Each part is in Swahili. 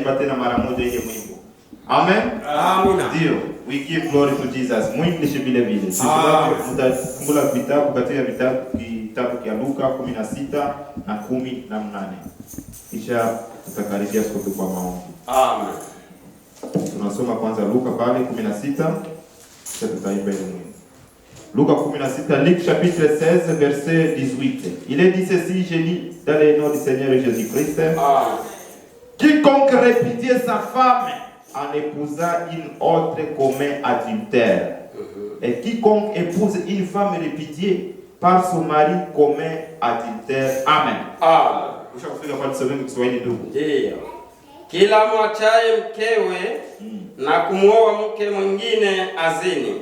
tutaimba tena mara moja ile mwimbo. Amen. Amina. Ndio. We give glory to Jesus. Mwingishe vile vile. Mtakumbula vitabu katika kitabu cha Luka 16 na 18. Kisha tutakaribia sote kwa maombi. Amen. Tunasoma kwanza Luka pale 16, kisha tutaimba ile mwimbo. Luka 16, Luc chapitre 16, verset 18. Il est dit ceci, je lis dans le nom du Seigneur Jésus-Christ. Quiconque répudie sa femme en épousant une autre commet adultère. Et quiconque épouse une femme répudiée par son mari commet adultère. Amen. Amen. Ushafika kwa tusome Kiswahili ndugu. Ndio. Kila mwachaye mkewe na kumwoa mke mwingine azini.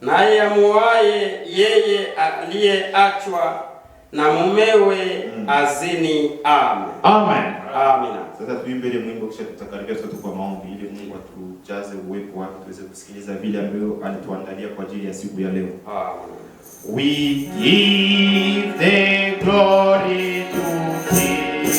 Naye amuoaye yeye aliyeachwa na mumewe azini. Amen. Amen. Amina. Sasa tuimbe ile mwimbo kisha tutakaribia sote kwa maombi ili Mungu atujaze uwepo wake tuweze kusikiliza vile ambavyo alituandalia kwa ajili ya siku ya leo. Amen. We give the glory to Jesus.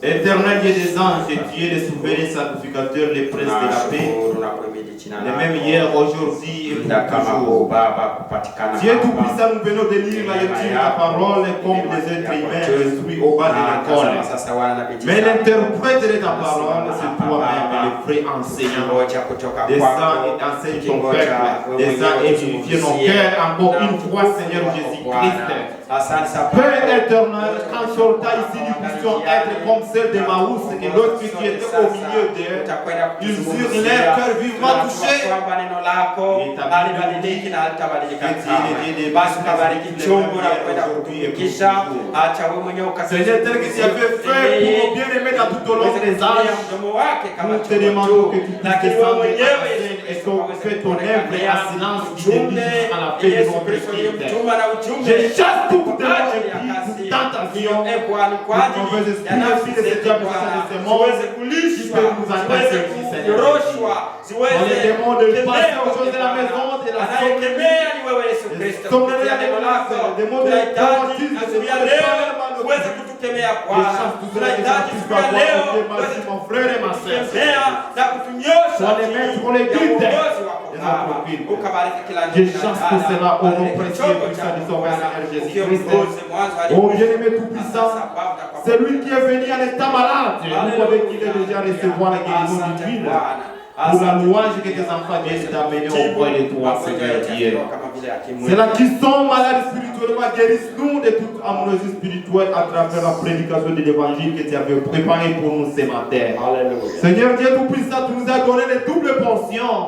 Éternel Dieu des anges, tu es le souverain sacrificateur, le prince de la paix, le même hier, aujourd'hui et pour toujours. Dieu tout-puissant, nous venons de lire la lecture de ta parole comme des êtres humains instruits au bas de l'école. Mais l'interprète de ta parole, c'est toi-même, le vrai enseignant. Descends et enseigne ton peuple, descends et vivifie nos cœurs encore une fois, Seigneur Jésus-Christ. Père éternel, quand sortant ici, nous puissions être comme celle de Maouss et l'autre qui était au milieu d'eux. Ils eurent leur cœur vivement touché. Seigneur, tel que tu avais fait pour nos bien-aimés dans tout au long des âges, nous te demandons que tu puisses descendre et que fais ton œuvre et à silence qui débute à la paix de notre Christ. Je chasse tout démon et toute tentation, tout mauvais esprit aussi de ces diables de ces morts, qui peut nous entasser, Seigneur. On les démons de passer aux choses de la maison, de la sommeil, des mots de traumatisme, des mots de kukemea Bwana. Tunahitaji siku ya leo mon frère et ma sœur na kutunyosha uongozi wako. Ukabariki kila je chante tout cela au nom précieux puissant de ton Seigneur Jésus-Christ. Oh bien-aimé tout-puissant, c'est lui qui est venu en état malade. Nous savons qu'il est déjà recevoir la guérison divine. Pour la louange que tes enfants viennent t'amener auprès de toi, Seigneur Dieu. C'est là qui sont malades spirituellement, guérissent-nous de toute amnésie spirituelle à travers la prédication de l'évangile que tu avais préparé pour nous ce matin. Alléluia. Seigneur Dieu Tout-Puissant, tu nous as donné les doubles portions.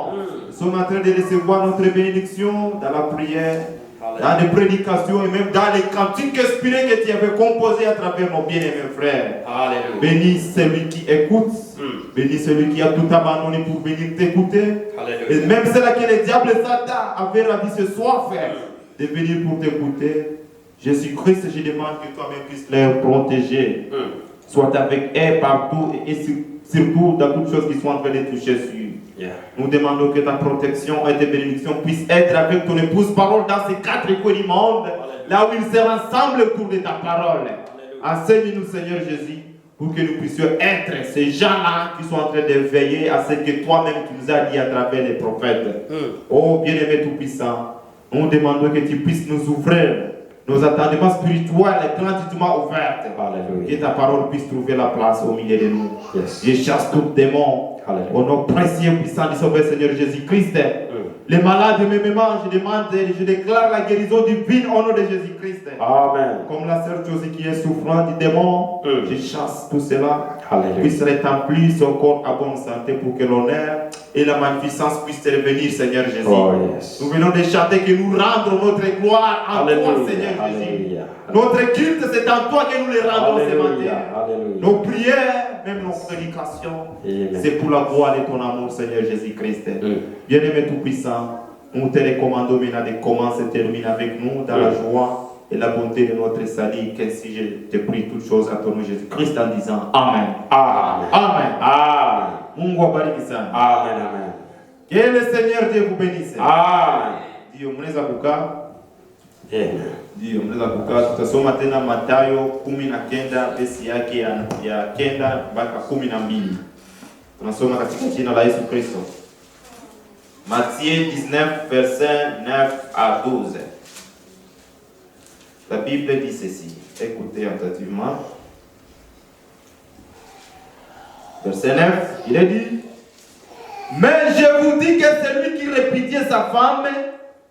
Nous sommes en train de recevoir notre bénédiction dans la prière, dans les prédications et même dans les cantiques inspirées que tu avais composées à travers nos bien-aimés frères. Alléluia. Bénis celui qui écoute Bénis celui qui a tout abandonné pour venir t'écouter. Et même celle que le diable et Satan avaient ravi ce soir, frère, de venir pour t'écouter. Jésus-Christ, je demande que toi-même puisses les protéger. Soit avec eux partout et surtout dans toutes choses qui sont en train de toucher sur. Nous demandons que ta protection et tes bénédictions puissent être avec ton épouse parole dans ces 4 coins du monde, là où ils seront ensemble autour de ta parole. Enseigne-nous, Seigneur Jésus, pour que nous puissions être ces gens-là qui sont en train de veiller à ce que toi-même tu nous as dit à travers les prophètes. Oh bien-aimé tout-puissant, nous demandons que tu puisses nous ouvrir nos attendements spirituels gratuitement ouverts. Que ta parole puisse trouver la place au milieu de nous. Je chasse tout démon. Au nom précieux puissant du Sauveur Seigneur Jésus-Christ. Les malades me je demande, je déclare la guérison divine au nom de Jésus-Christ. Amen. Comme la sœur Josie qui est souffrante du démon, je chasse tout cela. Puisse rétablir son corps à bonne santé pour que l'honneur et la magnificence puissent revenir, Seigneur Jésus. Nous venons de chanter que nous rendons notre gloire en toi, Seigneur Jésus. Notre culte, c'est en toi que nous les rendons ce matin. Nos prières, même nos prédications, c'est pour la gloire de ton amour, Seigneur Jésus-Christ. Bien-aimé tout-puissant, nous te recommandons maintenant de commencer et terminer avec nous dans la joie et la bonté de notre salut. Qu'ainsi je te prie toutes choses à ton nom Jésus-Christ en disant Amen. Amen. Amen. Amen. Mungu abariki sana. Amen. Amen. Que le Seigneur Dieu vous bénisse. Amen. Dio mnaweza kukaa. Ndio mnaweza kukaa. Tutasoma tena Mathayo 19 verse yake ya 9 mpaka 12. Tunasoma katika jina la Yesu Kristo. Matthieu 19 verset 9 à 12. La Bible dit ceci. Écoutez attentivement. Verset 9, il est dit: mais je vous dis que celui qui répudiait sa femme,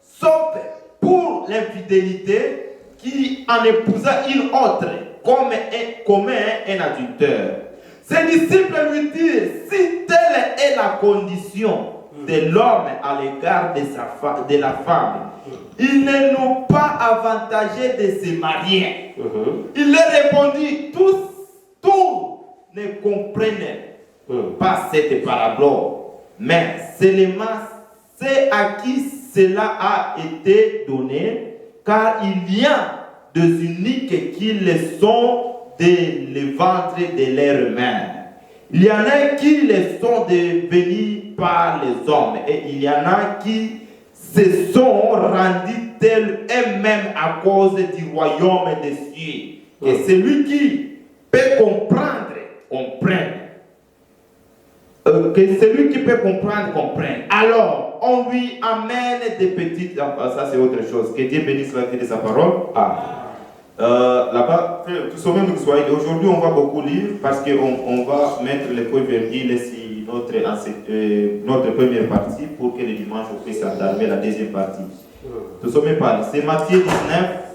sauf pour l'infidélité, qui en épousa une autre, comme un adultère. Ses disciples lui disent: si telle est la condition de l'homme à l'égard de la femme, il ne nous pas avantagé de se marier. Il leur répondit: tous ne comprennent pas cette parabole, mais seulement ceux à qui cela a été donné, car il y a des uniques qui le sont le ventre de leur mère. Il y en a qui le sont devenus par les hommes, et il y en a qui se sont rendus tels eux-mêmes à cause du royaume des cieux. Et celui qui peut comprendre, comprenne. Que celui qui peut comprendre, comprenne. Alors, on lui amène des petites... Ça, c'est autre chose. Que Dieu bénisse la vie de sa parole. Là-bas, tout ce même Swahili. Aujourd'hui, on va beaucoup lire parce qu'on va mettre les points virgules sur notre première partie pour que le dimanche, on puisse entamer la deuxième partie. Tout ce même parle. C'est Matthieu 19,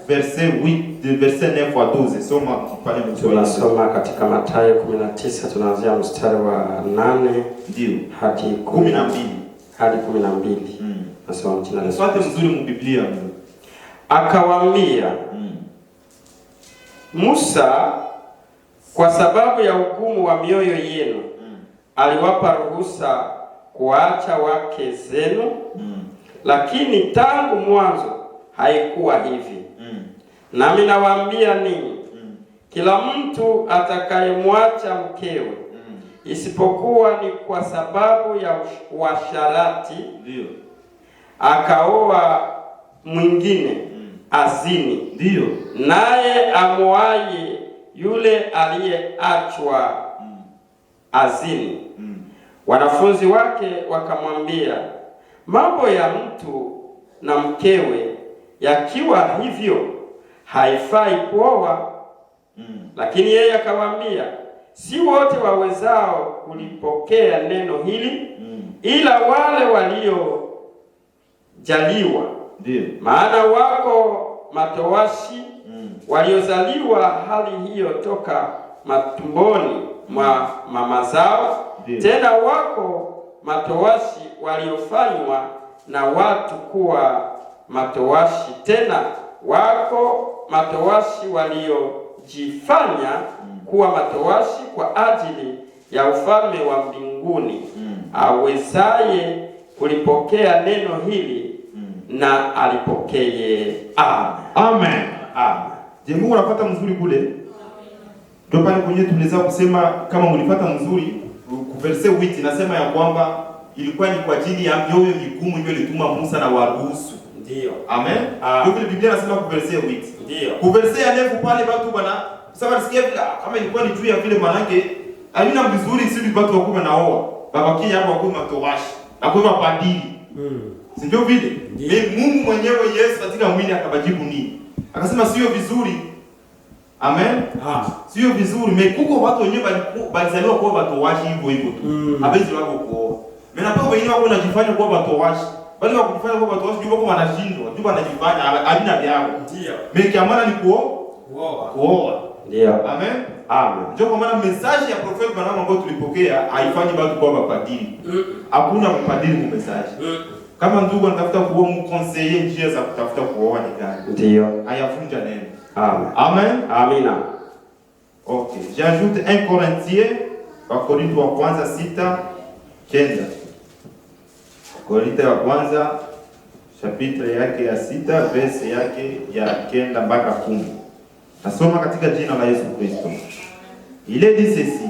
verset 8, verset 9 à 12. Tunasoma katika Mathayo 19 tunaanzia mstari wa 8 hadi 12. Hadi 12. Nasoma mchina na swate mzuri mu Biblia. Akawaambia, Musa kwa sababu ya ugumu wa mioyo yenu aliwapa ruhusa kuacha wake zenu, lakini tangu mwanzo haikuwa hivi. Nami nawaambia ninyi, kila mtu atakayemwacha mkewe, isipokuwa ni kwa sababu ya uasherati, akaoa mwingine, azini. Naye amwaye yule aliyeachwa azini. Wanafunzi wake wakamwambia, mambo ya mtu na mkewe yakiwa hivyo, haifai kuoa. Lakini yeye akawaambia, si wote wawezao kulipokea neno hili, ila wale waliojaliwa. Maana wako matowashi waliozaliwa hali hiyo toka matumboni mwa mama zao. Tena wako matowashi waliofanywa na watu kuwa matowashi. Tena wako matowashi waliojifanya kuwa matowashi kwa ajili ya ufalme wa mbinguni awezaye kulipokea neno hili na alipokee. Amen. Amen. Amen. Je, Mungu unapata mzuri kule? Ndio pale kwenye tuliweza kusema kama mlipata mzuri, verse 8 inasema ya kwamba ilikuwa ni kwa ajili ya mioyo migumu ndio ilituma Musa na waruhusu. Ndio. Amen. Ndio vile Biblia inasema kwa verse 8. Ndio. Kwa verse ya 9 pale watu bwana, sasa nisikia kama ilikuwa ni juu ya vile manake alina vizuri sisi watu wakubwa naoa. Babaki hapo wakubwa mtowashi. Na kwa padiri. Si ndio vile? Mungu mwenyewe Yesu katika mwili akabajibu nini? Akasema sio vizuri. Amen. Sio vizuri. Mekuko watu wenyewe balizaliwa kwa watu washi hivyo hivyo tu. Habezi wako kwa. Mimi napaka wengine wako wanajifanya kwa watu washi. Bali wako kufanya kwa watu washi ndio wako wanashindwa. Ndio wanajifanya alina vyao. Ndio. Mimi kiamana ni kuoa. Ndio. Amen. Amen. Ndio kwa maana message ya prophet Branham ambayo tulipokea haifanyi watu kwa mapadiri. Hakuna mapadiri mu message. Kama ndugu anatafuta kuoa mkonseiller njia za kutafuta kuoa ni gani? Ndio. Ayafunja neno. Amen. Amen. Amina. Ok. J'ajoute 1 Corinthiens, Wakorintho wa kwanza 6:9. Korintho wa kwanza chapitre yake ya 6 verse yake ya 9 mpaka 10. Nasoma katika jina la Yesu Kristo. Il est dit ceci.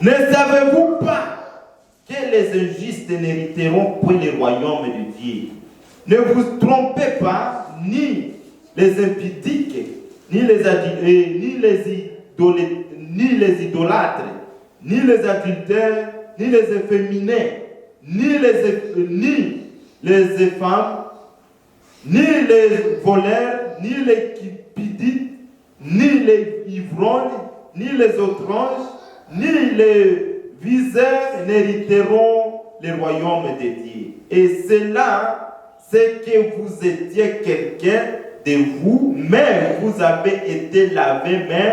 Ne savez-vous pas que les injustes n'hériteront point le royaume de Dieu? Ne vous trompez pas, ni les impudiques, ni les idolâtres, ni les adultères, ni les efféminés, ni les femmes, ni les voleurs, ni les cupidites, ni les ivrognes, ni les étranges, ni les viseurs n'hériteront le royaume de Dieu. Et cela, c'est que vous étiez quelqu'un de vous, mais vous avez été lavé, mais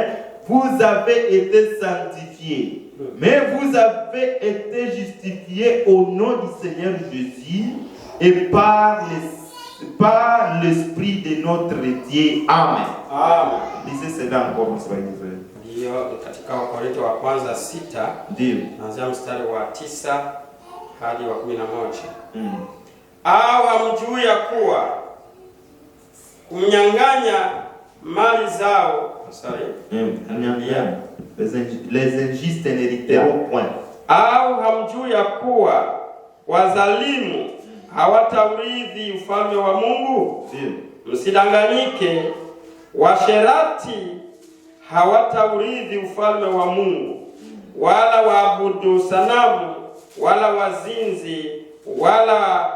vous avez été sanctifié, mais vous avez été justifié au nom du Seigneur Jésus et par l'Esprit de notre Dieu. Amen. Amen. Lisez cela encore en Swahili. Ndio, katika Wakorintho wa kwanza 6, ndio naanzia mstari wa 9 hadi wa 11. Au hamjui ya kuwa kumnyang'anya mali zao, les injustes n'hériteront point. Au hamjui ya kuwa wazalimu hawataurithi ufalme wa Mungu? Msidanganyike, washerati hawataurithi ufalme wa Mungu, wala waabudu sanamu, wala wazinzi, wala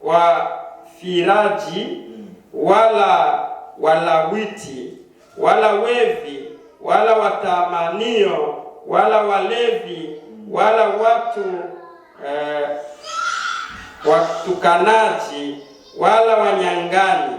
wafiraji, wala walawiti, wala wevi, wala watamanio, wala walevi, wala watu watukanaji, wala wanyang'anyi.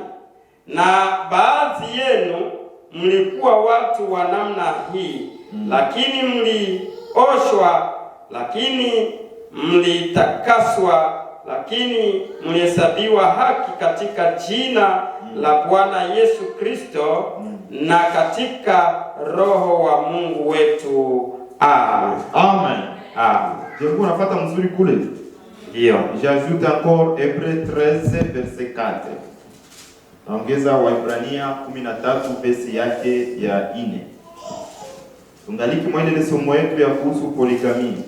Na baadhi yenu mlikuwa watu wa namna hii, lakini mlioshwa, lakini mlitakaswa, lakini mlihesabiwa haki katika jina la Bwana Yesu Kristo na katika Roho wa Mungu wetu. Amen. Amen. Amen. Mungu unafuata mzuri kule. Ndio. J'ajoute encore Hébreux 13 verset 4. Naongeza Waebrania 13 verse yake ya 4. Tungaliki mwende somo yetu ya kuhusu poligami.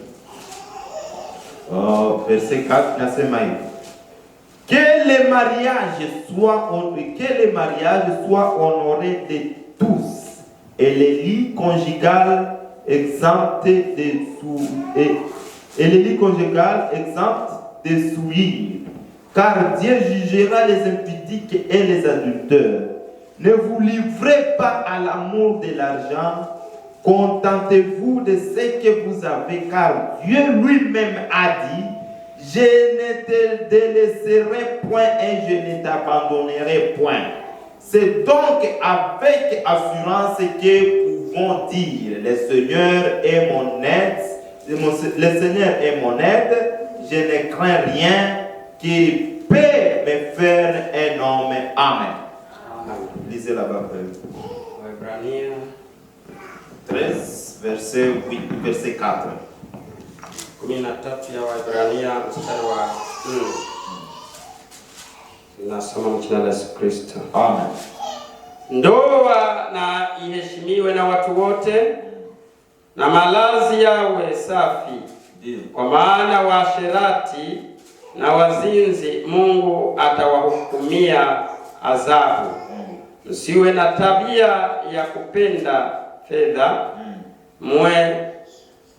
Verset 4 nasema hivi. Que le mariage soit honoré de tous et les lits conjugales exemptés de souillure. Car Dieu jugera les impudiques et les adulteurs. Ne vous livrez pas à l'amour de l'argent. Contentez-vous de ce que vous avez, car Dieu lui-même a dit: je ne te délaisserai point et je ne t'abandonnerai point. C'est donc avec assurance que nous pouvons dire: le Seigneur est mon aide. Le Seigneur est mon aide. Je ne crains rien qui peut me faire un homme. Amen. Lisez là-bas, frère. Waebrania 13. verset 4. 13 ya Waebrania mstari wa 4. Nasoma jina la Yesu Kristo. Amen. Ndoa na iheshimiwe na watu wote, na malazi yawe safi. Kwa maana waasherati na wazinzi Mungu atawahukumia adhabu. Msiwe na tabia ya kupenda fedha,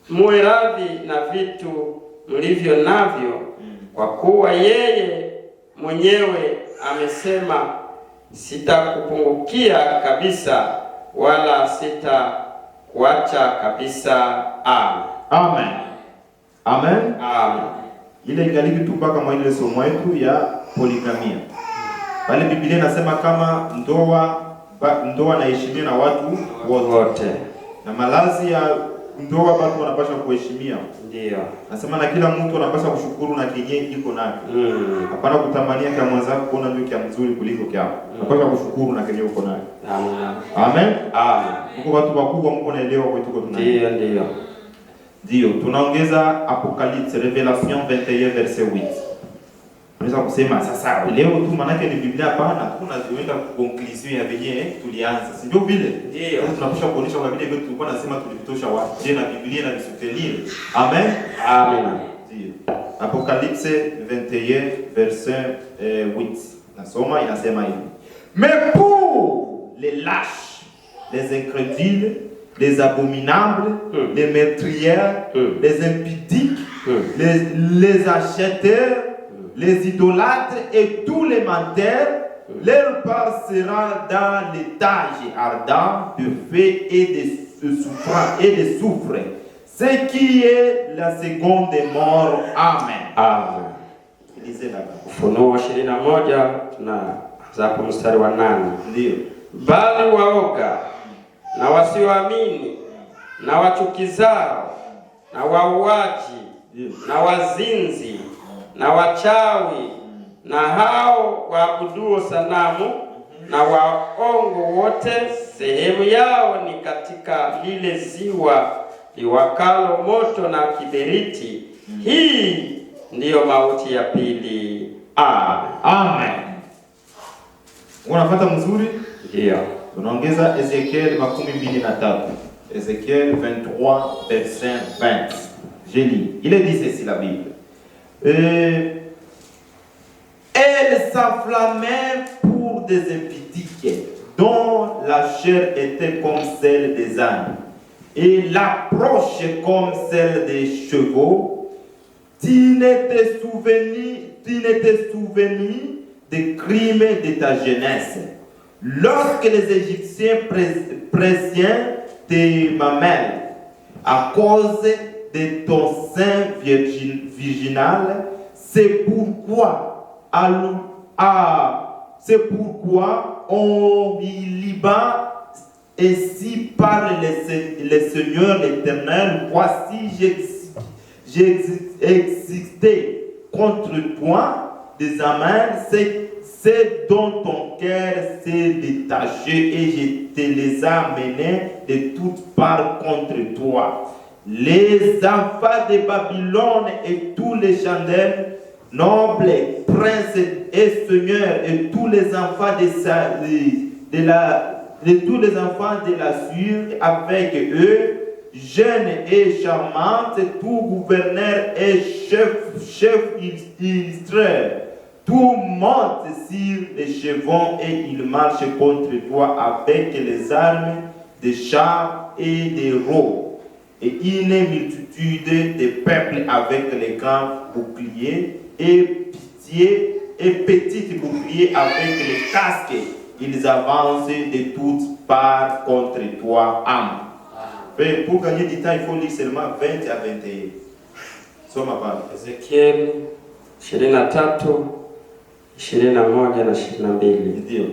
muwe radhi na vitu mlivyo navyo, kwa kuwa yeye mwenyewe amesema, sitakupungukia kabisa wala sitakuacha kabisa. Amen. Amen. Amen. Ile ingaliki tu mpaka mwa ile somo yetu ya poligamia. Bali Biblia inasema kama ndoa na heshimia na watu wote. Na malazi ya ndoa watu wanapaswa kuheshimia. Ndio. Nasema na kila mtu anapaswa kushukuru na kenye iko nacho. Hapana kutamania kama mwenzako kuona ndio kia mzuri kuliko kyako. Unapaswa kushukuru na kenye uko nacho. Amen. Amen. Amen. Mko watu wakubwa, mko naelewa kwa tuko tunaelewa. Ndio. Ndio, tunaongeza Apocalypse Revelation 21 verset 8. Unaweza kusema sasa leo tu manake ni Biblia hapana, tunaziweka conclusion ya venye tulianza. Si ndio vile? Ndio. Sasa tunapaswa kuonyesha kwa vile tulikuwa nasema tulitosha wapi. Je, na Biblia na soutenir. Amen. Amen. Ndio. Apocalypse 21 verset 8. Nasoma inasema hivi. Mais pour les lâches, les incrédules, les abominables, les meurtrières, les impudiques, les acheteurs, les idolâtres et tous les menteurs, leur part sera dans l'étage ardent de feu et de souffrance et de soufre, ce qui est la seconde mort. Amen. Amen. Ufunuo 21 tunaanza hapo mstari wa 8. Ndio. Bali waoga na wasioamini na wachukizao na wauaji na wazinzi na wachawi na hao waabuduo sanamu na waongo wote, sehemu yao ni katika lile ziwa liwakalo moto na kiberiti. Hii ndiyo mauti ya pili. Amen. Unafuata mzuri? Ndio. Tunaongeza Ezekiel 23. Ezekiel 23 verset 20. Je lis. Il est dit ceci la Bible. Elle s'enflammait pour des impudiques dont la chair était comme celle des ânes et l'approche comme celle des chevaux. Tu n'étais souvenu des crimes de ta jeunesse. Lorsque les Égyptiens pressiens tes mamelles à cause de ton sein virginal, c'est pourquoi en Liban, ainsi parle le Seigneur l'Éternel, voici j'ai existé contre toi des amers, c'est dont ton cœur s'est détaché et je te les ai amenés de toutes parts contre toi. Les enfants de Babylone et tous les chandelles, nobles, princes et seigneurs et tous les enfants tous les enfants de l'Assur avec eux, jeunes et charmantes, tout gouverneur et chef illustreur, tout monte sur les chevaux et il marche contre toi avec les armes des chars et des roues. Et une multitude de peuples avec les grands boucliers et petits boucliers avec les casques. Ils avancent de toutes parts contre toi. Amen. Pour gagner du temps, il faut lire seulement 20 à 21. Soma pale. Ezekiel 23, 21 na 22. Ndio.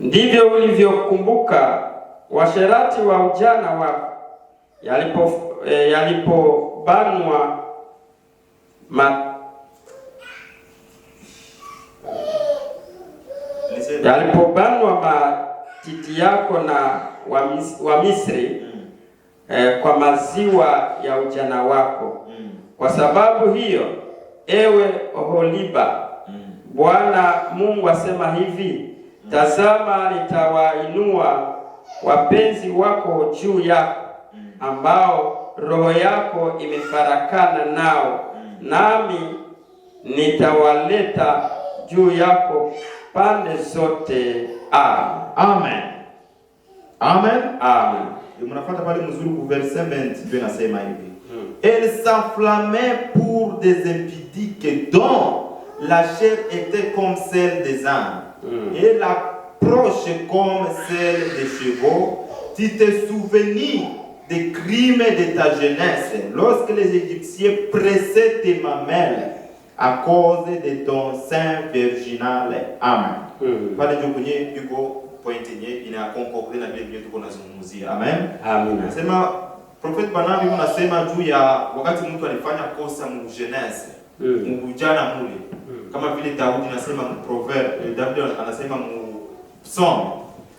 Ndivyo ulivyokumbuka washerati wa ujana wako yalipobanwa matiti yako na wa Misri, kwa maziwa ya ujana wako. Kwa sababu hiyo, ewe Oholiba, Bwana Mungu asema hivi, tazama nitawainua wapenzi wako juu yako, ambao roho yako imefarakana nao, nami nitawaleta juu yako pande zote. Amen. Amen. Amen. Mnafuata pale mzuri ku verset 20 nasema hivi. Elle s'enflammait pour des impudiques dont la chair était comme celle des ânes et l'approche comme celle des chevaux. Tu te souviens des crimes de ta jeunesse lorsque les Égyptiens pressaient tes mamelles à cause de ton sein virginal. Amen. Pale ndio kwenye yuko point yenye ina concorde na vile vile tuko nazungumzia. Amen. Amen. Nasema Prophet Banabi unasema juu ya wakati mtu alifanya kosa mu jeunesse, mu ujana mule. Kama vile Daudi anasema mu proverbe, Daudi anasema mu psalm.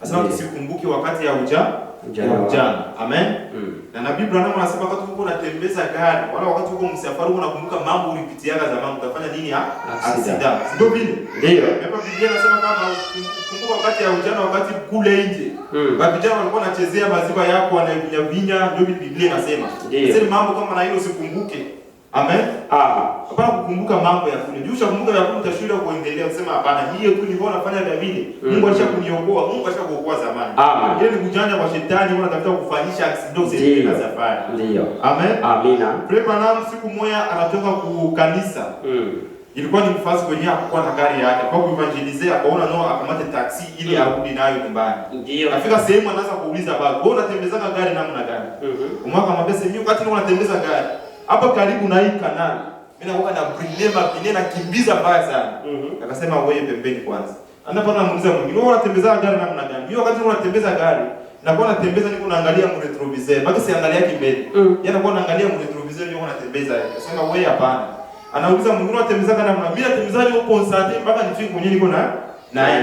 Anasema tusikumbuke wakati ya ujana. Amen. Na nabii Branham anasema wakati uko unatembeza gari, wala wakati uko msafari unakumbuka mambo ulipitiaga zamani, utafanya nini? Accident. Ndio vile. Ndio. Hapa Biblia inasema kama kumbuka wakati ya ujana, wakati kule nje. Vijana walikuwa wanachezea maziwa yako, wanavinya, ndio Biblia inasema. Sasa mambo kama na hilo usikumbuke. Amen. Hapana kukumbuka mambo ya kule. Juu kumbuka ya kule utashinda kuendelea kusema hapana, hiyo tu nilikuwa nafanya vile. Mungu alishakuniokoa, Mungu alishakuokoa zamani. Ile ni kujanja kwa shetani, unatafuta kufanyisha accident zile za safari. Ndio. Amen. Amina. Branham siku moja anatoka ku kanisa. Ilikuwa ni mfasi kwenye hakuwa na gari yake. Kwa kuevangelizea akaona akamate taxi ili arudi nayo nyumbani. Ndio. Afika sehemu anaanza kuuliza baba, wewe unatembeza gari namna gani? Umwaka mabese mimi wakati unatembeza gari hapa karibu na hii kanali, mimi nakuwa na brilema pine na kimbiza mbaya sana. Akasema wewe pembeni kwanza. Anapata muuliza mwingine, wewe unatembeza gari namna gani? Mimi wakati unatembeza gari nakuwa natembeza niko naangalia mu retroviseur. Baki siangalia kimbele. Yeye anakuwa anaangalia mu retroviseur ndio anatembeza. Akasema wewe hapana. Anauliza mwingine unatembeza gari namna? Mimi natembeza niko concentrate mpaka nifike kwenye niko naye.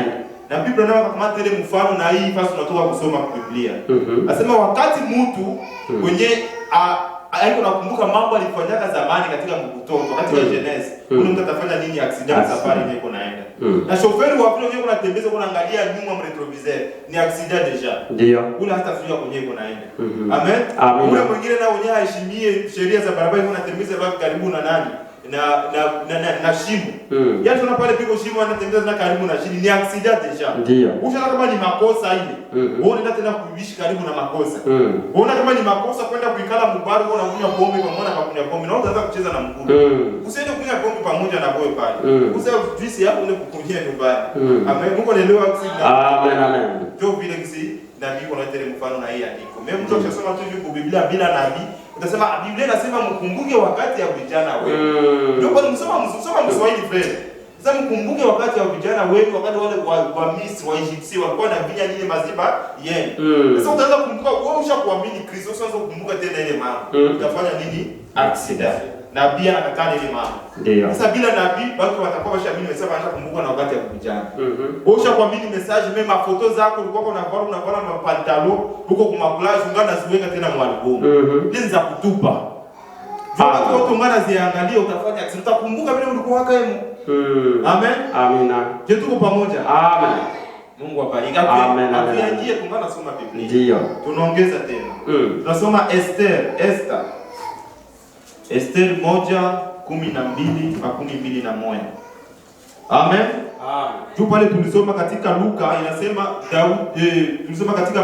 Na Biblia nayo kama ile mfano na hii fasi tunatoka kusoma kwa Biblia. Anasema wakati mtu mwenye aiko nakumbuka mambo alifanyaga zamani katika mtoto, katika Genesis. Kuna mtu atafanya nini accident safari ile iko naenda. Na shoferi wa vile yuko anatembeza kuna angalia nyuma mu retroviseur, ni accident deja. Ndio. Ule hata sio kwenye iko naenda. Amen. Ule mwingine na wenyewe aheshimie sheria za barabara, yuko anatembeza bado karibu na nani? Na shimo. Yaani tuna pale piko shimo anatembeza na karibu na shimo, ni accident deja. Ndio. Ushaona kama ni makosa ile. Wewe unaenda tena kuishi karibu na makosa. Unaona kama ni makosa kwenda kuikala mubari au unakunywa pombe pamoja na kunywa pombe. Na utaanza kucheza na mkuu. Usiende kunywa pombe pamoja na wewe pale. Usije juice yako ile kukunyia nyumbani. Amen. Mungu anaelewa accident. Amen. Ndio vile kisi nabii anaitele mfano na hii andiko. Mimi mtu akisoma tu hivi Biblia bila nabii utasema Biblia inasema mkumbuke wakati ya vijana wewe. Ndio kwa msoma Mswahili friend. Sasa mkumbuke wakati wa vijana wewe, wakati wale wa Misri, wa Egypti walikuwa na vinya nini maziba yenu. Sasa utaanza kukumbuka wewe ushakuamini Kristo, sasa kukumbuka tena ile mambo. Utafanya nini? Accident. Nabii anakataa ile mambo. Ndio. Sasa bila nabii watu watakuwa washaamini sasa wanaanza kukumbuka na wakati wa vijana. Wewe ushakuamini message mema foto zako ulikuwa unavaa mapantalo huko kwa collage ungana ziweka tena mu album. Hizi za kutupa. Watu wote ungana ziangalia utafanya accident. Utakumbuka vile ulikuwa wakaemu. Amen. Amina. Je, tuko pamoja? Amen. Mungu abariki. Amen. Tuanzie tungana soma Biblia. Ndio. Tunaongeza tena. Tunasoma Esther 1:12-21. Amen. Tu pale tulisoma katika Luka inasema tulisoma katika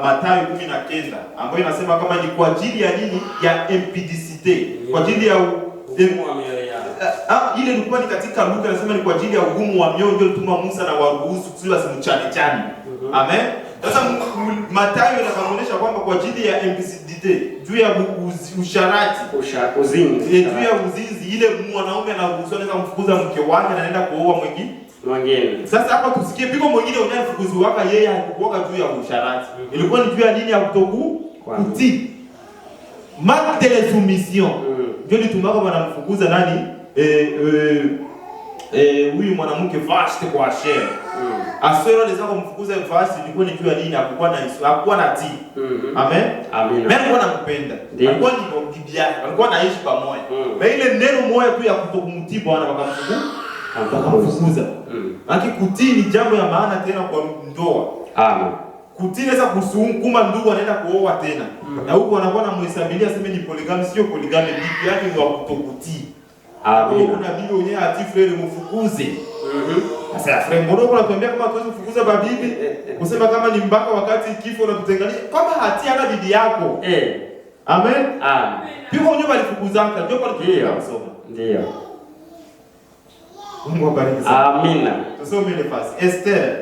Mathayo 19 ambayo inasema kama ni kwa ajili ya nini? Ya impudicite. Kwa ajili ya ugumu wa mioyo yao. Ile ilikuwa ni katika Luka inasema ni kwa ajili ya ugumu wa mioyo ndio tuma Musa na waruhusu kusema simchane. Amen. Sasa Mathayo inaonyesha kwamba kwa ajili ya impudicite, juu ya usharati, uzinzi. Juu ya uzinzi ile mwanaume anaruhusiwa anaweza kumfukuza mke wake na anaenda kuoa mwingine. Sasa hapa tusikie piko mwingine unayemfukuzi waka yeye hakuoka juu ya usharati. Ilikuwa ni juu ya nini? Ya kutii. Marque de la soumission. Ndio litumaka wanamfukuza nani? huyu mwanamke Vashti kwa Ashera. Aswero alizaka kumfukuza Vashti ilikuwa nikiwa nini? Hakuwa na tii. Amen. Amen. Mimi alikuwa nampenda. Alikuwa ni bibi yake. Alikuwa anaishi pamoja. Na ile neno moja tu ya kutokumtii Bwana wakamfukuza. Haki kutii ni jambo ya maana tena kwa ndoa. Amen. Kutii inaweza kusukuma ndugu anaenda kuoa tena. Na huko anakuwa anamhesabilia sema ni polygamy, sio polygamy, bibi yake ni wa kutokutii. Amen. Kuna bibi wenyewe ati frere mfukuze. Sasa frere mbona unatuambia kama tuweze kufukuza babibi? Kusema kama ni mbaka wakati kifo na kutenganisha. Kama hati ana bibi yako. Amen. Amen. Piko wenyewe walifukuzanga, ndio kwa nini kusoma. Ndio. Mungu abariki sana. Amina. Tusome ile fasi. Esther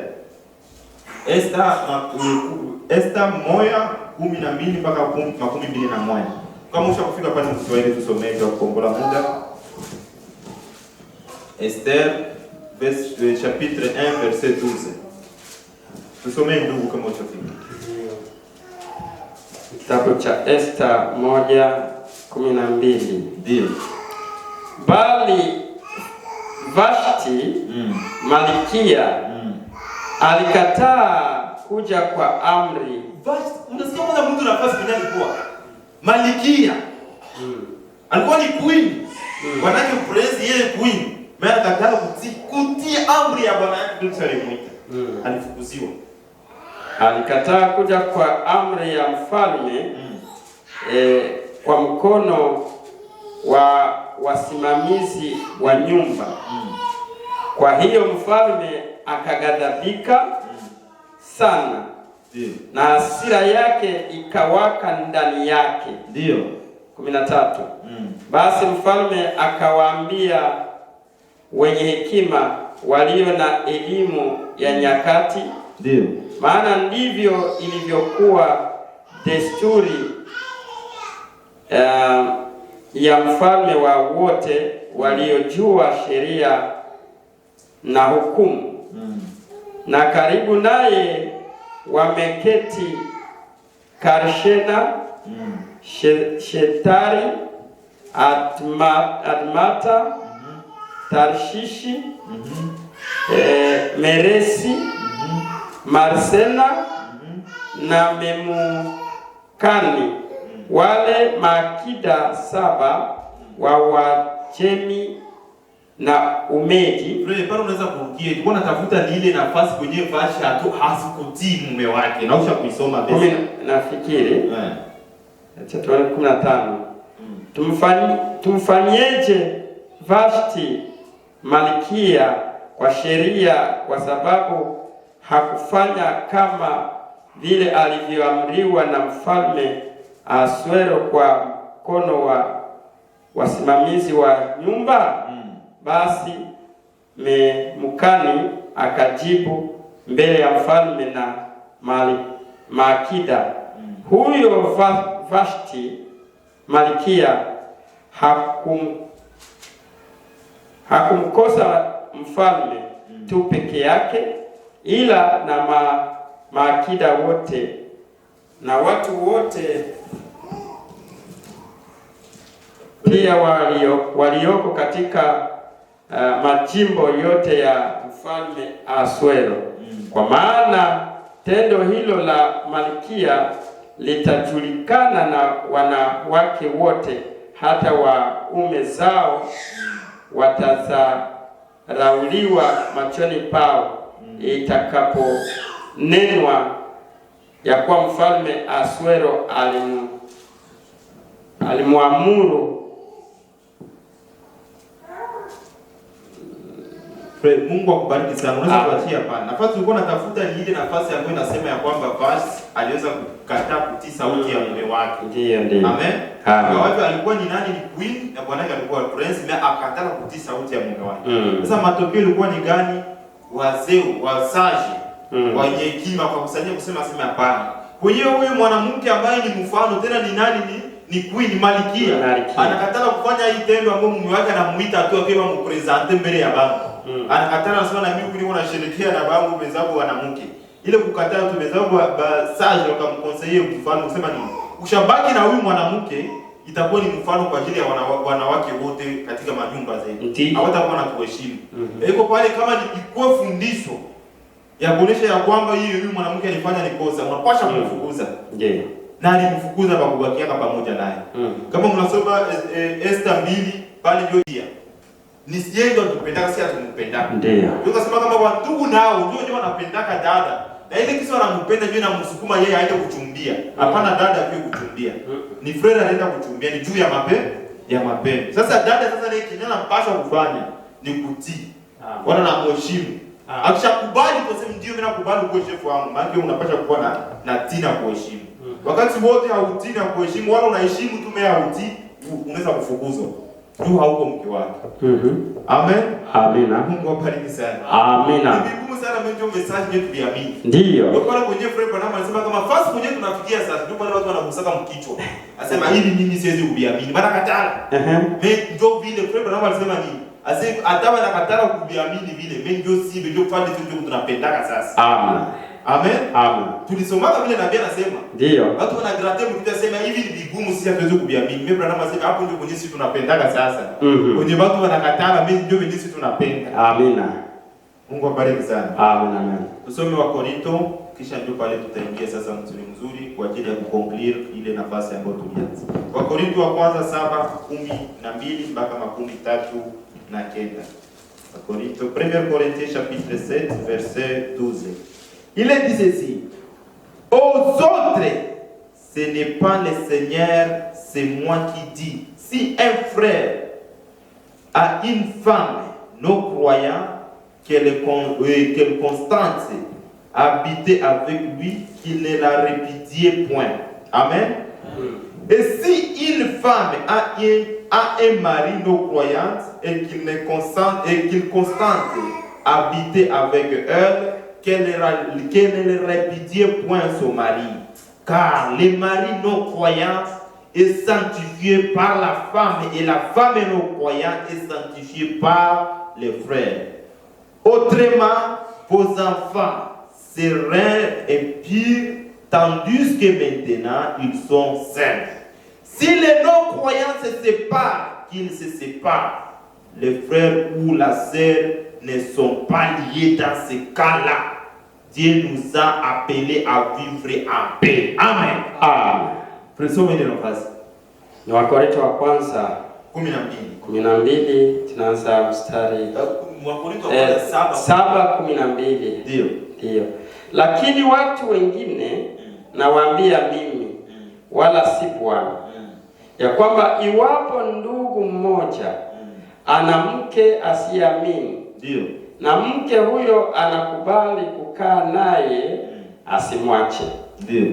1:12 mpaka 21. Kama ushakufika pale Kiswahili tusomee kwa kuongola muda. Esther chapitre 1 verset 12. Tusomee ndugu kama ushafika. Kitabu cha Esther 1:12. Ndio. Bali Vashti Malkia alikataa kuja kwa amri. Vashti, unasikia kwanza mtu nafasi kwenye alikuwa Malkia. Alikuwa ni queen. Wanake praise yeye queen. Mara akakataa kutii amri ya bwana yake ndio alimuita. Alifukuziwa. Alikataa kuja kwa amri ya mfalme kwa mkono wa wasimamizi wa nyumba. Kwa hiyo mfalme akaghadhabika sana. Na hasira yake ikawaka ndani yake. Ndio. 13. Basi mfalme akawaambia wenye hekima walio na elimu ya nyakati. Ndio. Maana ndivyo ilivyokuwa desturi ya mfalme wa wote waliojua sheria na hukumu. Na karibu naye wameketi Karshena, Shetari, Admata, Tarshishi, Meresi, Marsena na Memukani, wale maakida 7 wa Wajemi na Umedi. Frere, pale unaweza kurukia. Tulikuwa natafuta ni ile nafasi kwenye Vashti hasikutii mume wake. Na usha kuisoma basi. Nafikiri. Acha tuone 15. Tumfanyeje Vashti Malkia kwa sheria, kwa sababu hakufanya kama vile alivyoamriwa na mfalme Ahasuero kwa mkono wa wasimamizi wa nyumba. Basi Memukani akajibu mbele ya mfalme na maakida, huyo Vashti Malkia hakumkosa mfalme tu peke yake, ila na maakida wote na watu wote pia walioko katika majimbo yote ya mfalme Ahasuero. Kwa maana tendo hilo la Malkia litajulikana na wanawake wote, hata waume zao watadharauliwa machoni pao, itakaponenwa ya kuwa mfalme Ahasuero alimwamuru. Mungu akubariki sana. Unaweza kuachia hapa. Nafasi ulikuwa unatafuta ni ile nafasi ambayo inasema ya kwamba Vashti aliweza kukataa kutii sauti ya mume wake. Ndio. Amen. Kwa watu alikuwa ni nani? Ni queen na bwana yake alikuwa prince, na akakataa kutii sauti ya mume wake. Sasa matokeo ilikuwa ni gani? Wazee, wasaji, wenye hekima kwa kusanyia kusema hapana. Kwa hiyo huyu mwanamke ambaye ni mfano tena ni nani? Ni queen Malkia. Anakataa kufanya hii tendo ambayo mume wake anamuita tu akiwa mpresente mbele ya bangu. Anakataa anasema na mimi kuli unasherekea na bangu wenzangu wanamke. Ile kukataa tu wenzangu sage wakamkonseye mfano kusema ni ushabaki na huyu mwanamke itakuwa ni mfano kwa ajili ya wanawake wote katika manyumba zetu. Hawatakuwa na kuheshimu. Iko pale kama ni ikuwe fundisho ya kuonesha ya kwamba huyu mwanamke alifanya ni kosa, unapasha kumfukuza. Ndiyo. Na alimfukuza kwa kubakia pamoja naye. Kama mnasoma Esther 2 pale ndio ni yeye ndio tupendaka, si atumpenda. Ndiyo. Tukasema kama wandugu nao ndio wanapendaka dada. Na ile kisa wanampenda ndio inamsukuma yeye aende kuchumbia. Hapana, dada pia kuchumbia. Ni frere anaenda kuchumbia, ni juu ya mapendo. Sasa dada sasa ile kinyana mpasha kufanya ni kutii. Wala na mheshimu. Akishakubali kwa sababu ndio mimi nakubali kwa shefu wangu, maana unapasha kuwa na tina kuheshimu. Wakati wote hautii na kuheshimu wala unaheshimu tu mimi hautii, unaweza kufukuzwa. Tu hauko mke wake. Amen. Amina. Mungu awabariki sana. Amina. Ni vigumu sana mwenye message yetu tuliamini. Ndiyo. Ndio pale kwenye frame Branham anasema kama fast kwenye tunafikia sasa ndio pale watu wanakusaka mkichwa. Anasema hili mimi siwezi kuviamini. Maana katala. Mimi ndio vile frame Branham anasema nini? Asema atawa na katala kuviamini vile. Mimi ndio si ndio pale tunapendaka sasa. Amen. Amen. Amen. Tulisomaka vile nabii anasema. Ndiyo. Watu wanagrate mkitasema hivi ni vigumu sisi hatuwezi kuviamini. Mimi Branham anasema hapo ndio kwenye sisi tunapendaka sasa. Kwenye watu wanakatala mimi ndio sisi tunapenda. Amina. Mungu abariki sana. Amen, amen. Tusome wa Korinto kisha ndio pale tutaingia sasa mzuri kwa ajili ya kuconclure ile nafasi ambayo tulianza. Wa Korinto wa kwanza 7:12 mpaka 13:9. Wa Korinto, 1 Corinthiens chapitre 7 verset 12. Il est dit ceci: aux autres, ce n'est pas le Seigneur, c'est moi qui dis. Si un frère a une femme non croyante, qu'elle constante habiter avec lui, qu'il ne la répudie point. Amen. Et si une femme a un mari non croyant et qu'il constante habiter avec elle, qu'elle ne répudie point son mari. Car le mari non croyant est sanctifié par la femme et la femme non croyante est sanctifiée par les frères. Autrement, vos enfants seraient impurs, tandis que maintenant ils sont saints. Si les non-croyants se séparent, qu'ils se séparent, les frères ou la sœur ne sont pas liés dans ce cas-là. Dieu nous a appelés à vivre en paix. Amen. Amen. Tusome neno basi. Ni Wakorintho wa kwanza 12. Tunaanza mstari Wakorintho wa kwanza 7:12. Ndio. Ndio. Lakini watu wengine nawaambia mimi wala si Bwana, ya kwamba iwapo ndugu mmoja ana mke asiamini, ndio, na mke huyo anakubali kukaa naye, asimwache. Ndio.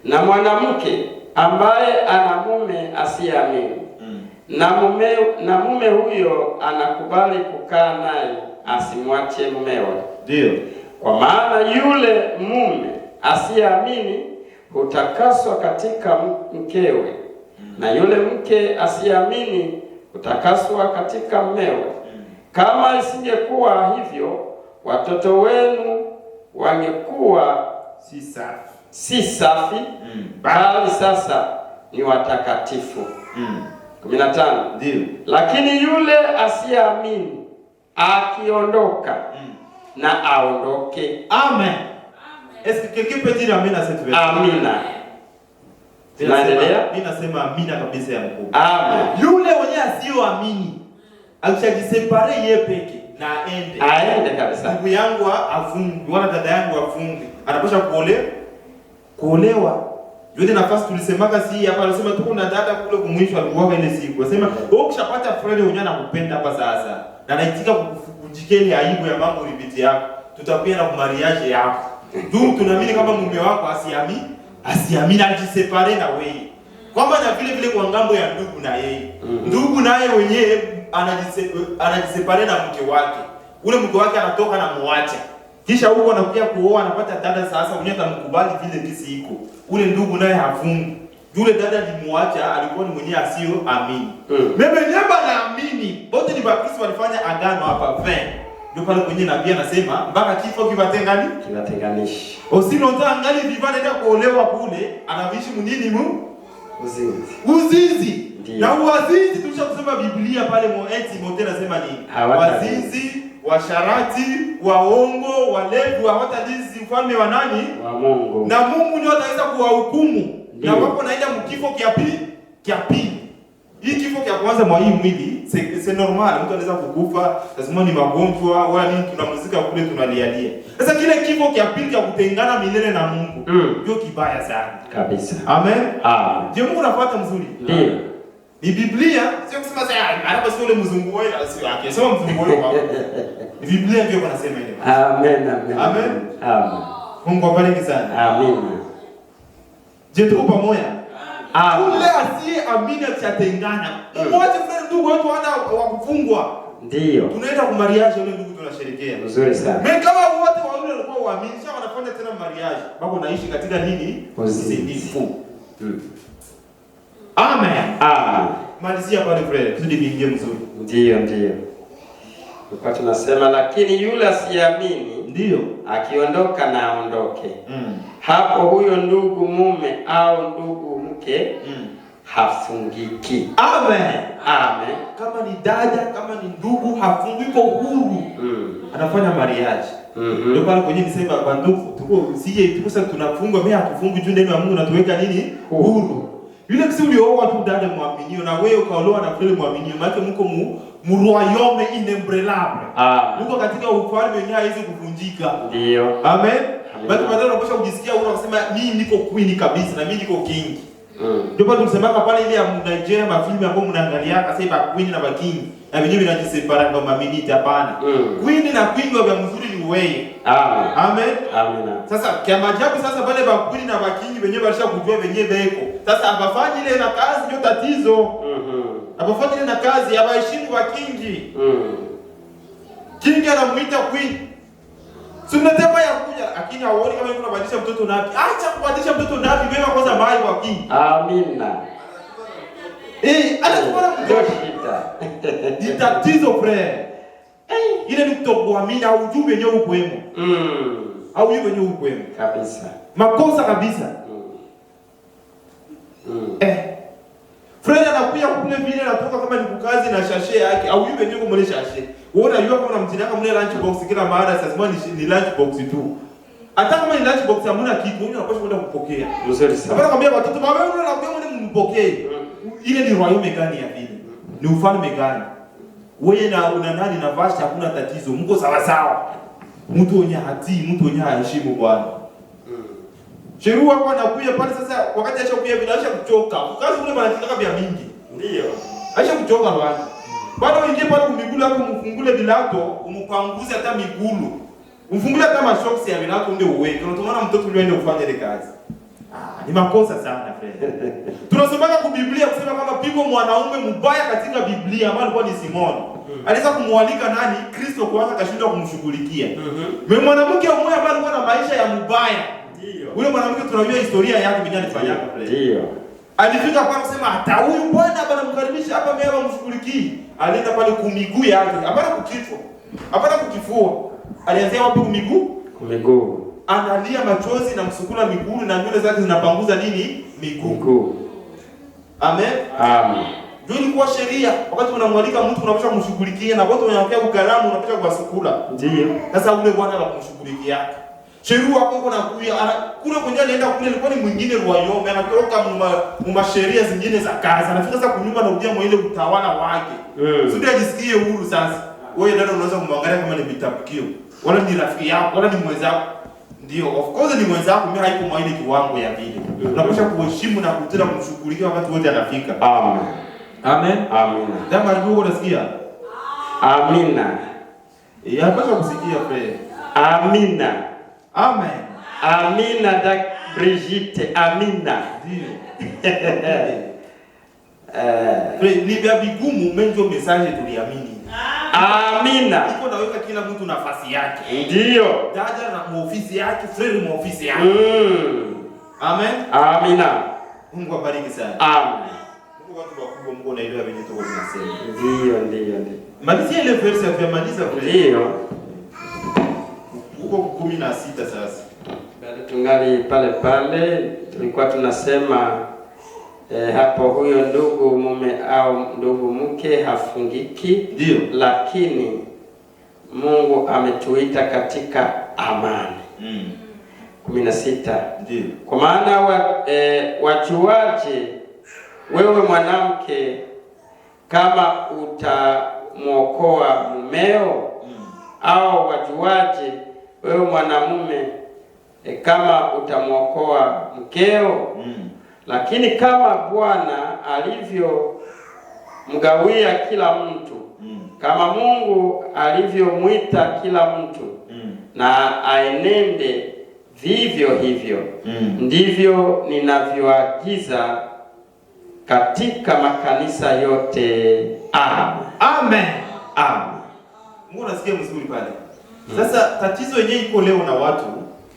Na mwanamke ambaye ana mume asiamini, na mume huyo anakubali kukaa naye, asimwache mumewe. Ndio. Kwa maana yule mume asiamini hutakaswa katika mkewe, na yule mke asiamini hutakaswa katika mmewe. Kama isingekuwa hivyo, watoto wenu wangekuwa si safi, bali sasa ni watakatifu. 15. Ndio. Lakini yule asiamini akiondoka, na aondoke. Amen. Est-ce que quelqu'un peut dire amen à cette version? Amina. Tunaendelea? Mimi nasema amina kabisa ya mkuu. Amen. Yule mwenye asioamini akishajisepare yeye peke na aende kabisa. Ndugu yangu afungi, wala dada yangu afungi, anapaswa kuolewa. Yote nafasi tulisemaka si hapa, anasema tuko na dada kule kumwisho alikuwa ile siku. Anasema wewe ukishapata friend mwenye anakupenda hapa sasa, na anaitika kujikeli aibu ya mambo ripiti yako, tutapia na kumariage yako. Ndio tunaamini kama mume wako asiamini ajisepare na wewe. Kwamba na vile kwa ngambo ya ndugu na yeye. Ndugu naye wenyewe anajisepare na mke wake. Ule mke wake anatoka na muacha. Kisha huko anakuja kuoa, anapata dada sasa mwenyewe atamkubali vile kisi iko. Ule ndugu naye hafungi. Yule dada alimuacha, alikuwa ni mwenyewe asioamini. Mimi nyamba naamini. Wote ni Bakristo walifanya agano hapa 20. Ndio pale kwenye nabii anasema mpaka kifo kiwatenganisha. Usilonza angali vivana ndio kuolewa kule, anavishi mnini uzinzi. Na uazinzi tulishakusema Biblia pale Timotheo anasema nini? Wazinzi, washarati, waongo, walevi hawatalizi ufalme wa nani? Wa Mungu. Na Mungu ndio ataweza kuwahukumu. Na wapo naenda mkifo kia pili. Hii kifo kia kwanza mwa hii mwili, c'est normal, mtu anaweza kukufa, lazima ni magonjwa, wala nini tunamuzika kule tunalialia. Sasa kile kifo kia pili cha kutengana milele na Mungu, ndio kibaya sana. Kabisa. Amen. Amen. Je, Mungu anafuata mzuri? Ndio. Ni Biblia, sio kusema sasa hapa sio ule mzungu wewe sio yake. Sio mzungu wewe. Ni Biblia ndio wanasema ile. Amen, amen. Amen. Amen. Mungu abariki sana. Amen. Je, tuko pamoja? Amen. Ule asiyeamini atatengana. Mmoja fulani ndugu wetu wana wa kufungwa. Ndio. Tunaenda kwa mariage yule ndugu tunasherehekea. Nzuri sana. Mimi kama wote wawili walikuwa waamini, sasa wanafanya tena mariage. Bado naishi katika nini? Usidifu. Amen. Amen. Malizia pale frere, kusudi biingie mzuri. Ndio. Kwa tunasema lakini yule asiamini ndio akiondoka na aondoke. Hapo huyo ndugu mume au ndugu mke hafungiki. Amen. Amen. Kama ni dada, kama ni ndugu hafungiko huru. Anafanya mariage. Ndio pale kwenye nisema bandugu tuko sasa tunafungwa, mimi hatufungi juu ndani ya Mungu na tuweka nini? Huru. Yule kisi ulioa tu dada mwaminio na wewe ukaolewa na frere mwaminio, maana mko mu royaume inembreable. Mko katika ufalme wenyewe haiwezi kuvunjika. Ndio. Amen. Bado baadaye unaposha kujisikia huru unasema mimi niko queen kabisa na mimi niko king. Ndio bado tunasemaka pale ile ya Nigeria mafilmu ambayo mnaangalia sasa ba queen na ba king na wenyewe vinajisepara kama maminiti hapana. Queen na king wa mzuri ni wewe. Amen. Amen. Amen. Sasa kia maajabu sasa pale ba queen na ba king wenyewe walisha kujua wenyewe beko. Sasa abafanyi ile na kazi ndio tatizo. Abafanyi ile na kazi abaheshimu ba king. King anamuita queen. Sunatema ya kuja lakini haoni kama yuko anabadilisha mtoto napi. Acha kubadilisha mtoto napi, wewe kwanza mahali kwa king. Amina. Anachukua mtoto shida. Ni tatizo frere. Ile ni kutokuamini au ujumbe wenyewe ukwemo. Au yuko wenyewe ukwemo. Kabisa. Makosa kabisa. Frere anakuja kule vile anatoka kama ni kukazi na shashe yake au yuko wenyewe kumle shashe. Uona yua kama unamtinaka mle lunch box kila mara sasa ni lunch box tu. Hata kama ni lunch box hamna kitu, wewe unapaswa kwenda kupokea. Nzuri sana. Hapana kwambia watoto baba wewe unaambia mwende mpokee. Ile ni royaume gani ya vile? Ni ufalme gani? Wewe na una nani na vashi hakuna tatizo. Mko sawa sawa. Mtu mwenye hatii, mtu mwenye haheshimu Bwana. Sheru wako anakuja pale sasa wakati acha kuja bila acha kuchoka. Kazi kule wanataka vya mingi. Ndio. Acha kuchoka bwana. Bado ingie pale kumigulu hapo mfungule bilato, umpanguze hata migulu. Umfungule hata mashoksi ya bilato ndio uweke. Unatumana mtoto yule aende ufanye ile kazi. Ni makosa sana friend. Tunasomaka kwa Biblia kusema kama pigo mwanaume mbaya katika Biblia ambaye alikuwa ni Simoni. Aliweza kumwalika nani? Kristo kwanza akashindwa kumshughulikia. Mimi mwanamke mmoja ambaye alikuwa na maisha ya mbaya. Ndio. Ule mwanamke tunajua historia yake mwenyewe alifanya friend. Ndio. Alifika kwa kusema hata huyu bwana anamkaribisha hapa mimi amshughulikie. Alienda pale kumiguu yake, hapana kukichwa. Hapana kukifua. Alianzia wapi kumiguu? Kumiguu. Analia machozi na msukula miguu na nywele zake zinapanguza nini? Miguu. Amen. Amen. Ndio ilikuwa sheria. Wakati unamwalika mtu unapaswa kumshughulikia na wote wanafikia kukaramu unapaswa kuwasukula. Ndio. Sasa ule bwana anakumshughulikia. Sheria hapo kuna kuya kule kwenye alienda kule ilikuwa ni mwingine royaume anatoka muma sheria zingine za kazi. Anafika sasa kunyumba na kudia mwile utawala wake. Sio ajisikie huru sasa. Wewe dada unaweza kumwangalia kama ni vitapikio. Wala ni rafiki yako, wala ni mwenzako. Ndio, of course ni mwenzako, mimi haiko mwa ile kiwango ya vile. Unapaswa kuheshimu na kutenda kumshughulikia wakati wote anafika. Amen. Amen. Amen. Kama ndio unasikia? Amina. Yapaswa kusikia pale. Amina. Amen. Amina da Brigitte. Amina. Ndio. Ni vya vigumu menjo message tuliamini. Amina. Iko naweka kila mtu nafasi yake. Ndio. Dada na muofisi yake, frere muofisi yake. Amen. Amina. Mungu abariki sana. Amen. Mungu watu wakubwa Mungu anaelewa venye tuko tunasema. Ndio. Malizia ile verse ya maliza frere. Ndio. Uko 16 sasa. Bado tungali pale tulikuwa tunasema hapo huyo ndugu mume au ndugu mke hafungiki. Ndio. Lakini Mungu ametuita katika amani. 16. Ndio. Kwa maana wajuaje wewe mwanamke kama utamwokoa mumeo? Au wajuaje wewe mwanamume kama utamwokoa mkeo? Lakini kama Bwana alivyo mgawia kila mtu, kama Mungu alivyomwita kila mtu, na aenende vivyo hivyo, ndivyo ninavyoagiza katika makanisa yote. Amen. Amen. Amen. Mungu nasikia mzuri pale. Sasa tatizo yenyewe iko leo na watu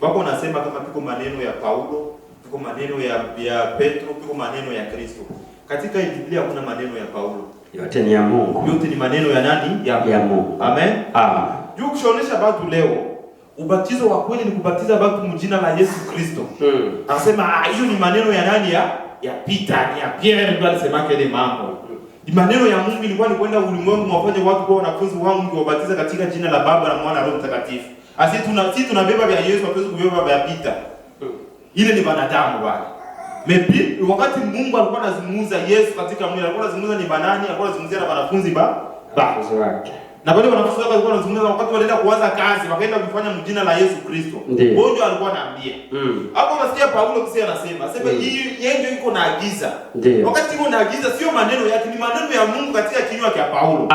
wako wanasema kama piko maneno ya Paulo, piko maneno ya Petro, piko maneno ya Kristo. Katika Biblia hakuna maneno ya Paulo. Yote ni ya Mungu. Yote ni maneno ya nani? Ya Mungu. Amen. Amen. Juu kushonesha watu leo, ubatizo wa kweli ni kubatiza watu mjina la Yesu Kristo. Anasema hiyo ni maneno ya nani? Ya Peter, ni ya Pierre ndio alisema kile mambo. Ni maneno ya Mungu ilikuwa ni kwenda ulimwengu mwafanye watu kwa wanafunzi wangu kuwabatiza katika jina la Baba na Mwana na Roho Mtakatifu. Sisi tunabeba vya Yesu, hatuwezi kubeba vya Peter. Ile ni wanadamu bali. Maybe wakati Mungu alikuwa anazungumza Yesu katika mwili, alikuwa anazungumza ni banani, alikuwa anazungumzia na wanafunzi wake. Na wale wanafunzi wake walikuwa wanazungumza wakati walienda kuanza kazi, wakaenda kufanya mjina la Yesu Kristo. Wao ndio alikuwa anaambia. Hapo unasikia Paulo kisi anasema, hii yeye ndio iko naagiza. Wakati iko naagiza sio maneno yake, ni maneno ya Mungu katika kinywa cha Paulo.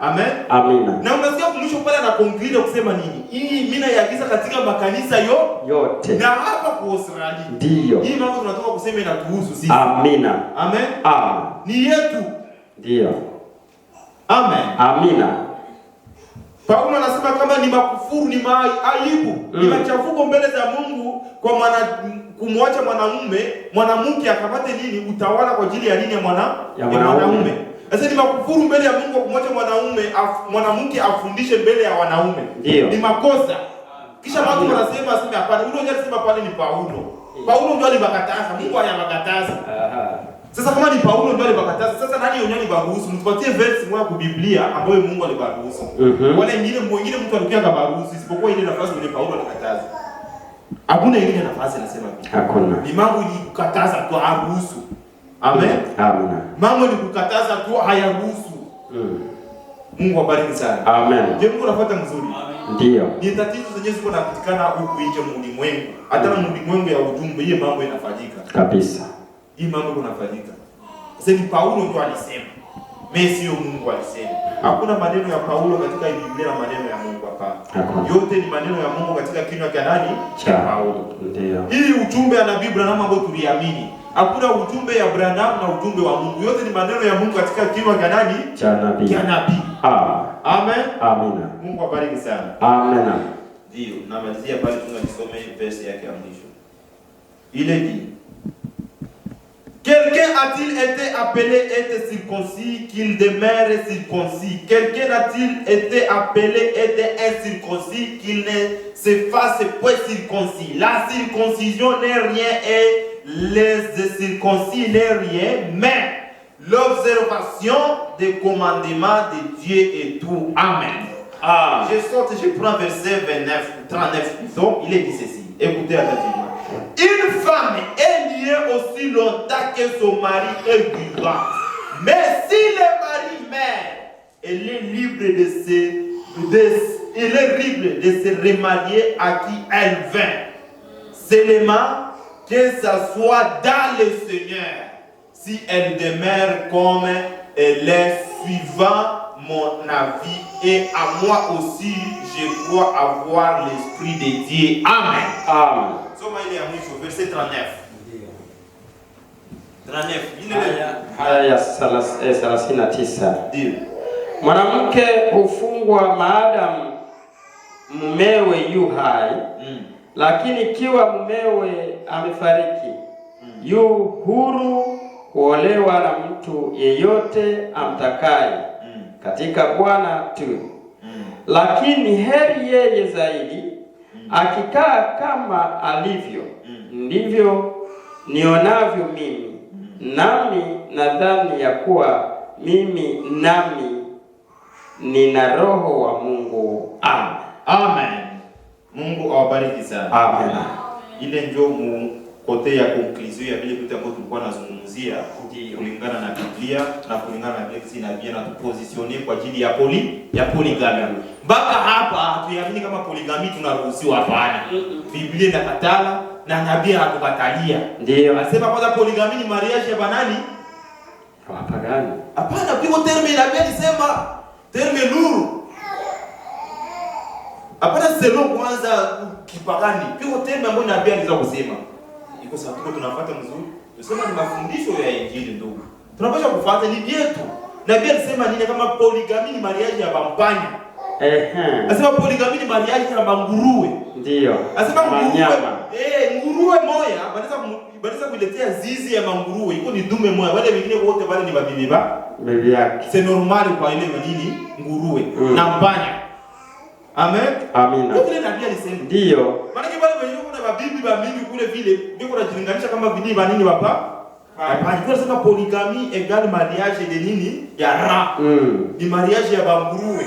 Amen. Amina. Na unasikia mwisho pale na conclude kusema nini? Hii mimi naiagiza katika makanisa yote. Na hapa kwa Australia. Ndio. Hii mambo tunatoka kusema inatuhusu sisi. Amina. Amen. Amen. Ni yetu. Ndio. Amen. Amina. Paulo anasema kama ni makufuru, ni aibu, ni machafuko mbele za Mungu kwa kumwacha mwanamke akamate nini utawala kwa ajili ya nini ya mwanaume. Sasa ni makufuru mbele ya Mungu kumwacha mwanamke afundishe mbele ya wanaume. Ni makosa. Kisha watu wanasema hapana, ule ndiye alisema pale ni Paulo. Paulo ndio alibakataza, Mungu hayabakataza. Sasa kama ni Paulo ndio alibakataza, sasa nani yonyani baruhusu? Mtupatie verse moja kwa Biblia ambayo Mungu alibaruhusu. Wala mwingine mtu alikuwa kabaruhusu isipokuwa ile nafasi ile Paulo alikataza. Hakuna ile nafasi anasema hivi. Hakuna. Ni mambo ni kukataza tu haruhusu. Amen. Amen. Mambo ni kukataza tu hayaruhusu. Mungu abariki sana. Amen. Je, Mungu anafuata mzuri? Ndio. Ni tatizo zenyewe ziko napatikana huku nje ulimwengu. Hata ulimwengu ya ujumbe hii mambo inafanyika. Kabisa. Hii mambo kunafanyika. Sasa ni Paulo ndio alisema. Mimi sio Mungu alisema. Hakuna maneno ya Paulo katika Biblia na maneno ya Mungu hapa. Yote ni maneno ya Mungu katika kinywa cha nani? Cha Paulo. Ndio. Hii ujumbe ya Nabii Branham ambao tuliamini. Hakuna ujumbe ya Branham na ujumbe wa Mungu. Yote ni maneno ya Mungu katika kinywa cha nani? Cha nabii. Amen. Amina. Mungu abariki sana. Amen. Ndio, namalizia pale tunasoma verse yake ya mwisho. Ile dit: Quelqu'un a-t-il été appelé être circoncis qu'il demeure circoncis? Quelqu'un a-t-il été appelé être incirconcis qu'il ne se fasse point circoncis? La circoncision n'est rien et les circoncis n'est rien, mais l'observation des commandements de Dieu est tout. Amen. Je prends verset 39 plutôt, il est dit ceci. Écoutez attentivement. Une femme est liée aussi longtemps que son mari est vivant. Mais si le mari meurt, elle est libre de se remarier à qui elle veut. Seulement que ça soit dans le Seigneur. Si elle demeure comme elle est, suivant mon avis et à moi aussi, je crois avoir l'Esprit de Dieu. Amen. Amen. Soma ile ya mwisho verset 39. 39. Haya ya 39. Ndio. Mwanamke hufungwa maadamu mumewe yu hai, lakini ikiwa mumewe amefariki, yu huru kuolewa na mtu yeyote amtakaye katika Bwana tu. Lakini heri yeye zaidi akikaa kama alivyo. Ndivyo nionavyo mimi. Nami nadhani ya kuwa mimi nami nina roho wa Mungu. Amen. Amen. Mungu awabariki sana. Amen. Ile ndio kote ya conclusion ya vile vitu ambavyo tulikuwa nazungumzia kulingana na Biblia na kulingana na Biblia na Biblia na tupositionner kwa ajili ya polygamy. Mpaka hapa hatuamini kama polygamy tunaruhusiwa, hapana. Biblia inakatala na nabii hakukatalia. Ndio. Anasema kwanza polygamy ni mariage ya banani? Wapagani. Hapana, piko terme nabii alisema terme nuru. Hapana selo kwanza kipagani. Piko terme ambayo nabii aliweza kusema. Iko sawa, tunafuata mzuri. Tunasema ni mafundisho ya Injili ndugu. Tunapaswa kufuata ni vyetu. Nabii alisema nini kama polygamy ni mariage ya bampanya? Anasema polygamy ni mariage ya banguruwe. Ndio. Anasema nguruwe moya banaweza kuletea zizi ya manguruwe. Iko ni dume moya. Wale wengine wote wale ni babibi yake. C'est normal kwa ile manini nguruwe na mpanya. Amen. Amina. Ndio nabii alisema. Ndio. Maana wale wenyewe kuna mabibi ba mingi kule vile ndio kunajilinganisha kama vini ba nini hapa. Hapana, tunasema polygamy égale mariage de nini? Ya rat. Ni mariage ya banguruwe.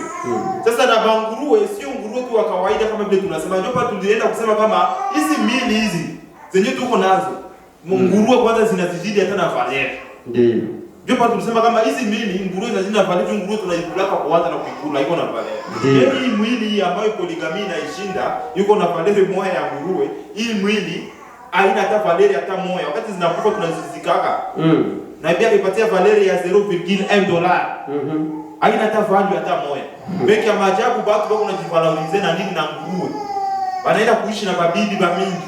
Sasa na banguruwe sio nguruwe tu wa kawaida kama vile tunasema. Ndio pa tulienda kusema kama hizi mili hizi zenye tuko nazo. Nguruwe kwanza zinazidi hata na valeur. Ndio. Ndio pa tulisema kama hizi mili nguruwe zinazidi valeur, nguruwe tunaikula kwa kwanza na kuikula iko na valeur. Hii mwili ambayo polygamy inaishinda yuko na valeur moja ya nguruwe. Hii mwili haina hata valeur hata moja. Wakati zinakufa tunazizikaka. Na pia ipatia valeur ya $0.1. Haina hata value hata moja. Beki ya maajabu watu wako wanajivalorize na nini na nguruwe. Wanaenda kuishi na mabibi ba mingi.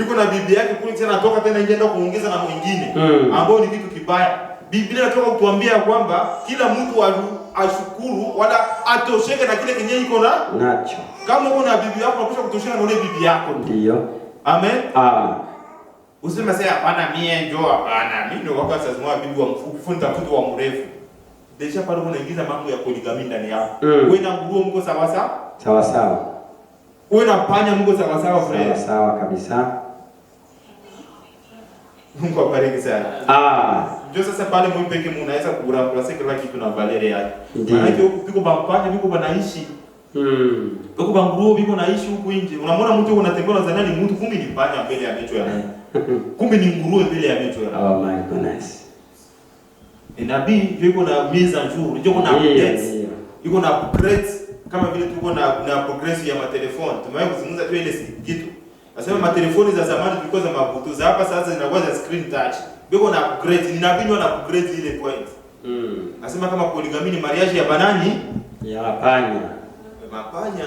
Yuko na bibi yake kule tena anatoka tena ingeenda kuongeza na mwingine. Ambao ni kitu kibaya. Biblia inatoka kutuambia kwamba kila mtu ashukuru wala atosheke na kile kenye iko nacho. Kama uko na bibi yako unapaswa kutosheka na ile bibi yako. Ndio. Amen. Amen. Useme sasa hapana mie njoo hapana. Mimi ndio wakati sasa mwa bibi wa mfupi funta mtoto wa mrefu. Deja pale unaingiza mambo ya polygamy ndani yako. Wewe na nguruwe mko sawa sawa? Sawa sawa. Wewe na panya mko sawa sawa friend? Sawa sawa kabisa. Mungu abariki sana. Ndio sasa pale mwe peke mnaweza kuramplace kila kitu na valere yake. Maana biko bampanya biko banaishi. Biko banguruwe biko naishi huko nje. Unamwona mtu unatembea na zanani mtu kumbe ni panya mbele ya macho yake. Kumbe ni nguruwe mbele ya macho yake. Oh my goodness. Nabii yuko na mise en jour, yuko na updates. Yuko na upgrades kama vile tuko na progress ya matelefoni. Tumewahi kuzungumza tu ile kitu. Nasema matelefoni za zamani tulikuwa za mabutu, za hapa sasa zinakuwa za screen touch. Biko na upgrade, ninabidi wana upgrade ile point. Nasema kama polygamy ni mariage ya banani? Ya panya. Mapanya.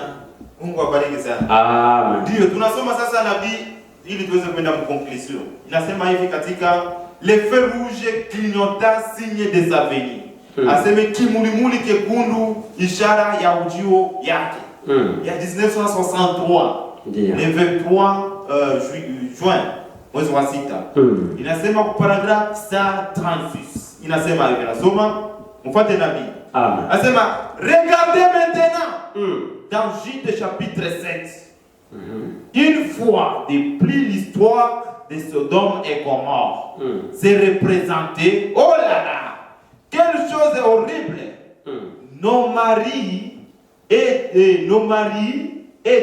Mungu abariki sana. Amen. Ndio tunasoma sasa nabii ili tuweze kwenda conclusion. Inasema hivi katika le feu rouge clignota signe des avenirs. Aseme kimulimuli kekundu ishara ya ujio yake. Ya 1963. Le 23 juin mwezi wa sita. Inasema kwa paragraph 136. Inasema hivi nasoma mfuate nabii. Inasema regardez maintenant dans Jude chapitre 7. Une fois de plus l'histoire de Sodome et Gomorrhe s'est représentée. Oh là là, quelle chose horrible! Nos maris et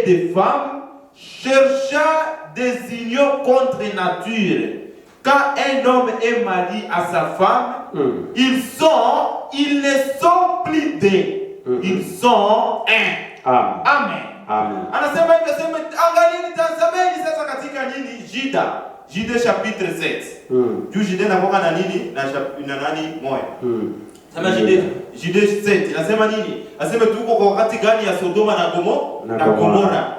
des femmes cherchant des unions contre nature. Quand un homme est marié à sa femme, ils ne sont plus deux. Ils sont un. Amen. Anasema hivi, sema angalieni, tazameni sasa katika nini? Jude chapitre 7. Jude inakuwa na nini? Na nani moja. Sema Jude 7 inasema nini? Anasema tuko kwa wakati gani ya Sodoma na Gomora.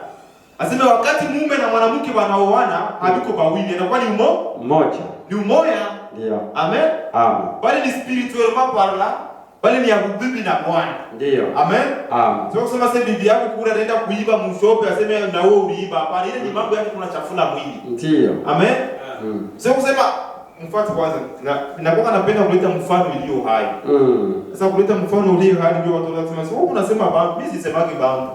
Anasema wakati mume na mwanamke wanaoana habiko bawili, inakuwa ni mmoja. Ni umoja. Ndio. Amen. Bali ni spirituellement parlant, bali ni ya bibi na bwana. Ndio. Amen. Sio kusema sasa bibi yako kula anaenda kuiba mshope aseme na wewe uliiba. Hapana, ile ni mambo yake kuna chafula mwili. Ndio. Amen. Sio kusema mfano kwanza ninakuwa napenda kuleta mfano iliyo hai. Sasa kuleta mfano iliyo hai ndio watu wanasema sio unasema baba, mimi sisemagi baba.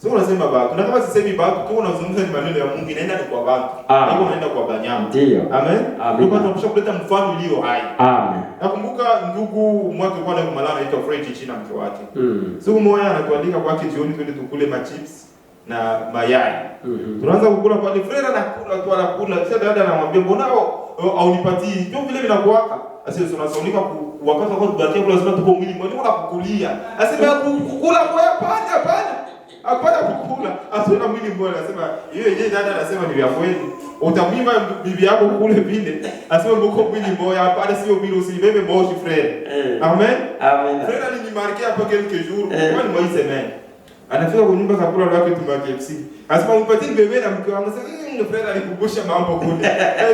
Sio unasema watu. Na kama sisemi watu, tu unazungumza ni maneno ya Mungu, inaenda ni kwa watu. Hapo unaenda kwa banyama. Ndio. Amen. Amen. Ndio tunapaswa kuleta mfano ulio hai. Amen. Nakumbuka ndugu mmoja kwa na Malala anaitwa Fred China mke wake. Siku moja anatualika kwake jioni twende tukule chips na mayai. Tunaanza kukula pale, Fred anakula tu anakula. Kisha dada anamwambia mbona haunipatii? Ndio vile vinakuwaka. Asi tunasaunika wakati wako tubakia kula sema tuko mwili mmoja unakukulia. Asema kukula kwa hapana. Hapana kukula. Asiona mwili mmoja anasema yeye dada anasema ni vya kweli. Utamwima bibi yako kule vile. Asema mko mwili mmoja hapana sio vile usibebe moshi Fred. Amen. Amen. Fred alinimarkia hapa quelques jours. Kwa ni moi semaine. Anafika kwa nyumba kakula lake tumake FC. Asema umpatie bebe na mke wangu. Sasa Fred alikumbusha mambo kule.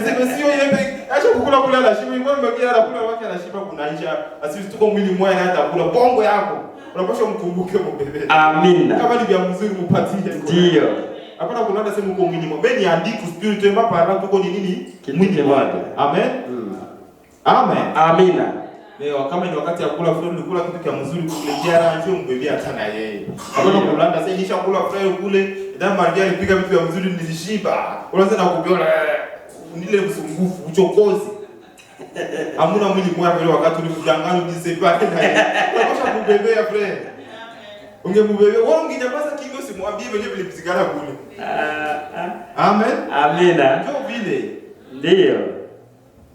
Sasa sio yeye acha kukula kula la shiba. Mbona mbakia la kula wake la shiba kunaisha. Asisi tuko mwili mmoja na hata kula bongo yako. Unapaswa mkumbuke mbebe. Amina. Kama ni vya mzuri mpatie. Ndio. Hapana kuna sema uko mwili mmoja. Beni andiko spirituellement parlant tuko ni nini? Mwili mmoja. Amen. Amen. Amina. Leo kama ni wakati ya kula Fred ulikula kitu kia mzuri kukuletea raha sio mbebea hata na yeye. Hapana kulanda sasa nisha kula Fred kule ndio Maria alipika vitu vya mzuri nilishiba. Unaanza na kubiona ndile msumbufu uchokozi. Hamuna mwili mmoja kwa wakati ulikudanganya ujisepare na yeye. Unapaswa kubebea Fred. Ungemubebea wewe ungenyamaza kingo simwambie vile vile mzigara kule. Amen. Amina. Ndio vile. Ndio.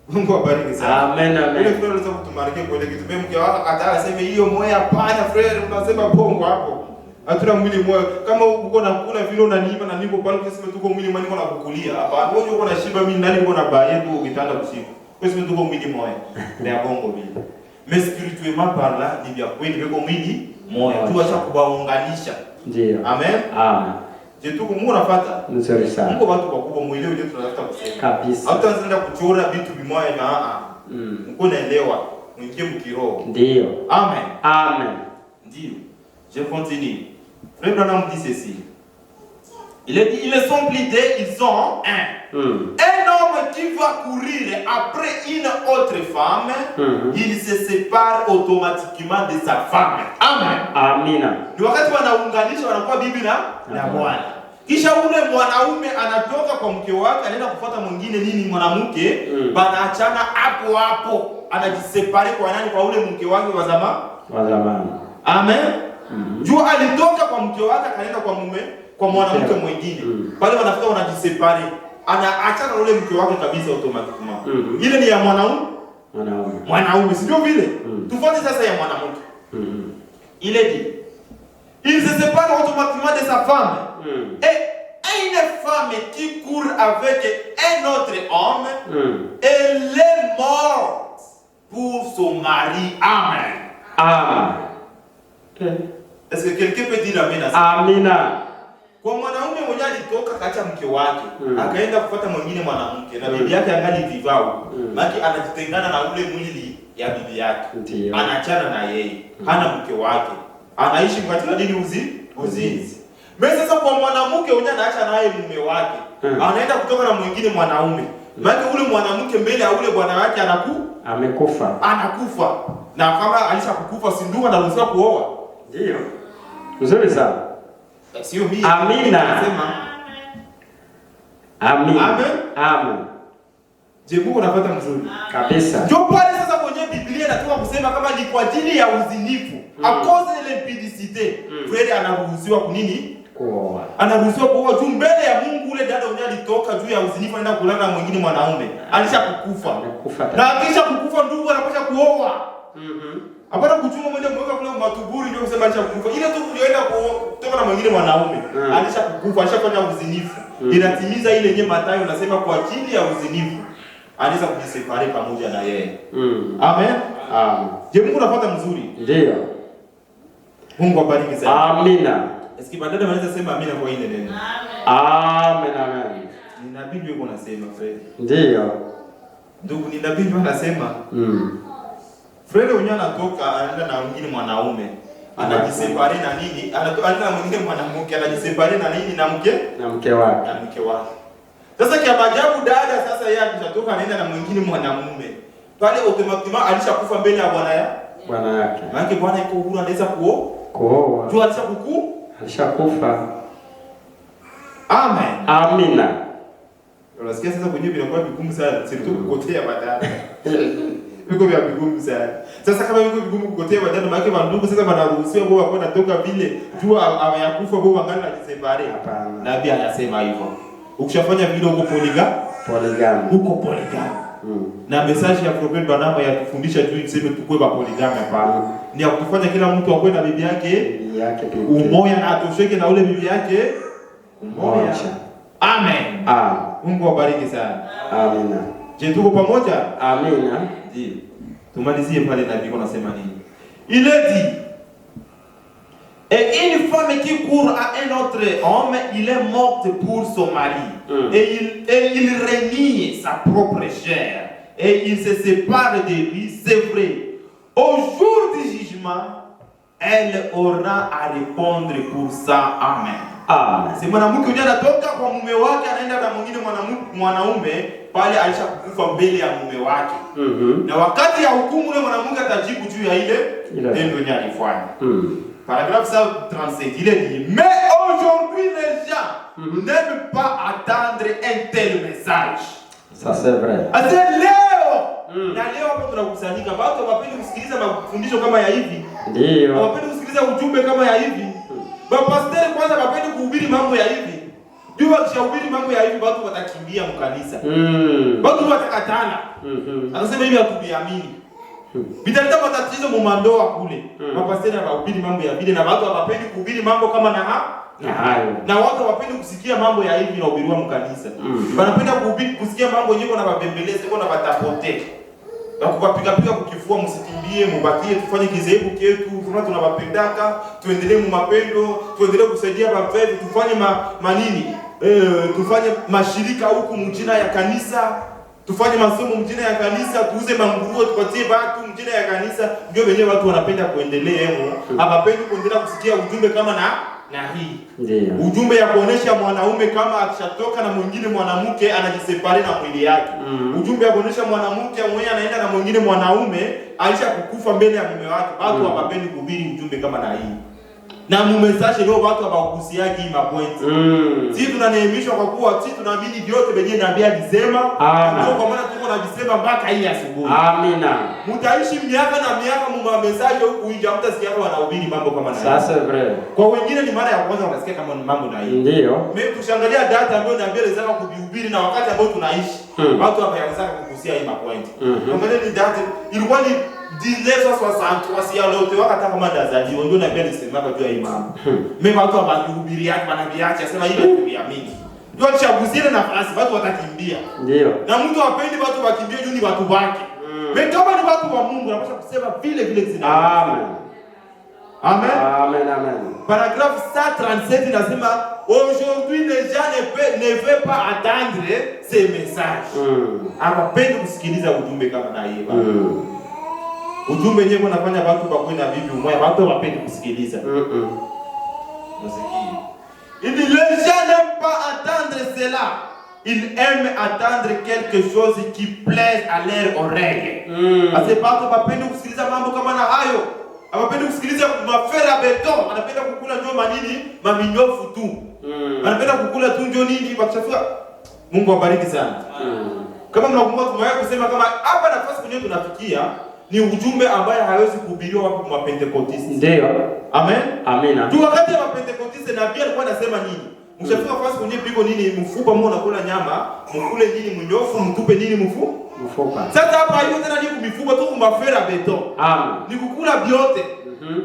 Mungu abariki sana. Amen. Amen. Ile Fred anaweza kutumarike kwa ile kitu. Mimi mke wako kataa aseme hiyo moyo hapana Fred unasema bongo hapo. Hatuna mwili moyo. Kama uko na kula vile unaniima na nipo pale ukisema tuko mwili mmoja niko na kukulia. Hapana wewe uko na shiba mimi ndani niko na baebu ukitanda usiku. Kwa sababu tuko mwili moyo. Ni bongo vile. Mais spirituellement parlant ni vya kweli viko mwili moyo. Tu acha kubaunganisha. Ndio. Amen. Amen. Je tuko Mungu unafuata? Nzuri sana. Mungu watu wakubwa mwelewe ndio tunatafuta kusema. Kabisa. Hautaanza kuchora vitu vimoja na Mungu naelewa. Mwingie mkiroho. Ndio. Amen. Amen. Ndio. Je continue. Frère Branham dit ceci. Il est dit, ils ne sont plus deux, ils sont un. Un homme qui va courir après une autre femme, il se sépare automatiquement de sa femme. Amen. Amina. Ni wakati wanaunganisha wanakuwa bibi na bwana. Kisha ule mwanaume anatoka kwa mke wake anaenda kufuata mwingine nini mwanamke, banaachana hapo hapo. Anajisepare kwa nani? Kwa ule mke wake wa zamani. Amen. Juu alitoka kwa mke wake akaenda kwa mwanamke mwingine. Pale wanafuta wanajisepare. Anaachana na ule mke wake kabisa automatically. Ile ni ya mwanaume. Sio vile? Tofauti sasa ya mwanamke. Il est dit, il se sépare automatiquement de sa femme. Et une femme qui court avec un autre homme, elle est morte pour son mari. Amen. Amen. Est-ce que quelqu'un peut dire amen à ça? Amina. Kwa mwanaume mmoja alitoka kaacha mke wake, akaenda kufuata mwingine mwanamke na bibi yake angali vivao. Maki anajitengana na ule mwili ya bibi yake. Anaachana na yeye. Hana mke wake. Anaishi katika dini uzinzi. Mimi sasa kwa mwanamke mmoja anaacha naye mume wake. Anaenda kutoka na mwingine mwanaume. Maki ule mwanamke mbele ya ule bwana wake anakufa. Na kama alishakufa si ndio anaruhusiwa kuoa? Ndio. Nzuri sana. Sio mimi. Amina. Amen. Je, Mungu unafuata mzuri? Kabisa. Ndio pale sasa kwenye Biblia inatoka kusema kama ni kwa ajili ya uzinifu. A cause de l'impudicité. Kweli anaruhusiwa kunini? Kuoa. Anaruhusiwa kuoa juu mbele ya Mungu ule dada mwenye alitoka juu ya uzinifu anaenda kulala na mwingine mwanaume. Alishakufa. Na akisha kukufa ndugu anapaswa kuoa. Hapana kuchunga mwenye mweka kule matuburi ndio kusema alishakufa. Ile tu kulioenda kutoka na mwingine mwanaume. Alishakufa, alishafanya uzinifu. Inatimiza ile yenyewe Mathayo unasema kwa ajili ya uzinifu. Anaweza kujisepare pamoja na yeye. Amen. Je, Mungu unafuata mzuri? Ndio. Mungu abariki sana. Amina. Eski badala wanaweza sema amina kwa ile neno. Amen. Ni nabii ndio yuko anasema Fred. Ndio. Ndugu ni nabii ndio anasema. Fred mwenyewe anatoka anaenda na mwingine mwanaume. Anajisepare na nini? Anaenda na mwingine mwanamke, anajisepare na nini na mke wake. Sasa kia maajabu dada sasa yeye akishatoka anaenda na mwingine mwanamume. Pale automatically alishakufa mbele ya bwana yake. Maana bwana yuko huru anaweza kuoa. Jua alishakufa. Alishakufa. Amen. Amina. Unasikia sasa kwenye vinakuwa vigumu sana, sio kukotea badala. Viko vya vigumu sana. Sasa kama viko vigumu kukotea badala, maana kwa ndugu sasa wanaruhusiwa wao wako natoka vile jua ameyakufa wao wangana kujisepare. Hapana. Nabii anasema hivyo. Ukishafanya vile uko polygamy. Uko polygamy. Na message ya Prophet Branham ya kufundisha juu iseme tukue ba polygamy hapana. Ni ya kufanya kila mtu akwe na bibi yake umoja na atosheke na ule bibi yake umoja. Amen. Mungu awabariki sana. Amina. Je, tuko pamoja? Amina. Ndio. Tumalizie pale nabii anasema nini? Il est dit, et une femme qui court à un autre homme, il est morte pour son mari. Et il renie sa propre chair. Et il se sépare de lui, c'est vrai. Au jour du jugement, elle aura à répondre pour ça. Amen. Si mwanamke mmoja anatoka kwa mume wake anaenda na mwingine mwanaume pale alishakufa mbele ya mume wake. Na wakati ya hukumu yule mwanamke atajibu juu ya ile tendo yenye alifanya. Paragraphe 137, il est dit, mais aujourd'hui les gens n'aiment pas attendre un tel message. Ça c'est vrai. Ase leo na leo hapo tunakusanyika watu wapendi kusikiliza mafundisho kama ya hivi. Ndio. Wapendi kusikiliza ujumbe kama ya hivi. Bapasteri kwanza wapendi kuhubiri mambo ya hivi. Juu wakishahubiri mambo ya hivi watu watakimbia mkanisa. Watu watakatana. Anasema hivi hatubiamini. Bitaleta matatizo mumandoa kule. Mapasteri wanahubiri mambo ya vile na watu hawapendi kuhubiri mambo kama na hayo. Na watu hawapendi kusikia mambo ya hivi na hubiriwa mkanisa. Wanapenda kuhubiri kusikia mambo yenyewe na mabembeleze na watapote. Na kuwapiga piga kukifua, msikimbie, mubakie tufanye kizehebu chetu, tunawapendaka, tuendelee mu mapendo, tuendelee kusaidia bafevi, tufanye manini? Tufanye mashirika huku mjina ya kanisa, tufanye masomo mjina ya kanisa, tuuze manguruo tupatie watu mjina ya kanisa. Ndio wenyewe watu wanapenda kuendelea hemo. Hawapendi kuendelea kusikia ujumbe kama na hii. Ndiyo. Ujumbe ya kuonesha mwanaume kama akishatoka na mwingine mwanamke anajisepare na mwili yake. Ujumbe ya kuonesha mwanamke mwenye anaenda na mwingine mwanaume alishakukufa mbele ya mume wake. Watu hawapendi kuhubiri ujumbe kama na hii. Na mumesashe leo watu hawakuhusiaki hii mapointi. Sisi tunaneemishwa kwa kuwa sisi tunaamini vyote venye nabii alisema. Ndio kwa maana tuko na visema mpaka hii asubuhi. Amina. Mtaishi miaka na miaka muma message huku nje mtasikia wanahubiri mambo kama na hii. Sasa vrai. Kwa wengine ni mara ya kwanza wanasikia kama ni mambo na hii. Ndio. Mimi tushangalia data ambayo nabii alisema kuhubiri na wakati ambao tunaishi. Watu hawayaanza kuhusia hii mapointi. Angalia ni data ilikuwa ni 1960 wasialote wakati kama dazali ndio nabii alisema kwa juu ya imam. Mimi watu wanahubiri yake wanabiacha sema ile tuamini. Ndio chaguzile nafasi watu watakimbia. Ndio. Na mtu apendi watu wakimbie juu ni watu wake. Mimi kama ni watu wa Mungu napaswa kusema vile zina. Amen. Amen. Amen, amen. Paragraphe 137 inasema aujourd'hui les gens ne veulent pas attendre ces messages. Hawapendi kusikiliza ujumbe kama na hii baba. Ujumbe wenyewe unafanya watu bakwe na bibi umoja, watu wapendi kusikiliza. Muziki. Les gens n'aiment pas attendre cela. Ils aiment attendre quelque chose qui plaise à leur oreille. Ase watu wapendi kusikiliza mambo kama na hayo. Hawapendi kusikiliza mafera beton, wanapenda kukula njoo manini, maminyofu tu. Wanapenda kukula tu njoo nini wakishafika. Mungu awabariki sana. Kama mnakumbuka tumewahi kusema kama hapa nafasi kwenye tunafikia ni ujumbe ambaye hawezi kuhubiriwa wapi kwa Pentecost. Ndio. Amen. Amina. Tu wakati wa Pentecost nabii alikuwa anasema nini? Mshafika fasi kwenye piko nini mfupa mbona unakula nyama, mkule nini mnyofu, mtupe nini mfupa. Sasa hapa hiyo tena ni kumifupa tu kumafera beton. Amen. Ni kukula vyote.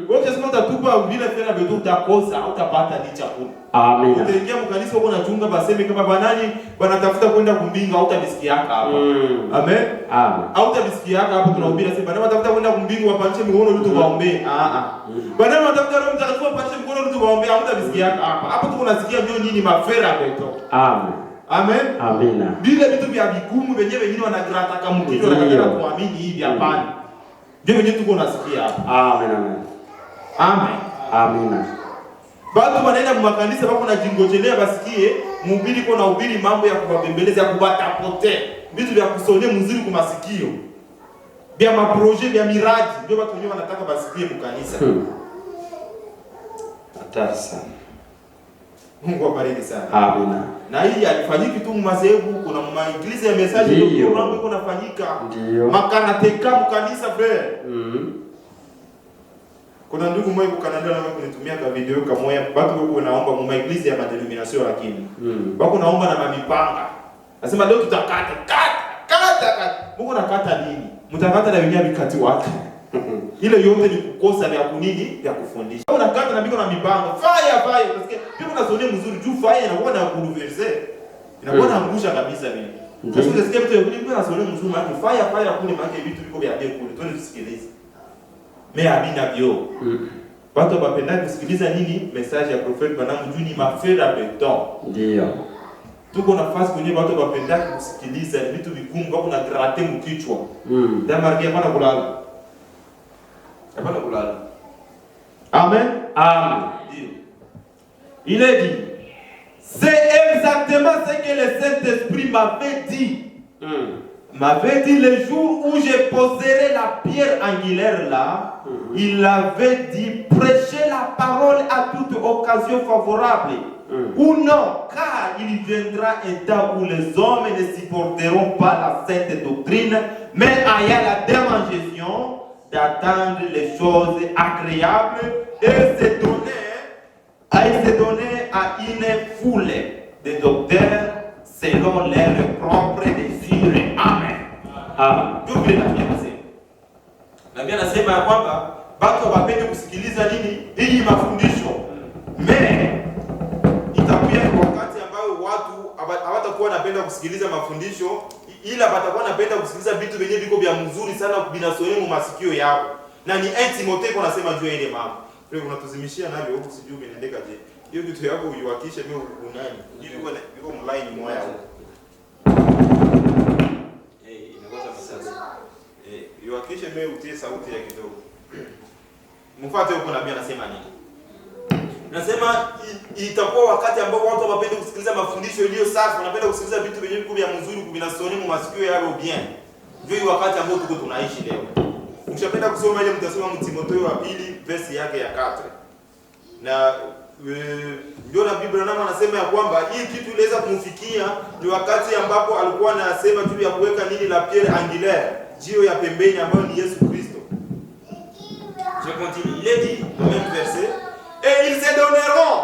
Wote sema utatupa vile fera beton utakosa au utapata ni chakula. Amen. Utaingia mkanisa huko na chunga baseme kama banani wanatafuta kwenda kumbinga au utabisikia hapa. Amen. Amen. Au utabisikia hapa tunahubiri sasa banani wanatafuta kwenda kumbinga wapanishe mikono ili tuwaombe. Banani wanatafuta Roho Mtakatifu wapanishe mikono ili tuwaombe au utabisikia hapa. Hapo tuko nasikia ndio nini mafera beton. Amen. Amen. Amina. Bila vitu vya vigumu wenyewe wengine wanagrata kama mkito wanataka kuamini hivi hapana. Ndio wenyewe tuko nasikia hapa. Amen. Amen. Amen. Amina. Watu wanaenda makanisa wako na jingojelea basikie mhubiri kwa nahubiri mambo ya kubabembeleza ya kubatapote. Vitu vya kusonea muziki kwa masikio. Vya maproje vya miradi ndio watu wenyewe wanataka basikie mkanisa. Hatari sana. Mungu awabariki sana. Amina. Na hii haifanyiki tu madhehebu, kuna maiglesia ya message ndio mambo iko nafanyika. Ndio. Makarateka mkanisa frère. Mhm. Kuna ndugu mmoja kwa Canada na kunitumia ka video kama watu wako naomba mu maiglesia ya madenomination lakini. Wako naomba na mamipanga. Nasema leo tutakata kata. Mungu nakata nini? Mtakata na wenyewe mikati wake. Ile yote ni kukosa ya kunini ya kufundisha. Unakata na biko na mipango. Fire. Unasikia? Biko na sonye mzuri juu fire inakuwa na bouleverser. Inakuwa na angusha kabisa mimi. Sasa unasikia mtu yuko na sonye mzuri maana fire kule maana vitu viko vya bien kule. Twende tusikilize. Mais abina bio. Watu wapenda kusikiliza nini? Message ya Prophet Branham juu ni mafera beton. Ndio. Tuko nafasi kwenye watu wapenda kusikiliza vitu vigumu wako na gratter mkichwa. Ndio markia hapana kulala. Hapana kulala. Amen. Amen. Il est dit, c'est exactement ce que le Saint-Esprit m'avait dit. M'avait dit le jour où je poserai la pierre angulaire là, il avait dit prêcher la parole à toute occasion favorable. Ou non, car il viendra un temps où les hommes ne supporteront pas la sainte doctrine, mais ayant la démangeation d'attendre les choses agréables et se donner à une foule de docteurs selon leurs propres désirs. Amen. Amen. Na Biblia nasema ya kwamba watu wapende kusikiliza nini? Hii mafundisho. Itakuja wakati ambao watu hawatakuwa wanapenda kusikiliza mafundisho, ila watakuwa wanapenda kusikiliza vitu vyenye viko vya mzuri sana vinasonemu masikio yao. Na ni Timotheo kwa nasema juu ya ile mambo. Wewe unatuzimishia navyo huko sijui umeendeka je. Hiyo vitu yako uiwakishe mimi unani. Hivi viko online moya huko. Inakosa masasa. Iwakishe mimi utie sauti ya kidogo. Mfuate huko nabii anasema nini? Nasema itakuwa wakati ambao watu wapende kusikiliza mafundisho iliyo safi, wanapenda kusikiliza vitu vyenye viko vya mzuri kuvinasonemu masikio yao bien. Ndio wakati ambao tuko tunaishi leo. Ukishapenda kusoma ile mtasoma Timotheo wa 2 verse yake ya 4. Na ndio na Biblia namo anasema ya kwamba hii kitu iliweza kumfikia ni wakati ambapo alikuwa anasema juu ya kuweka nini la pierre angulaire, jio ya pembeni ambayo ni Yesu Kristo. Je continue. Il est dit dans le même verset, et ils se donneront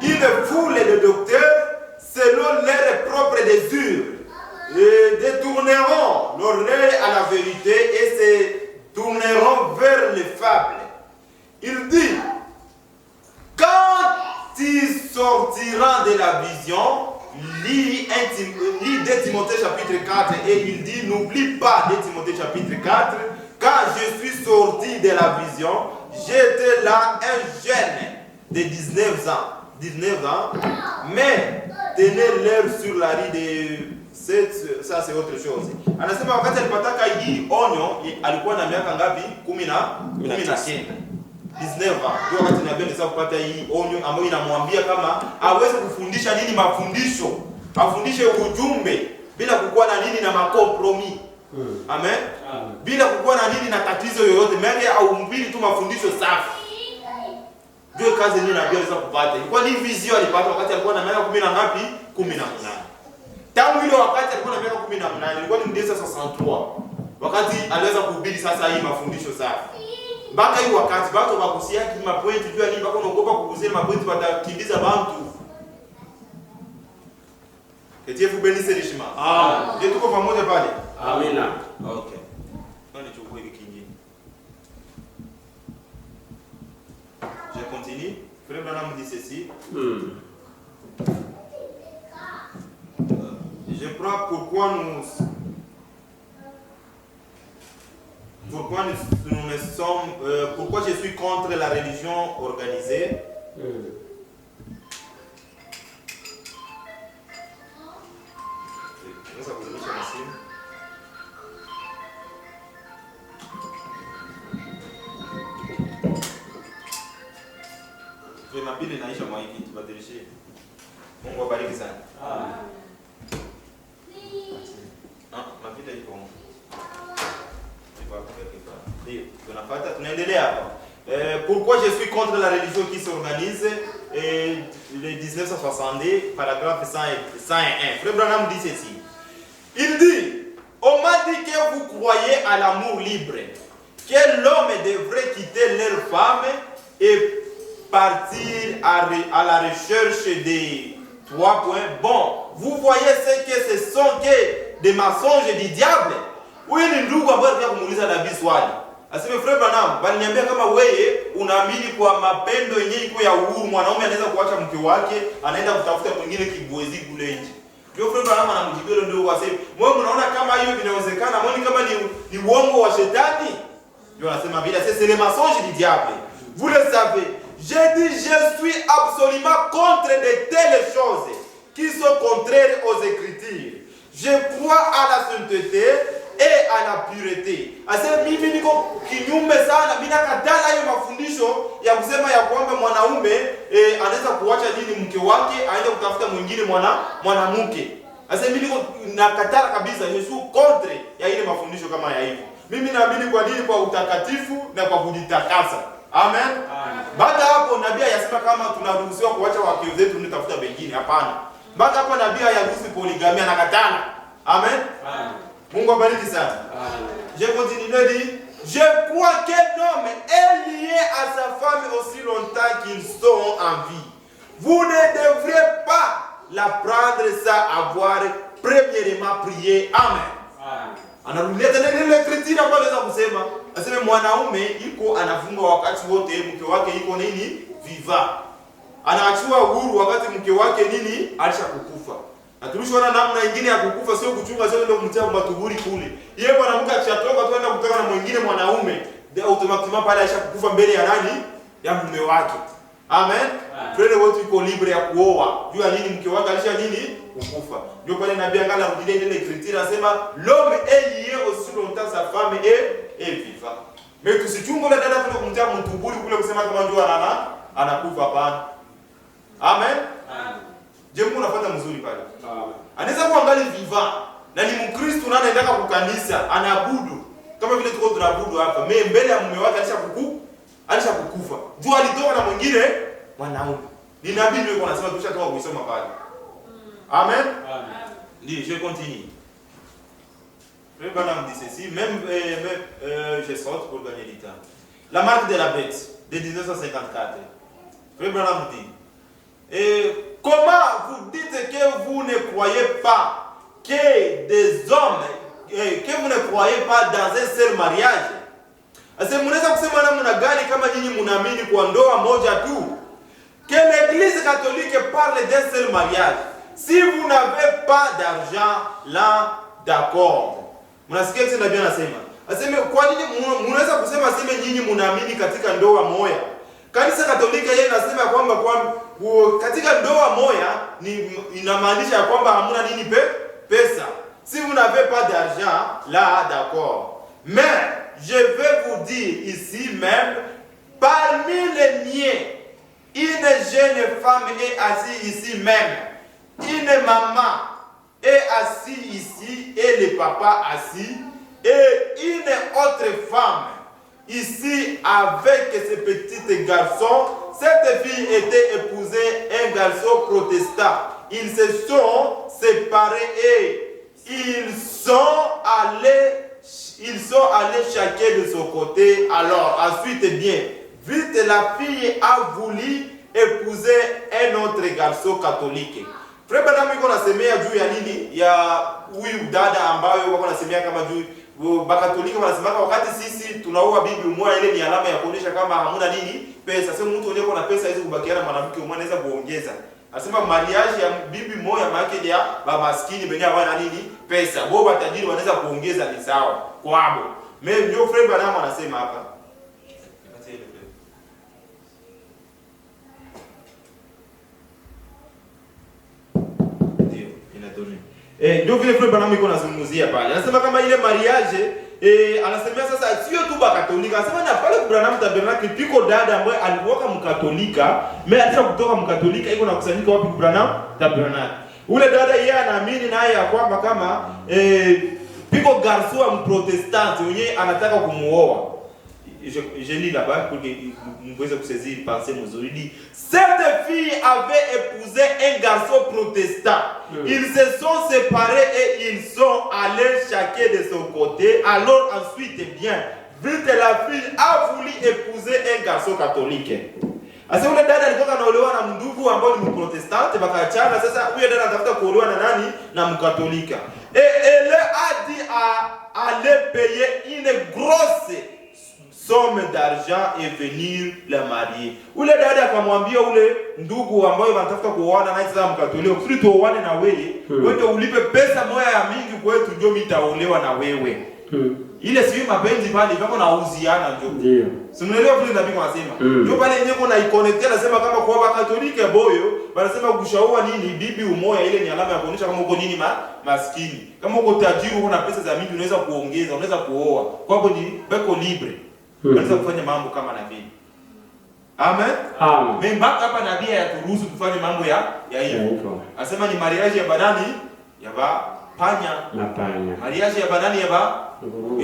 une foule de docteurs selon leurs propres désirs. Et détourneront l'oreille à la vérité et se tourneront vers les fables. Il dit, quand il sortira de la vision, lis 2 Timothée chapitre 4 et il dit, n'oublie pas 2 Timothée chapitre 4, quand je suis sorti de la vision, j'étais là un jeune de 19 ans, mais tenez l'heure sur la rue de... Ça c'est autre chose. Anasema wakati alipataka hii onyo alikuwa na miaka ngapi? 19. 19 ans. Ndio wakati nabii anaweza kupata hii onyo ambayo inamwambia kama aweze kufundisha nini mafundisho. Afundishe ujumbe bila kukuwa na nini na makompromi. Amen. Bila kukuwa na nini na tatizo yoyote, menge au mbili tu mafundisho safi. Ndio kazi nini nabii anaweza kupata. Ilikuwa ni vision alipata wakati alikuwa na miaka 10 na ngapi? 18. Tangu ile wakati alikuwa na miaka 18, ilikuwa ni mdesa 63. Wakati aliweza kuhubiri sasa hii mafundisho safi. Mpaka hii wakati watu wakusia kima point jua nini mpaka unaogopa kuguzia mapoint watakimbiza bantu. Ketie fu benise lishima. Ndio tuko pamoja pale. Amina. Okay. Nani chukue hiki kingine. Je continue. Frère Branham dit ceci. Je crois pourquoi nous sommes, pourquoi je suis contre la religion organisée. Mapili naisha mwa hiki tubadilishe. Mungu abariki sana. Mapili iko. Ndio, tunafuata tunaendelea hapa. Pourquoi je suis contre la religion qui s'organise? Le 1962, paragraphe 101. Frère Branham dit ceci. Il dit, on m'a dit que vous croyez à l'amour libre, que l'homme devrait quitter leur femme et partir à la recherche des 3 points. Bon, vous voyez ce sont que des mensonges du diable. Oui, ni ndugu ambao nataka kumuuliza nabii swali. Aseme Frère Branham, baliniambia kama wewe unaamini kwa mapendo yenyewe iko ya uhuru, mwanaume anaweza kuacha mke wake, anaenda kutafuta mwingine kibwezi kule nje. Ndio Frère Branham anamjibia ndio wasema, "Wewe mnaona kama hiyo vinawezekana? Mwoni kama ni uongo wa shetani?" Ndio anasema bila c'est le mensonge du diable. Vous le savez, j'ai dit je suis absolument contre de telles choses qui sont contraires aux Écritures. Je crois à la sainteté et à la pureté. Asema mimi niko kinyume sana, mimi nakataa hayo mafundisho ya kusema ya kwamba mwanaume anaweza kuacha dini mke wake aende kutafuta mwingine mwanamke. Asema mimi niko nakataa kabisa, je suis contre ya ile mafundisho kama ya hivyo. Mimi naamini kwa dini kwa utakatifu na kwa kujitakasa. Amen. Baada hapo nabii yasema kama tunaruhusiwa kuacha wake zetu nitafuta wengine, hapana. Baada hapo nabii hayaruhusu poligamia, anakataa. Amen. Mungu abariki sana. Je continue de dire, je crois qu'un homme est lié à sa femme aussi longtemps qu'ils sont en vie. Vous ne devrez pas la prendre sans avoir premièrement prié. Amen. Anarudia tena ile Kristo ambayo anaweza kusema, aseme mwanaume iko anafunga wakati wote mke wake iko nini? Viva. Anaachiwa uhuru wakati mke wake nini? Alishakukufa. Na tulishoona namna nyingine ya kukufa sio kuchunga, sio ndio kumtia matuburi kule. Yeye mwanamke akishatoka tu anaenda kutaka na mwingine mwanaume, automatically pale alishakukufa mbele ya nani? Ya mume wake. Amen. Frere wote iko libre ya kuoa. Jua nini mke wake alisha nini? Kukufa. Ndio pale nabii angala rudia ile Kristo anasema l'homme est lié aussi longtemps sa femme est vivante. Mais tusichunge ile dada kule kumtia mtuburi kule kusema kama ndio anakufa hapana. Amen. Je, Mungu anafuata mzuri pale. Anaweza kuangalia vivant na ni Mkristo na anaenda kukanisa, anaabudu. Kama vile tuko tunaabudu hapa. Mimi mbele ya mume wake alishakukufa. Jua alitoka na mwingine mwanaume. Ni nabii ndio anasema tushatoka kusoma pale. Amen. Dis, je continue. Frère Branham dit ceci, même je saute pour gagner du temps. La marque de la bête de 1954. Frère Branham dit, comment vous dites que vous ne croyez pas que des hommes, que vous ne croyez pas dans un seul mariage? Ase mnaweza kusema namna gani kama nyinyi mnaamini kwa ndoa moja tu? Que l'église catholique parle d'un seul mariage. Si vous n'avez pas d'argent, là, d'accord. Mnasikia tena nabii anasema. Aseme kwa nini mnaweza kusema aseme nyinyi mnaamini katika ndoa moja? Kanisa Katolika yeye anasema kwamba katika ndoa moja ni inamaanisha kwamba hamuna nini pesa. Si vous n'avez pas d'argent, là, d'accord. Mais je vais vous dire ici même, parmi les miens, une jeune femme est assise ici même. Une maman est assise ici et le papa assis. Et une autre femme ici avec ce petit garçon. Cette fille était épousée un garçon protestant. Ils se sont séparés et ils sont allés chacun de son côté. Alors, ensuite bien, vite la fille a voulu épouser un autre garçon catholique. Frère Branham yuko nasemea juu ya nini? Ya huyu dada ambayo wako nasemea kama juu bakatolika wanasema wakati sisi tunaoa bibi mmoja, ile ni alama ya kuonyesha kama hamuna nini? Pesa. Sasa mtu unayeko na pesa hizo kubakiana mwanamke mmoja anaweza kuongeza. Anasema mariage ya bibi mmoja maana yake ya baba maskini benye hawana nini? Pesa. Wao watajiri wanaweza kuongeza ni sawa kwao. Mimi ndio Frère Branham anasema hapa. Ndio vile Frère Branham yuko anazungumzia pale. Anasema kama ile mariage anasemea sasa sio tu bakatolika. Anasema na pale kwa Branham Tabernacle piko dada ambaye alikuwa mkatolika, mais hata kutoka mkatolika iko nakusanyika wapi kwa Branham Tabernacle. Ule dada yeye anaamini naye ya kwamba kama piko garçon wa mprotestanti mwenye anataka kumuoa. je lis là-bas pour que vous puissiez saisir pensée mzuri. Il dit, cette fille avait épousé un garçon protestant. Ils se sont séparés et ils sont allés chacun de son côté. Alors ensuite, bien, vite la fille a voulu épouser un garçon catholique. Asa ule dada alikuwa anaolewa na ndugu ambao ni mprotestante, bakachana. Sasa huyo dada anatafuta kuolewa na nani? Na mkatolika. Et elle a dit à aller payer une grosse somme d'argent et venir la marier. Ule dada akamwambia ule ndugu ambaye wanatafuta kuoana naye sasa mkatolika, kusudi tuoane na wewe, wewe ulipe pesa moja ya mingi kwetu ndio mitaolewa na wewe. Ile sio mapenzi bali kama nauziana ndio. Ndio. Simuelewa vile nabii anasema. Ndio pale yenyewe kuna iconnecte anasema kama kwa Katolika boyo, wanasema kushaua nini bibi umoja, ile ni alama ya kuonyesha kama uko nini maskini. Kama uko tajiri uko na pesa za mingi unaweza kuongeza, unaweza kuoa. Kwa hapo ni beko libre. Unaweza kufanya mambo kama nabii. Amen. Amen. Membaka hapa nabii hayaturuhusu tufanye mambo ya hivyo. Anasema ni mariage ya banani ya panya na panya. Mariage ya banani ya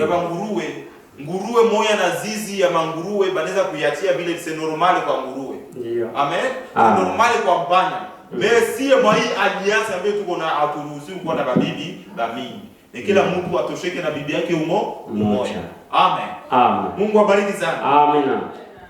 nguruwe. Nguruwe moja na zizi ya manguruwe banaweza kuiachia vile c'est normal kwa nguruwe. Ndio. Amen. C'est normal kwa mpanya. Mais si moi alliance ambayo tuko na aturuhusu kuwa na babibi mingi. Ni kila mtu atosheke na bibi yake umoja. Amen. Amen. Mungu abariki sana. Amen.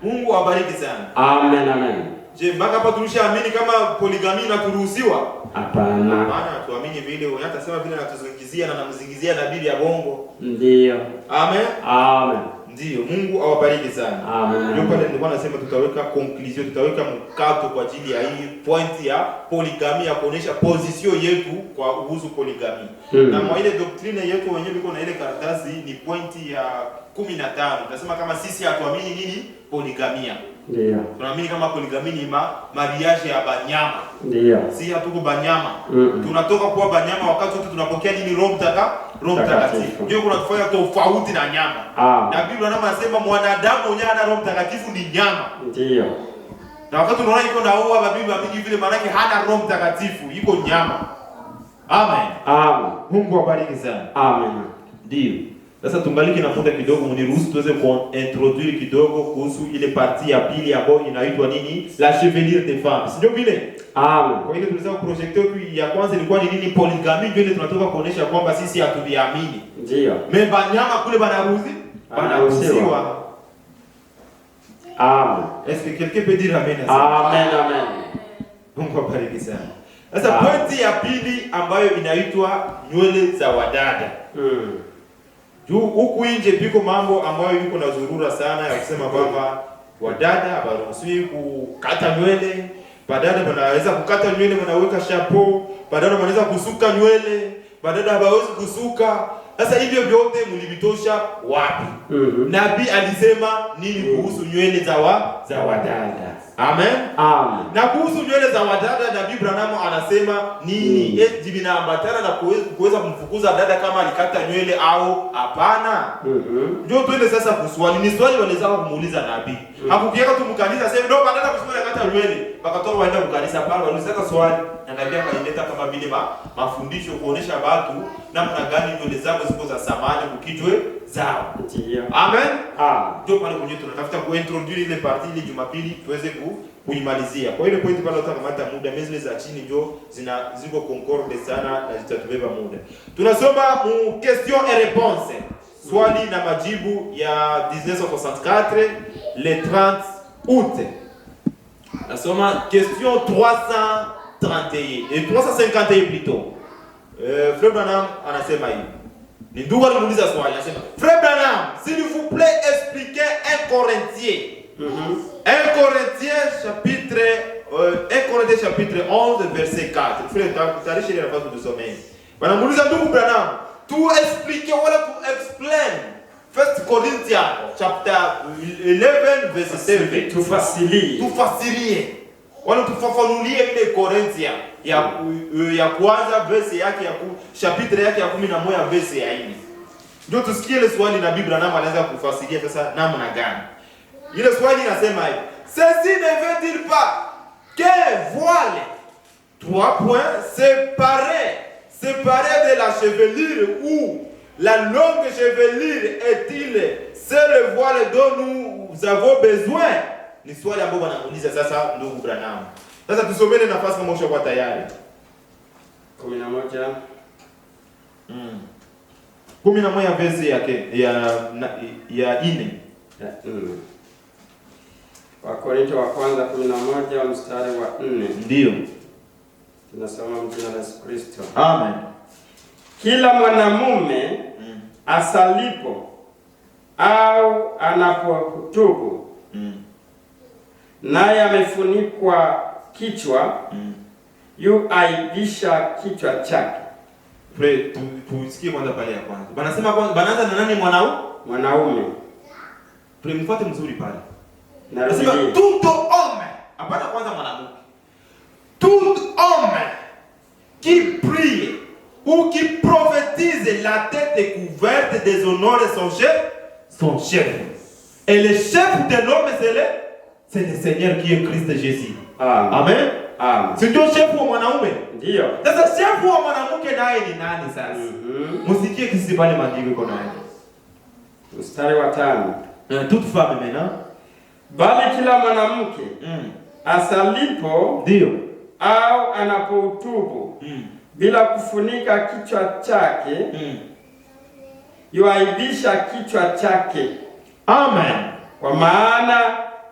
Mungu abariki sana. Amen, amen. Je, mpaka hapa tulishaamini kama polygamy inaturuhusiwa? Hapana. Hapana, tuamini vile unatasema vile anatuzungizia na namzingizia na bibi ya bongo. Ndio. Amen. Amen. Ndio, Mungu awabariki sana. Amen. Ndio pale nilikuwa nasema tutaweka conclusion, tutaweka mkato kwa ajili ya hii point ya polygamy, ya kuonesha position yetu kwa kuhusu polygamy. Na mwa ile doctrine yetu wenyewe iko na ile karatasi ni point ya 15. Tunasema kama sisi hatuamini nini poligamia. Ndio. Tunaamini kama poligamia ni mariage ya banyama. Ndio. Si hatuko banyama. Tunatoka kwa banyama wakati wote tunapokea nini Roho Mtakatifu. Ndio kuna tofauti tofauti na nyama. Na Biblia inasema mwanadamu mwenyewe ana Roho Mtakatifu ni nyama. Ndio. Na wakati unaona iko na uwa Biblia mingi vile maana yake hana Roho Mtakatifu, iko nyama. Amen. Amen. Mungu awabariki sana. Amen. Ndio. Sasa tungaliki na muda kidogo, mniruhusu tuweze kuintroduire kidogo kuhusu ile partie ya pili ambayo inaitwa nini? La chevelure des femmes. Sio vile? Amen. Kwa hiyo tulisema projecteur ya kwanza ilikuwa ni nini? Polygamy, ndio ile tunatoka kuonesha kwamba sisi hatuviamini. Ndio. Mais banyama kule banaruhusiwa. Amen. Est-ce que quelqu'un peut dire amen? Amen, amen. Mungu abariki sana. Sasa pointi ya pili ambayo inaitwa nywele za wadada. Juu huku nje piko mambo ambayo yuko na zurura sana ya kusema kwamba wadada hawaruhusiwi kukata nywele, badada wanaweza kukata nywele wanaweka chapeau, badada wanaweza kusuka nywele, badada hawawezi kusuka. Sasa hivyo vyote mlivitosha wapi? Nabii alisema nini kuhusu nywele za wadada? Amen. Amen. Na kuhusu nywele za wadada Nabii Branham anasema nini? Eti vinaambatana na kuweza kumfukuza dada kama alikata nywele au hapana? Ndio twende sasa kuswali. Ni swali wanaweza kumuuliza nabii. Hakukieka tu mkanisa sema ndio badala kusema alikata nywele, bakatoa waenda mkanisa pale wanataka swali. Na nabii akaleta kama vile mafundisho kuonesha watu namna gani nywele zao ziko za samani kukichwe zao. Ndio. Amen. Ndio pale kwenye tunatafuta kuintroduce ile partie ile Jumapili tuweze kuimalizia. Kwa ile point pale utakamata muda, mezile za chini ndio ziko concorde sana na zitatubeba muda. Tunasoma mu question et réponse. Swali na majibu ya 1964 le 30 août. Nasoma question 351 plutôt. Frère Branham anasema hivi. Ni ndugu alimuuliza swali anasema, Frère Branham, s'il vous plaît, expliquez 1 Corinthiens. 1 Corinthiens chapitre 11 verset 4. Frère, tutarisha ile nafasi tusomee. Wanamuuliza ndugu Branham, tu expliquer wala tu explain 1 Corinthians chapter 11 verset 7. Tufasirie. Wala tufafanulie ile Korinthia ya kwanza verse yake ya chapitre yake ya 11 verse ya 4. Ndio tusikie ile swali na Biblia Branham anaanza kufasiria sasa namna gani. Ile swali inasema hivi: ceci ne veut-il pas que voile 3 points séparés de la chevelure ou la longue chevelure est-il seul voile dont nous avons besoin? Ni swali ambalo wanauliza sasa ndugu Branham. Sasa tusomeni nafasi kama ushakuwa tayari. 11 11 verse yake ya 4. Wakorintho wa kwanza 11 mstari wa 4. Ndio. Tunasoma jina la Yesu Kristo. Amen. Kila mwanamume asalipo au anapohutubu naye amefunikwa kichwa yu aibisha kichwa chake. Tusikie kwanza pale ya kwanza. Banasema banaanza na nani? Mwanaume. Mfuate mzuri pale. Nasema tout homme. Hapana kwanza mwanamke. Tout homme qui prie ou qui prophétise la tête couverte déshonore son chef. Et le chef de l'homme c'est le Seigneur qui est Christ Jésus. Amen. Amen. C'est le chef wa mwanaume. Ndio. Sasa chef wa mwanamke naye ni nani sasa? Msikie kisi pale maandiko iko naye. Mstari wa 5. Toute femme maintenant. Bali kila mwanamke asalipo ndio au anapohutubu bila kufunika kichwa chake yuaibisha kichwa chake. Amen. Kwa maana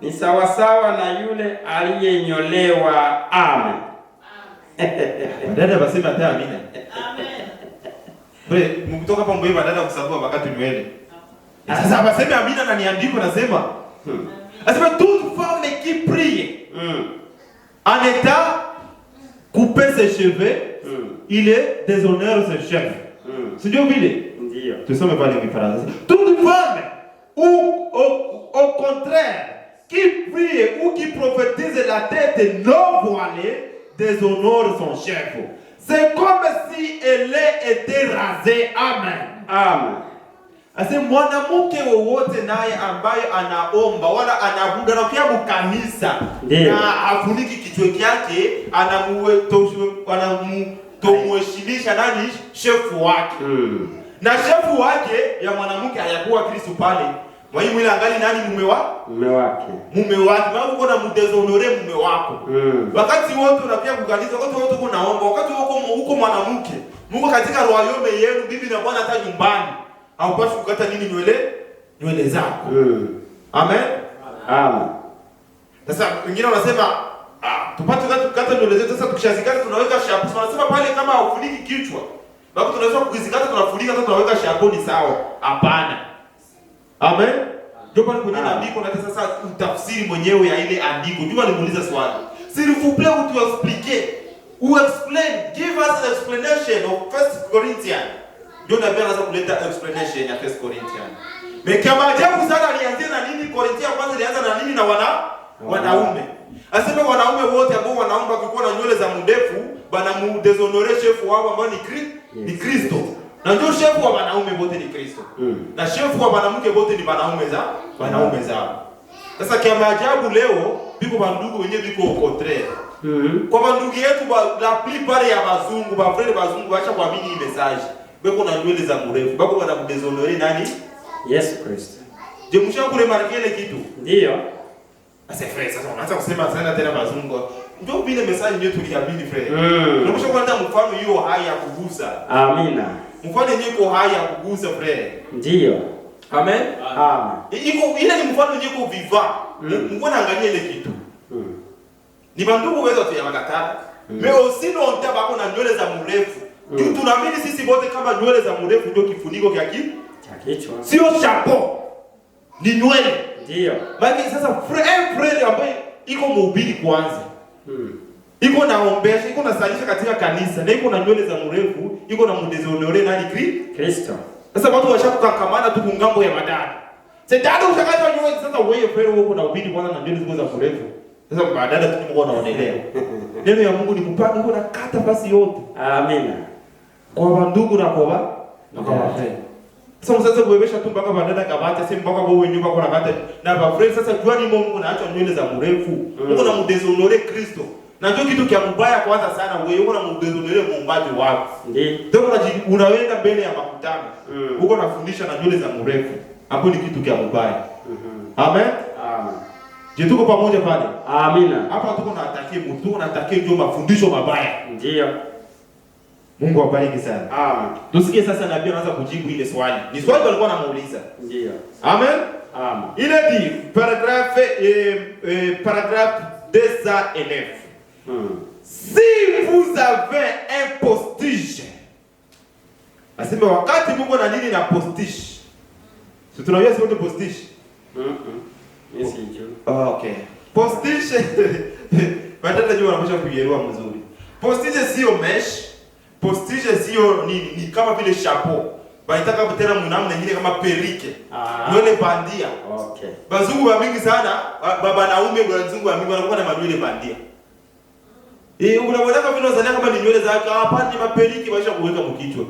ni sawasawa na yule aliyenyolewa. Amen. Dada basema hata amina. Wewe mkutoka hapo mbele dada kusabua wakati nywele. Sasa basema amina na niandiko nasema. Asema toute femme qui prie en état couper ses cheveux, il est déshonneur ses chefs. Sio vile? Ndio. Tusome pale kwa Kifaransa. Toute femme ou au contraire qui prie ou qui prophétise la tête non voilée déshonore son chef. C'est comme si elle était rasée. Amen. Amen. Ase mwanamke wowote naye ambaye anaomba wala anabuda na pia mkanisa na afuniki kichwa chake anamuheshimisha nani? Shefu wake. Na shefu wake ya mwanamke hayakuwa Kristo pale. Kwa hiyo ile angali nani? Mume wake. Maana uko na mdeshonore mume wako. Wakati wote unapia kukanisa, wakati wote uko naomba, wakati uko mwanamke, Mungu katika royaume yenu bibi na bwana hata nyumbani. Haupaswi kukata nini? Nywele zako. Amen. Amen. Sasa wengine wanasema tupate kukata nywele zetu. Sasa tukishazikata tunaweka shampoo. Wanasema pale kama haufuniki kichwa, bado tunaweza kuzikata tunafunika hata tunaweka shampoo, ni sawa? Hapana. Amen. Ndio pale kwenye andiko na sasa utafsiri mwenyewe ya ile andiko. Ndio alimuuliza swali. S'il vous plaît, vous tu expliquer ou explain, give us an explanation of 1 Corinthians. Ndio nabii anaanza kuleta explanation ya 1 Corinthians. Kama ajabu sana alianzia na nini? Korinthia kwanza ilianza na nini? Na wanaume. Asema wanaume wote ambao wanaomba kuwa na nywele za mrefu bana mudeshonore shefu wao ambao ni Kristo. Na ndio shefu wa wanaume wote ni Kristo. Na shefu wa wanawake wote ni wanaume zao. Sasa kama ajabu leo biko bandugu wenyewe biko au contraire. Kwa bandugu yetu la plupart ya bazungu, ba frère bazungu acha kuamini hii message. Beko na nywele za mrefu, bako wana kudeshonore nani? Yesu Kristo. Je, mshaku remarquer ile kitu? Ndio. Asa frère, sasa unaanza kusema sana tena bazungu. Ndio vile message ndio tuliamini frère. Tunapaswa kuanza mfano hiyo hai ya kugusa. Amina. Mfano yenyewe hai ya kugusa frère. Ndio. Amen. Amen. Iko ile ni mfano yenyewe viva. Mungu anaangalia ile kitu. Ni bandugu wewe tu ya makatara. Mais aussi non tabako na nywele za mrefu. Ndio tunaamini sisi wote kama nywele za mrefu ndio kifuniko cha kichwa. Sio chapeau. Ni nywele. Ndio. Baki sasa frère ambaye iko mhubiri kwanza. Iko naombesha, iko nasalisha katika kanisa, na iko na nywele za mrefu, iko na mdeshonore nani? Kristo. Sasa watu washakukangamana tu kungambo ya madada. Sasa ushakata nywele sasa wewe frère wako na ubidi kwanza na nywele ziko za mrefu. Sasa badala tu Mungu anaonelea. Neno ya Mungu ni kupaka Mungu na kata basi yote. Amina. Kwa ndugu na kwa frère. Sasa kuwebesha tu mpaka badala kabata sema mpaka wewe nyumba kwa kata na ba frère. Sasa jua ni Mungu naacha nywele za mrefu. Mungu na mdeshonore Kristo. Na ndio kitu kia mbaya kwanza sana wewe uko na mdezonele muumbaji wako. Ndiyo. Ndio unaenda mbele ya makutano. Uko nafundisha na nywele za mrefu. Hapo ni kitu kia mbaya. Amen. Amen. Je, tuko pamoja pale? Amina. Hapa tuko na atake mtu, tuko na atake ndio mafundisho mabaya. Ndiyo. Mungu awabariki sana. Amen. Tusikie sasa nabii anaanza kujibu ile swali. Ni swali walikuwa wanamuuliza. Ndiyo. Amen. Amen. Il est dit paragraphe 209. Si vous avez un postige. Asema wakati Mungu na nini na postige. Si tunajua sio postige. Yes, ndio. Okay. Postige badala jua wanapaswa kuielewa mzuri. Postige sio mesh. Postige sio nini? Ni kama vile chapeau. Baitaka tena mnamu nyingine kama perike. Nywele bandia. Okay. Bazungu wa mingi sana, baba naume bazungu wa mingi wanakuwa na manywele bandia. Unaweza vile unazania kama ni nywele zake, hapa ni maperike baisha kuweka mkichwa.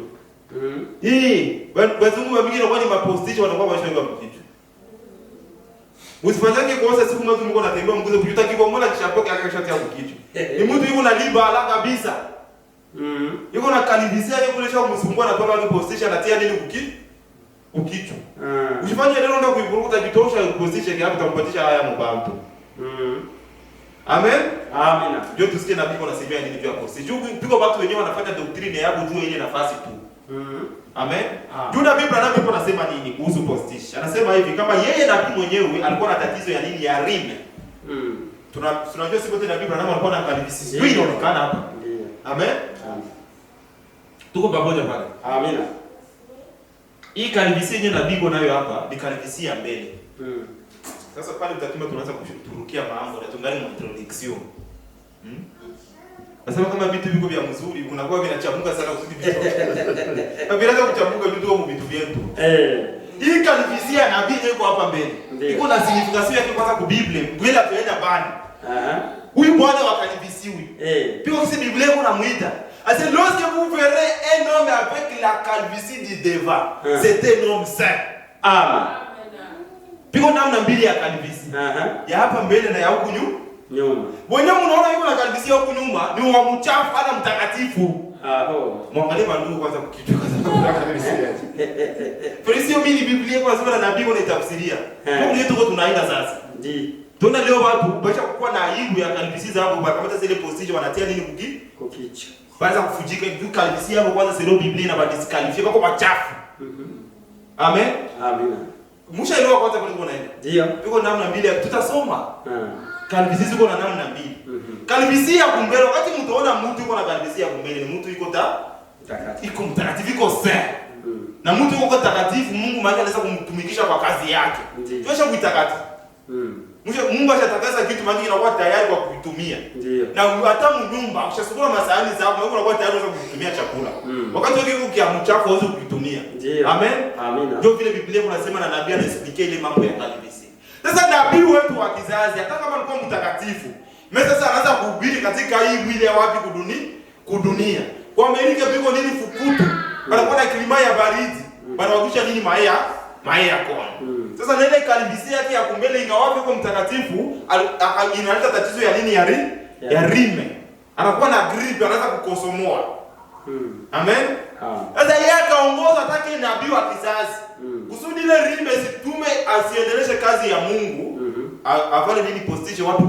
Bazungu wa mingi wanakuwa ni mapostage wanakuwa baisha kuweka mkichwa. Usifanyake kosa siku moja mko natembea mguze kujuta kipo mbona kishapoke akashati ya mkichwa. Ni mtu yuko na liba ala kabisa. Yuko na kalibisia yeye kule shao msumbua na toka postage anatia nini ukichwa. Usifanye leo ndio kuiburuka kitosha postage yake hapo utampatisha haya mbantu. Amen. Amina. Ndio tusikie nabii anasemea nini juu ya postage. Tuko watu wenyewe wanafanya doctrine yao juu ile nafasi tu. Amen. Juu nabii Branham yuko anasema nini kuhusu postage? Anasema hivi kama yeye nabii mwenyewe alikuwa na tatizo ya nini ya rime. Tunajua siku zote nabii Branham alikuwa na kalibisi. Ndio inaonekana hapa. Amen. Tuko pamoja pale. Amina. Hii kalibisi yenyewe nabii nayo hapa ni kalibisi ya mbele. Sasa pale mtatuma tunaanza kuturukia mambo na tungali na introduction. Nasema kama vitu viko vya mzuri unakuwa vinachamuka sana kuzidi vitu. Na vinaanza kuchamuka vitu kama vitu vyetu. Hii kalifisia nabii yuko hapa mbele. Iko na signification yake kwanza kwa Biblia. Bila tuenda bani. Huyu bwana wa kalifisiwi. Pia kwa Biblia kuna muita. Ase lorsque vous verrez un homme avec la calvitie du devant, c'est un homme saint. Amen. Piko namna mbili ya kalvisi. Ya hapa mbele na ya huku nyuma. Wenyewe mnaona yuko na kalvisi huku nyuma, ni wa mchafu hata mtakatifu. Mwangalie bandugu kwanza kukichwa kwanza kalvisi yake. Felisi mimi Biblia kwa sababu na nabii wanaitafsiria. Mungu yetu kwa tunaenda sasa. Ndiyo. Tuna leo watu bacha kuwa na aibu ya kalvisi zao bakamata zile postage wanatia nini kukichwa. Baza kufujika juu kalvisi yao kwanza sio Biblia na badisqualify kwa machafu. Amen. Amina. Mshaelewa kwanza kule unaenda. Ndio. Tuko namna mbili tutasoma. Kalbisi ziko na namna mbili. Kalbisi ya kumbele wakati mtaona mtu yuko na kalbisi ya kumbele ni mtu yuko takatifu. Iko mtakatifu iko saint. Na mtu yuko takatifu Mungu maana anaweza kumtumikisha kwa kazi yake. Tuacha kuitakatifu. Mungu ashatakasa kitu maana inakuwa tayari kwa kuitumia. Ndio. Na hata mnyumba ukishasukula masahani zako Mungu anakuwa tayari kwa kutumia chakula. Wakati wewe ukiamchafu hauwezi kuitumia. Amen. Amina. Ndio vile Biblia inasema na nabii anaexplique ile mambo ya kalvisi. Sasa nabii wetu wa kizazi hata kama alikuwa mtakatifu, mimi sasa anaanza kuhubiri katika hii mwili ya wapi kudunia. Kwa Amerika biko nini fukutu. Wanakuwa na klima ya baridi. Wanawakisha nini maya kona. Sasa na ile kalvisi yake ya kumbele ingawapi kwa mtakatifu, inaleta tatizo ya nini ya rime. Anakuwa na gripe, anaanza kukosomoa. Amen. Sasa yeye akaongoza atake nabii wa kizazi. Kusudi ile rime situme asiendeleshe kazi ya Mungu. Avale nini postage wapi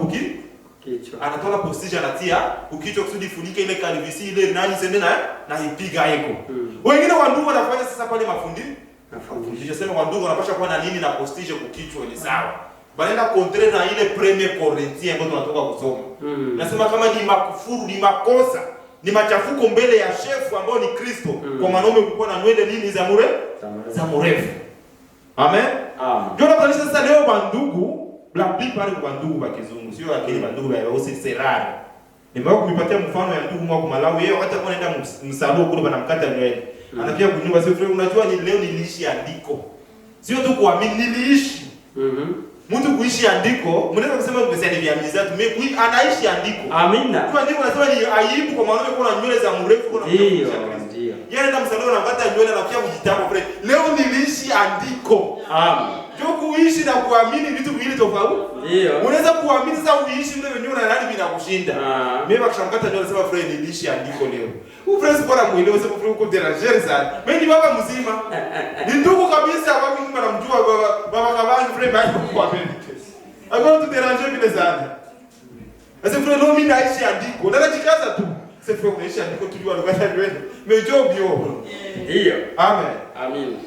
kichwa. Anatoa postage anatia ukichwa kusudi funike ile kalvisi ile nani sende na ipiga eko. Wengine wa ndugu wanafanya sasa pale mafundisho sema kwa ndugu wanapaswa kuwa na nini na postage kukichwa ni sawa. Banaenda kontre na ile premier Corinthiens ambayo tunatoka kusoma. Nasema kama ni makufuru ni makosa ni machafuko mbele ya shefu ambao ni Kristo kwa mwanaume kuwa na nywele nini za mrefu. Amen. Ndio tunalisha sasa leo bandugu la pale kwa bandugu wa kizungu sio akili bandugu ya usi serari. Nimeweza kumipatia mfano ya ndugu mwa Malawi yeye wakati anaenda msaluo kule banamkata nywele. Anakia kunyumba sio frère unajua ni leo niliishi andiko. Sio tu kuamini niliishi. Mtu kuishi andiko, mnaweza kusema msanii vya miza tu mimi anaishi andiko. Amina. Kwa andiko nasema ni aibu kwa mwanaume kuwa na nywele za mrefu kuna ndio. Yeye anaenda msaloni anakata nywele na pia kujitapa pale. Leo niliishi andiko. Amen. Ndio kuishi na kuamini vitu viwili tofauti. Ndio. Unaweza kuamini sasa uishi vile wenyewe na nani bila kushinda. Mimi wakishamkata ndio nasema frère nilishi andiko leo. Frère siko na mwelewa sema frère uko déranger sana. Mimi ni baba mzima. Ni ndugu kabisa kwa mimi namjua baba kabangu frère bado kwa mimi. Agora tu déranger vile sana. Sasa frère leo mimi naishi andiko. Ndio jikaza tu. Sasa frère unaishi andiko tujua lugha yetu. Mejo bio. Ndio. Amen. Amin.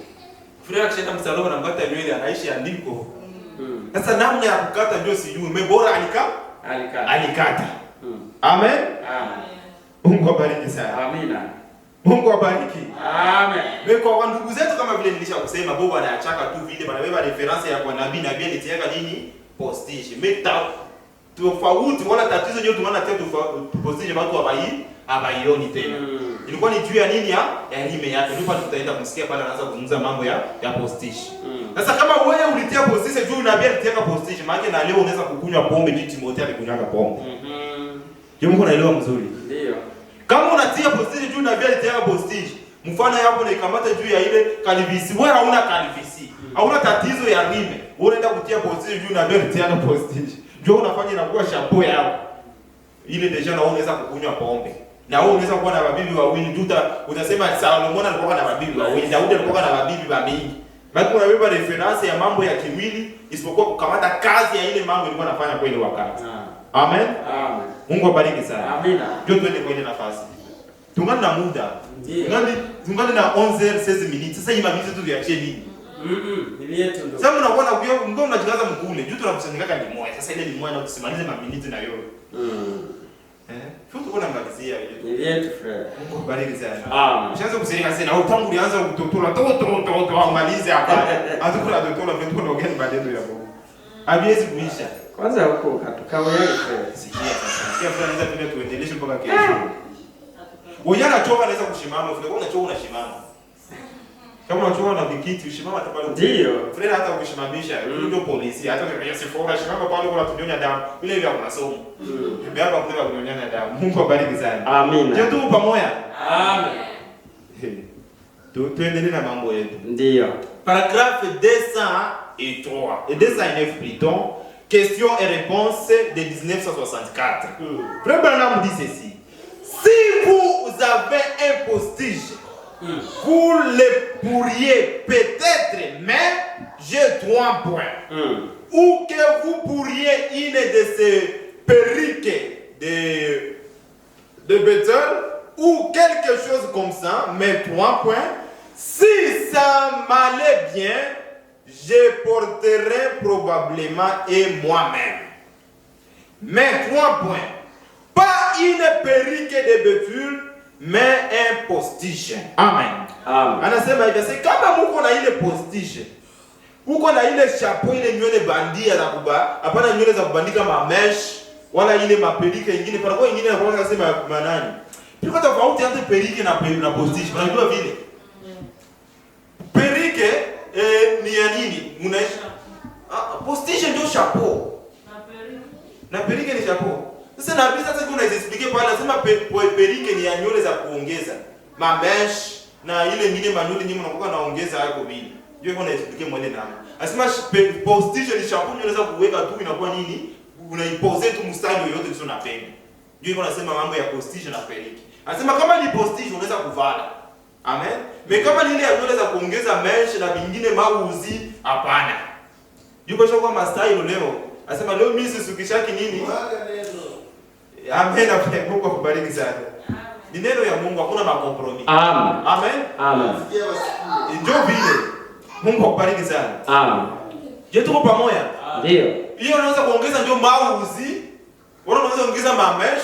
Frère akishaenda msalaba na mkata nywele anaishi andiko. Sasa namna ya kukata ndio sijui. Mbora alikata. Amen. Amen. Mungu abariki sana. Amina. Mungu abariki. Amen. Kwa ndugu zetu kama vile nilisha kusema bobo anachaka tu vile banabeba reference ya kwa nabii alitiaka nini? Postage. Meta tofauti wala tatizo ndio tunaona tena postage watu abaioni tena. Ilikuwa ni juu ya nini ya elimu yake. Ndipo tutaenda kumsikia pale anaanza kuzungumza mambo ya postage. Sasa kama wewe ulitia postage juu nabii alitiaka postage, maana na leo unaweza kukunywa pombe juu Timotheo alikunywa pombe. Je, Mungu anaelewa mzuri? Ndio. Kama unatia postage juu nabii alitiaka postage, mfano hapo na ikamata juu ya ile kalivisi, wewe hauna kalivisi. Hauna tatizo ya rime. Wewe unaenda kutia postage juu nabii alitiaka postage. Juu unafanya inakuwa shapo yao. Ile deja na unaweza kukunywa pombe. Na wewe unaweza kuwa na mabibi wawili, utasema Solomon alikuwa na mabibi wawili, Daudi alikuwa na mabibi mingi. Basi unabeba reference ya mambo ya kimwili isipokuwa kukamata kazi ya ile mambo ilikuwa anafanya kwa ile wakati. Amen. Amen. Mungu abariki sana. Amina. Ndio tuende kwa ile nafasi. Tungana na muda. Tungana na 11:16 minutes. Sasa hii mambo tu tuachie nini? Ni yetu ndio. Sasa mnakuwa na kuyo mngao mnajigaza mkule. Juu tunakusanyika ni moja. Sasa ile ni moja na tusimalize maminiti na yote. Futu kuna malizia ile. Ni yetu frère. Mungu abariki sana. Amen. Ushaanza kusema sana au tangu ulianza kutotola toto malize hapa. Anza kula totola vitu kuna ugeni baadaye ya Mungu. Habiwezi kuisha. Kwanza huko katukawe frère. Sikia sasa. Sikia frère anaweza pia tuendeleshe mpaka kesho. Wewe anachoka anaweza kushimama, frère unachoka unashimama. Kama unachoka na vikiti ushimama hata pale. Ndio. Frère hata ukishimamisha, ndio polisi, hata kama si fora shimama pale kwa tunyonya damu. Ile vya masomo. Ndio hapa kuna kunyonya damu. Mungu abariki sana. Amina. Je, tu pamoja? Amen. Tuendelee na mambo yetu. Ndio. Paragraphe 203 et 209 plutôt, questions et réponses de 1964. Frère Branham dit ceci. Si vous avez un postige, vous le pourriez peut-être, mais j'ai 3 points. Ou que vous pourriez une de ces perruques de Bethel, ou quelque chose comme ça, mais 3 points. Si ça m'allait bien, je porterai probablement et moi-même. Mais 3 points. Pas une perruque de Bethel, mais un postige. Amen. Amen. Anasema hivi, c'est kama muko na ile postige. Uko na ile chapeau ile nywele bandia za kuba, hapana nywele za kubandika mamesh wala ile maperike nyingine, para kwa nyingine anakuwa anasema manani. Piko tofauti entre perike na postige. Unajua vile? Perike ni ya nini? Unaishi postige ndio chapeau. Na perike ni chapeau. Sasa na bila sasa unaiexplique pale nasema perike ni ya nywele za kuongeza. Mamesh na ile nyingine manywele nyingi unakuwa naongeza hapo vile. Ndio iko naexplique mwende nani. Anasema postige ni chapeau unaweza kuweka tu inakuwa nini? Unaipose tu mstari yoyote tu unapenda. Ndio iko nasema mambo ya postige na perike. Anasema kama ni postige unaweza kuvala. Amen. Kama ni ile ya nywele za kuongeza mesh na vingine mauzi, hapana. Yuko shoko kwa style leo. Anasema leo mimi sisukishaki nini? Amen. Mungu akubariki sana. Ni neno ya Mungu, hakuna makompromis. Amen. Amen. Amen. Ndio vile. Mungu akubariki sana. Amen. Je, tuko pamoja? Ndio. Hiyo unaweza kuongeza ndio mauzi. Wala unaweza kuongeza mamesh.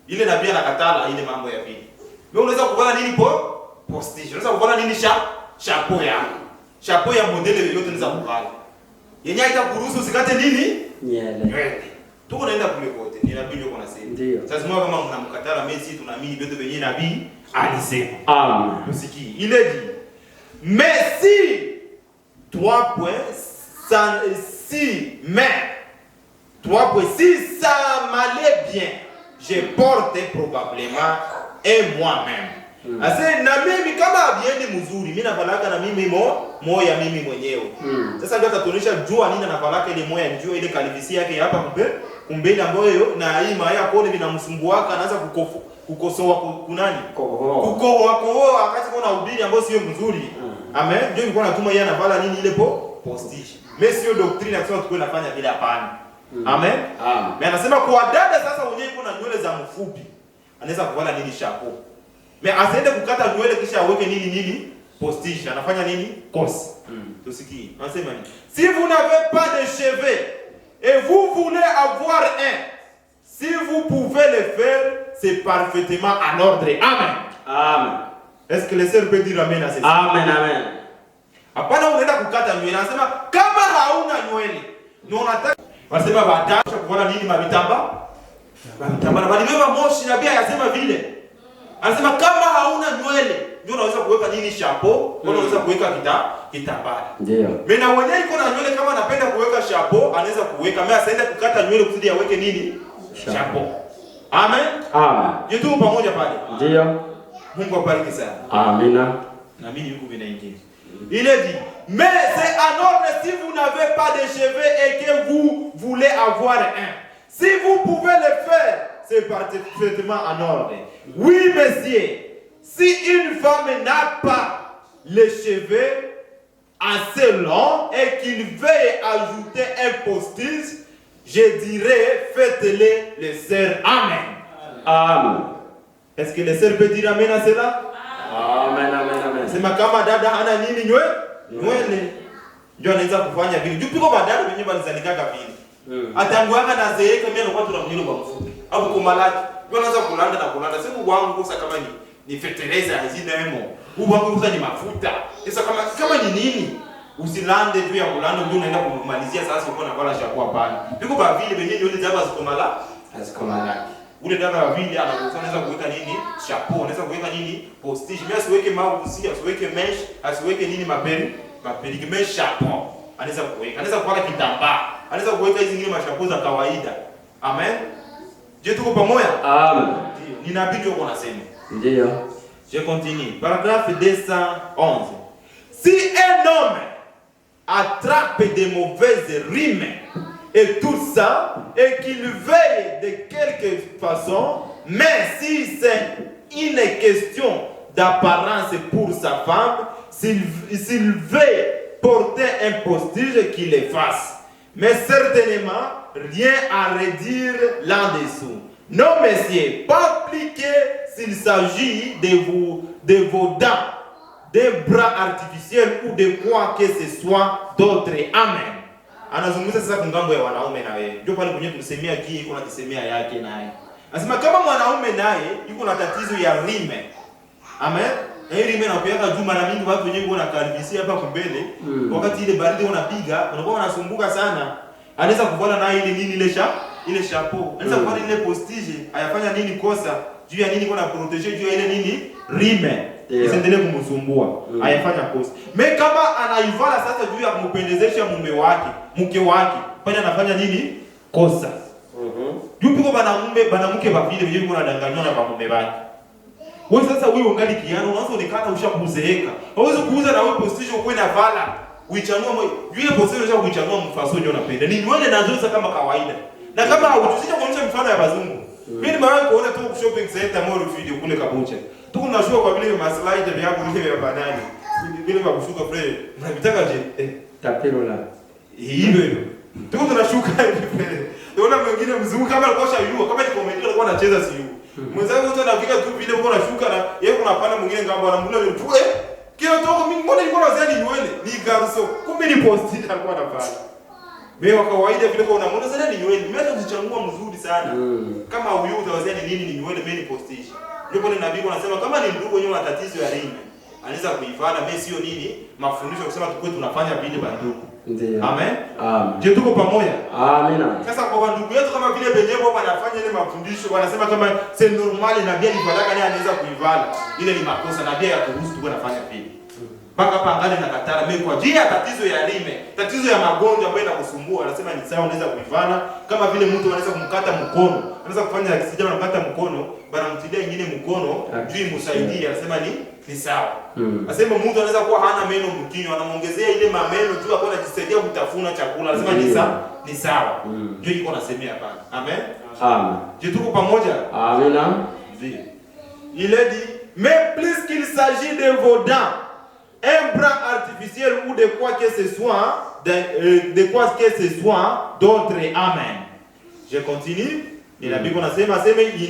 Ile nabii anakatala ile mambo ya pili. Wewe unaweza kuvala nini postige. Unaweza kuvala nini chapeau yako. Chapeau ya modele yoyote unaweza kuvala. Yenye haitakuruhusu usikate nini? Nywele. Tuko naenda kule kote. Ni nabii yuko anasema. Ndio. Sasa mwa kama mnamkatala Messi tunaamini vyote venye nabii alisema. Amen. Msikii. Il est dit. Mais si 3 points si ça m'allait bien, je porte probablement et moi-même. Ase na mimi kama abiendi mzuri, mimi navalaka na mimi moya mimi mwenyewe. Sasa ndio atatuonyesha jua nini anavalaka ile moya, njoo ile kalivisi yake hapa kumbele ambayo na hii maya kone vinamsumbuaka, anaanza kukosoa kunani? Kukohoa wakati kuna hubiri ambayo sio mzuri. Amen. Ndio nilikuwa natuma yeye anavala nini ile postige. Mais sio doctrine akisema tukue nafanya bila hapana. Amen. Amen. Mais anasema kwa dada sasa mwenyewe kuna nywele za mfupi. Anaweza kuvala nini chapeau. Mais asiende kukata nywele kisha aweke nini postige. Anafanya nini? Kosi. Tusikie. Anasema nini? Si vous n'avez pas de cheveux et vous voulez avoir un, si vous pouvez le faire, c'est parfaitement en ordre. Amen. Amen. Est-ce que les sœurs peuvent dire amen à ceci? Amen, amen. Hapana unaenda kukata nywele. Anasema kama hauna nywele, ndio unataka. Wanasema baadaye kuona nini mabitamba? Mabitamba na balibeba moshi na pia yasema vile. Anasema kama hauna nywele, ndio unaweza kuweka nini chapeau, unaweza kuweka kitambaa. Ndio. Mimi na mwenyewe iko na nywele, kama anapenda kuweka chapeau, anaweza kuweka. Mimi asaenda kukata nywele kusudi aweke nini? Chapeau. Amen. Amen. Yetu pamoja pale. Ndio. Mungu abariki sana. Amina. Na mimi yuko vinaingia. Il est dit, mais c'est en ordre si vous n'avez pas de cheveux et que vous voulez avoir un. Si vous pouvez le faire, c'est parfaitement en ordre. Oui, monsieur, si une femme n'a pas les cheveux assez longs et qu'il veuille ajouter un postige, je dirais, faites-les les sœurs. Amen. Amen. Est-ce que les sœurs peuvent dire amen à cela? Amen, amen, amen. Sema kama dada hana nini nywele. Ndio anaweza kufanya vile. Juu piko madada wenyewe walizalikaka vile. Atanguanga na zeeka mimi anakuwa tunamnilo kwa mfupi. Hapo kumalaki. Ndio anaanza kulanda na kulanda. Sema wangu kosa kama ni fertilizer hazina emo. Huu wangu kosa ni mafuta. Sasa kama ni nini? Usilande tu ya kulanda ndio unaenda kumalizia sasa uko na bala shakuwa pale. Piko ba vile wenyewe nywele zaba zikomalaki. Ule dada wa vile anaweza kuweka nini? Chapeau, anaweza kuweka nini? Postige. Mimi asiweke mauzi, asiweke mesh, asiweke nini maperi mesh chapeau. Anaweza kuweka. Anaweza kuweka kitambaa. Anaweza kuweka hizo zingine mashapeau za kawaida. Amen. Je tuko pamoja? Amen. Ni nabii ndio anasema. Ndio. Je continue. Paragraphe 211. Si un homme attrape de mauvaises rimes et tout ça, et qu'il veille de quelque façon, mais si c'est une question d'apparence pour sa femme, s'il veut porter un postige, qu'il le fasse. Mais certainement, rien à redire là-dessous. Non, messieurs, pas plus que s'il s'agit de vos dents, d'un bras artificiel ou de quoi que ce soit d'autre. Amen. Anazungumza sasa kungambo ya wanaume na wewe. Ndio pale kwenye tusemea kii iko na tusemea yake naye. Anasema kama mwanaume naye yuko na tatizo ya rime. Amen. Na hii rime inapiga juu mara mingi watu wenyewe wana karibisia hapa kumbele. Wakati ile baridi unapiga, unakuwa unasumbuka sana. Anaweza kuvala na ile nini ile chapeau. Anaweza kuvala ile postige, ayafanya nini kosa? Juu ya nini kuna proteger juu ya ile nini? Rime. Isiendelee kumsumbua. Ayafanya kosa. Me kama anaivala sasa juu ya kumpendezesha mume wake, mke wake, pale anafanya nini? Kosa. Juu piko banamke bavile wenyewe kuna danganywa na mume wake. Wewe sasa wewe ungali kiana unaanza onekana ushakuzeeka. Hauwezi kuuza na wewe postage uko na vala. Uichanua moyo. Yule postage unataka kuichanua mfaso ndio unapenda. Ni nywele nazo sasa kama kawaida. Na kama hujusisha kuonyesha mfano ya bazungu. Mimi nimewahi kuona tu shopping center mall video kule Kabucha. Tuko tunashuka kwa vile maslide vya hapo vile vya banani. Vile vya kushuka pale. Unavitaka je? Tapiro la. Hilo. Tuko tunashuka hivi. Tunaona mwingine mzungu kama alikuwa shayua, kama ni comedy alikuwa anacheza siyo. Mwenzangu mtu anafika tu vile uko unashuka na yeye kuna pana mwingine ngamba anamula ile tu kila toko mimi mbona nilikuwa nazani nywele ni garso kumbe ni post-it alikuwa anafanya. Mimi wa kawaida vile kwa unamwona sana ni nywele. Mimi hata kuchangua mzuri sana. Kama huyu utawazia ni nini ni nywele mimi ni post-it. Ndio pale nabii anasema kama ni ndugu wenyewe na tatizo ya rime. Anaweza kuifanya mimi sio nini mafundisho kusema tukue tunafanya vile bandugu. Ndio. Amen. Amen. Je tuko pamoja? Amen. Sasa kwa ndugu yetu kama vile benyewe wanafanya ile mafundisho wanasema kama c'est normal na bia ni baraka naye anaweza kuivala. Ile ni makosa na bia ya kuruhusu tu wanafanya vile. Mpaka hapa angani na katara mimi kwa ajili ya tatizo ya rime, tatizo ya magonjwa ambayo inakusumbua, anasema ni sawa unaweza kuivala kama vile mtu anaweza kumkata mkono. Anaweza kufanya akisija anakata mkono, bana mtilia nyingine mkono, juu imsaidie, anasema ni sawa. Nasema mtu anaweza kuwa hana meno mkinywa, anamuongezea ile mameno tu akona jisaidia kutafuna chakula. Lazima ni sawa. Ndio iko nasemea hapa. Amen. Amen. Je, tuko pamoja? Amen. Il est dit, mais plus qu'il s'agit de vos dents, un bras artificiel ou de quoi que ce soit, d'autres. Amen. Je continue. Ninabiko nasema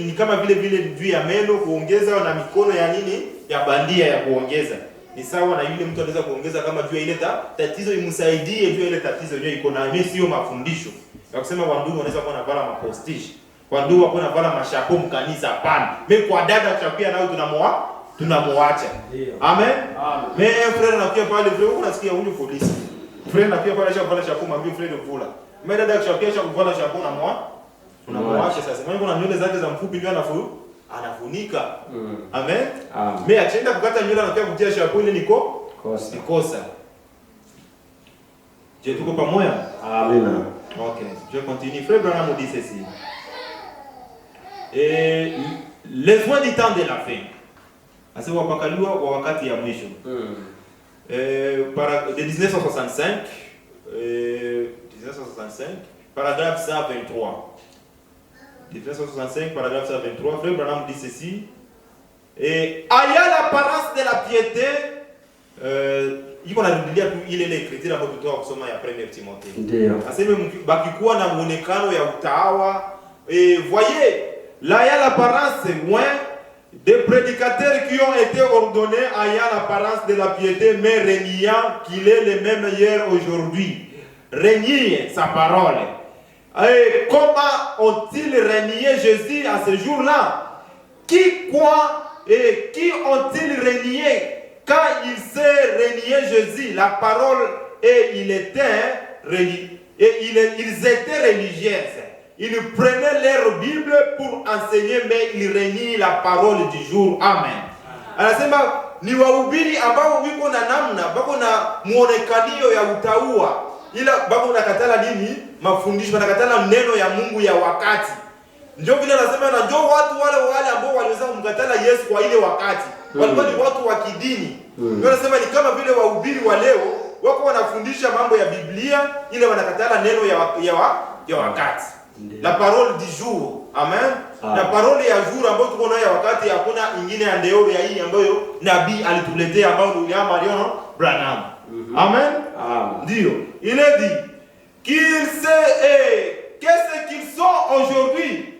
ni kama vile juu ya meno kuongeza na mikono ya nini ya bandia ya kuongeza. Ni sawa na yule mtu anaweza kuongeza kama juu ya ile tatizo imsaidie juu ya ile tatizo yenyewe iko na mimi sio mafundisho. Ya kusema wandugu wanaweza kuwa na vala mapostishi. Wandugu wako na vala mashapo mkanisa hapana. Mimi kwa dada chapia nao tunamuacha. Amen. Mimi frère anakuja pale frère unasikia huyu polisi. Frère anakuja pale anavala shapo mwambie frère vula. Mimi dada chapia kuvala shapo na unamwacha sasa. Mimi kuna nywele zake za mfupi ndio anafunika. Amen. Mimi achenda kukata nywele anakuja kutia shapo ile nikosa. Je, tuko pamoja? Amen. OK. Je continue. Frère Branham dit ceci. Les soins du temps de la fin. Asa wapakaliwa wa wakati ya mwisho. De 1965 paragraphe 123. 1965 paragraphe 123, Frère Branham dit ceci. Ayant l'apparence de la piété, iko na Biblia tu ile écriture ambayo tutoa kusoma ya 1 Timothée. Ndio. Aseme bakikuwa na muonekano ya utawa, voyez, là il y a l'apparence moins des prédicateurs qui ont été ordonnés ayant l'apparence de la piété mais reniant qu'il est le même hier aujourd'hui. Renier sa parole. Et comment ont-ils renié Jésus à ce jour-là? Qui quoi et qui ont-ils renié quand il s'est renié Jésus? La parole et ils étaient religieux. Ils prenaient leur Bible pour enseigner, mais ils renient la parole du jour. Amen. Anasema ni wahubiri ambao wiko na namna bako na muonekanio ya utaua, ila bako nakatala nini? Mafundisho, wanakatala neno ya Mungu ya wakati. Ndio vile anasema na ndio watu wale ambao waliweza kumkatala Yesu kwa ile wakati. Walikuwa ni watu wa kidini. Ndio anasema ni kama vile wahubiri wa leo wako wanafundisha mambo ya Biblia ile wanakatala neno ya wakati. La parole du jour. Amen. La parole ya jour ambayo tuko nayo ya wakati, hakuna ingine ya ndeoro ya hii ambayo nabii alituletea ambayo ni ya Marion Branham. Amen. Ndio. Il est dit qu'est-ce qu'ils sont aujourd'hui?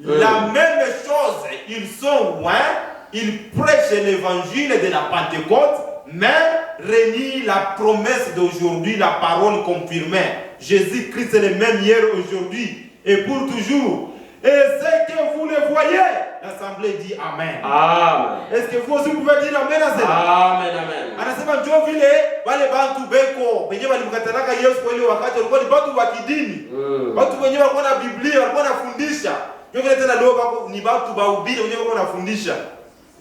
La même chose, ils sont loin, ils prêchent l'évangile de la Pentecôte, mais renient la promesse d'aujourd'hui, la parole confirmée. Jésus-Christ est le même hier, aujourd'hui et pour toujours. Et c'est que vous le voyez. L'assemblée dit Amen. Amen. Est-ce que vous aussi pouvez dire Amen à cela? Amen, Amen. Anasema njoo vile wale bantu beko wenyewe walimkatalaka Yesu kwa ile wakati walikuwa ni watu wa kidini. Watu wenyewe walikuwa na Biblia, walikuwa wanafundisha. Njoo vile tena leo bako ni watu wahubiri wenyewe walikuwa wanafundisha.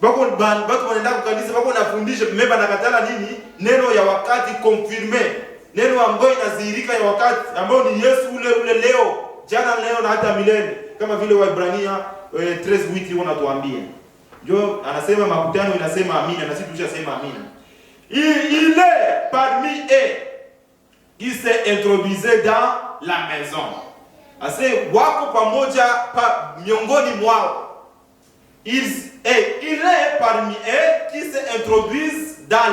Bako watu wanaenda kwa kanisa bako wanafundisha, mmeba nakatala nini? Neno ya wakati confirmé. Neno ambayo inadhihirika ya wakati ambao ni Yesu ule leo, jana leo na hata milele. Kama vile Waebrania 13:8 wanatuambia. Ndio anasema makutano inasema amina na sisi tushasema amina. Il est parmi eux qui s'est introduisé dans la maison. Ase wako pamoja miongoni mwao. Il est parmi eux qui se introduisent dans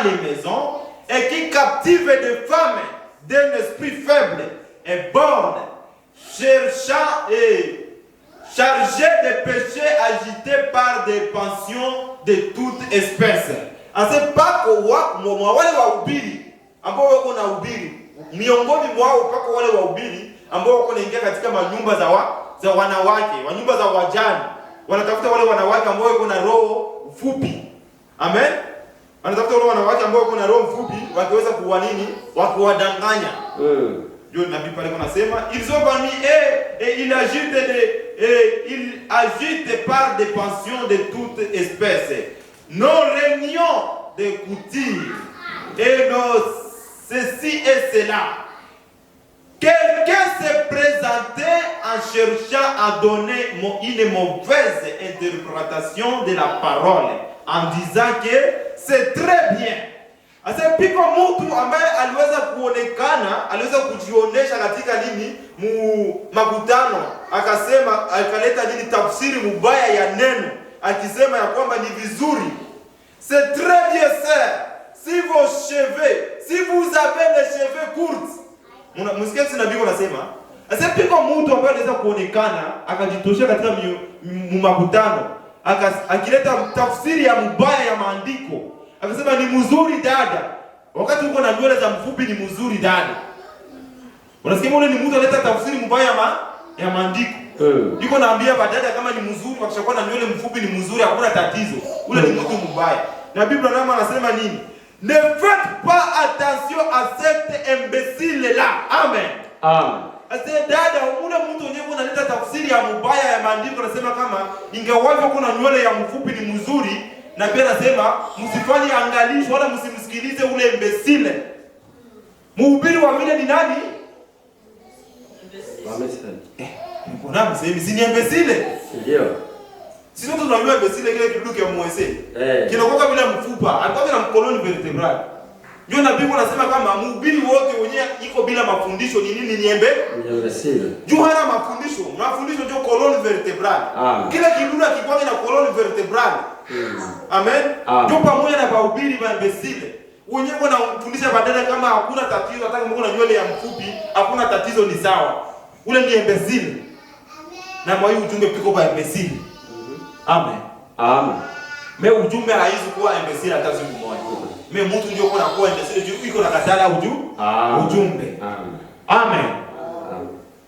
les maisons et qui captivent des femmes d'un esprit faible et borne, cherchant et chargés de péchés agités par des passions de toute espèce. Asepako wale wahubiri ambao wako na ubiri miongoni mwao, pako wale wahubiri ambao wako naingia katika manyumba za wanawake, nyumba za wajane, wanatafuta wale wanawake ambao wako na roho fupi. Amen. Wanatafuta wale wanawake ambao wako na roho fupi, wakiweza kuwa nini? Wakiwadanganya. Ndio nabii pale anasema ils sont parmi eux et ils agitent par des passions de toute espèce. Nos réunions d'écoutir et nos ceci et cela quelqu'un s'est présenté en cherchant à donner une mauvaise interprétation de la parole, en disant que c'est très bien. Asa piko mtu ambaye aliweza kuonekana, aliweza kujionesha katika nini makutano, akasema, akaleta nini tafsiri mubaya ya neno, akisema ya kwamba ni vizuri. C'est très bien sir, si vos cheveux, si vous avez les cheveux courts. Msikia sina biko nasema, asa piko mtu ambaye aliweza kuonekana, akajitosha katika makutano, akileta tafsiri ya mubaya ya maandiko. Akasema ni mzuri dada. Wakati uko na nywele za mfupi ni mzuri dada. Unasikia ule ni mtu analeta tafsiri mbaya ya maandiko. Yuko naambia badada kama ni mzuri, wakishakuwa na nywele mfupi ni mzuri, hakuna tatizo. Ule ni mtu mbaya. Na Biblia nayo anasema nini? Ne faites pas attention à cet imbécile là. Amen. Amen. Ase dada, ule mtu mwenyewe analeta tafsiri ya mbaya ya maandiko, anasema kama ingawaje kuna nywele ya mfupi ni mzuri. Na pia nasema msifanye angalisho wala msimsikilize ule imbesile. Mhubiri wa vile ni nani? Mbona msemi si ni imbesile? Ndio. Sisi wote tunajua imbesile kile kidudu kia Moise. Kinakoka bila mfupa, alikuwa na mkoloni vertebral. Ndio nabii anasema kama mhubiri wote wenyewe iko bila mafundisho ni nini ni imbesile. Juu hana mafundisho. Mafundisho ndio colonne vertebrale. Kila kidudu kikwake na colonne vertebrale. Amen. Ndio pamoja na mahubiri wa imbesile. Wenyewe wanafundisha badala kama hakuna tatizo, hata kama kuna nywele ya mfupi, hakuna tatizo ni sawa. Ule ni imbesile. Na mwa ujumbe piko kwa imbesile. Amen. Amen. Mimi ujumbe haizi kuwa imbesile hata siku moja. Mimi mtu ndio kuna kuwa imbesile juu iko na katala ujumbe. Amen. Amen.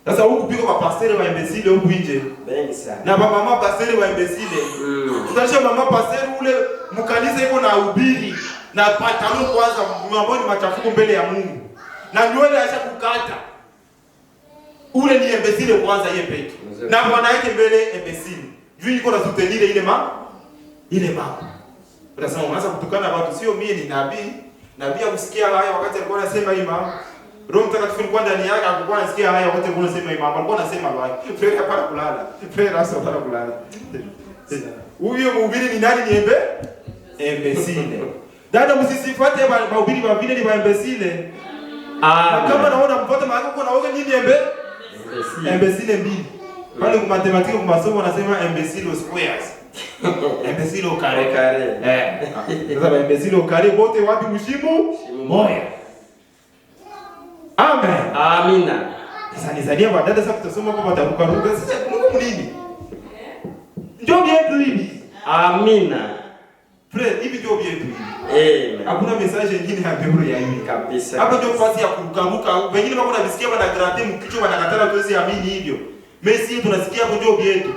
Sasa huku piko kwa pastori wa imbesile huku nje. Bengi sana. Na mama pastori wa imbesile. Tutanisha mama pastori ule mkanisa iko na ubiri na patano kwanza mambo ni machafuko mbele ya Mungu. Na nywele aisha kukata. Ule ni imbesile kwanza yeye peke. Na bwana yake mbele imbesile. Juu iko na soutenir ile mama. Unasema unaanza kutukana watu, sio mimi ni nabii. Nabii akusikia haya wakati alikuwa anasema hii mama. Roho Mtakatifu alikuwa ndani yake, alikuwa anasikia haya wakati alikuwa anasema imam. Alikuwa anasema wapi? Frere hapana kulala. Frere hasa hapana kulala. Huyo mhubiri ni nani ni imbesile. Dada msisifuate mahubiri wa vile ni wa imbesile. Na kama naona mfuate maana uko naoga nini imbesile mbili. Pale kwa matematiki kwa masomo wanasema imbesile squares. Imbesile kare. Sasa imbesile kare wote wapi mshimu? Moja. Amen. Amina. Sasa nisaidie badala sasa tutasoma kwa mataruka. Sasa Mungu nini? Ndio bietu hivi. Amina. Fred, hivi ndio bietu hivi. Amen. Hakuna message nyingine ya Biblia ya hivi kabisa. Hapa ndio fasi ya kurukaruka. Wengine wako na visikia bana grande mkicho wanakatala tuwezi amini hivyo. Messi tunasikia hapo ndio bietu.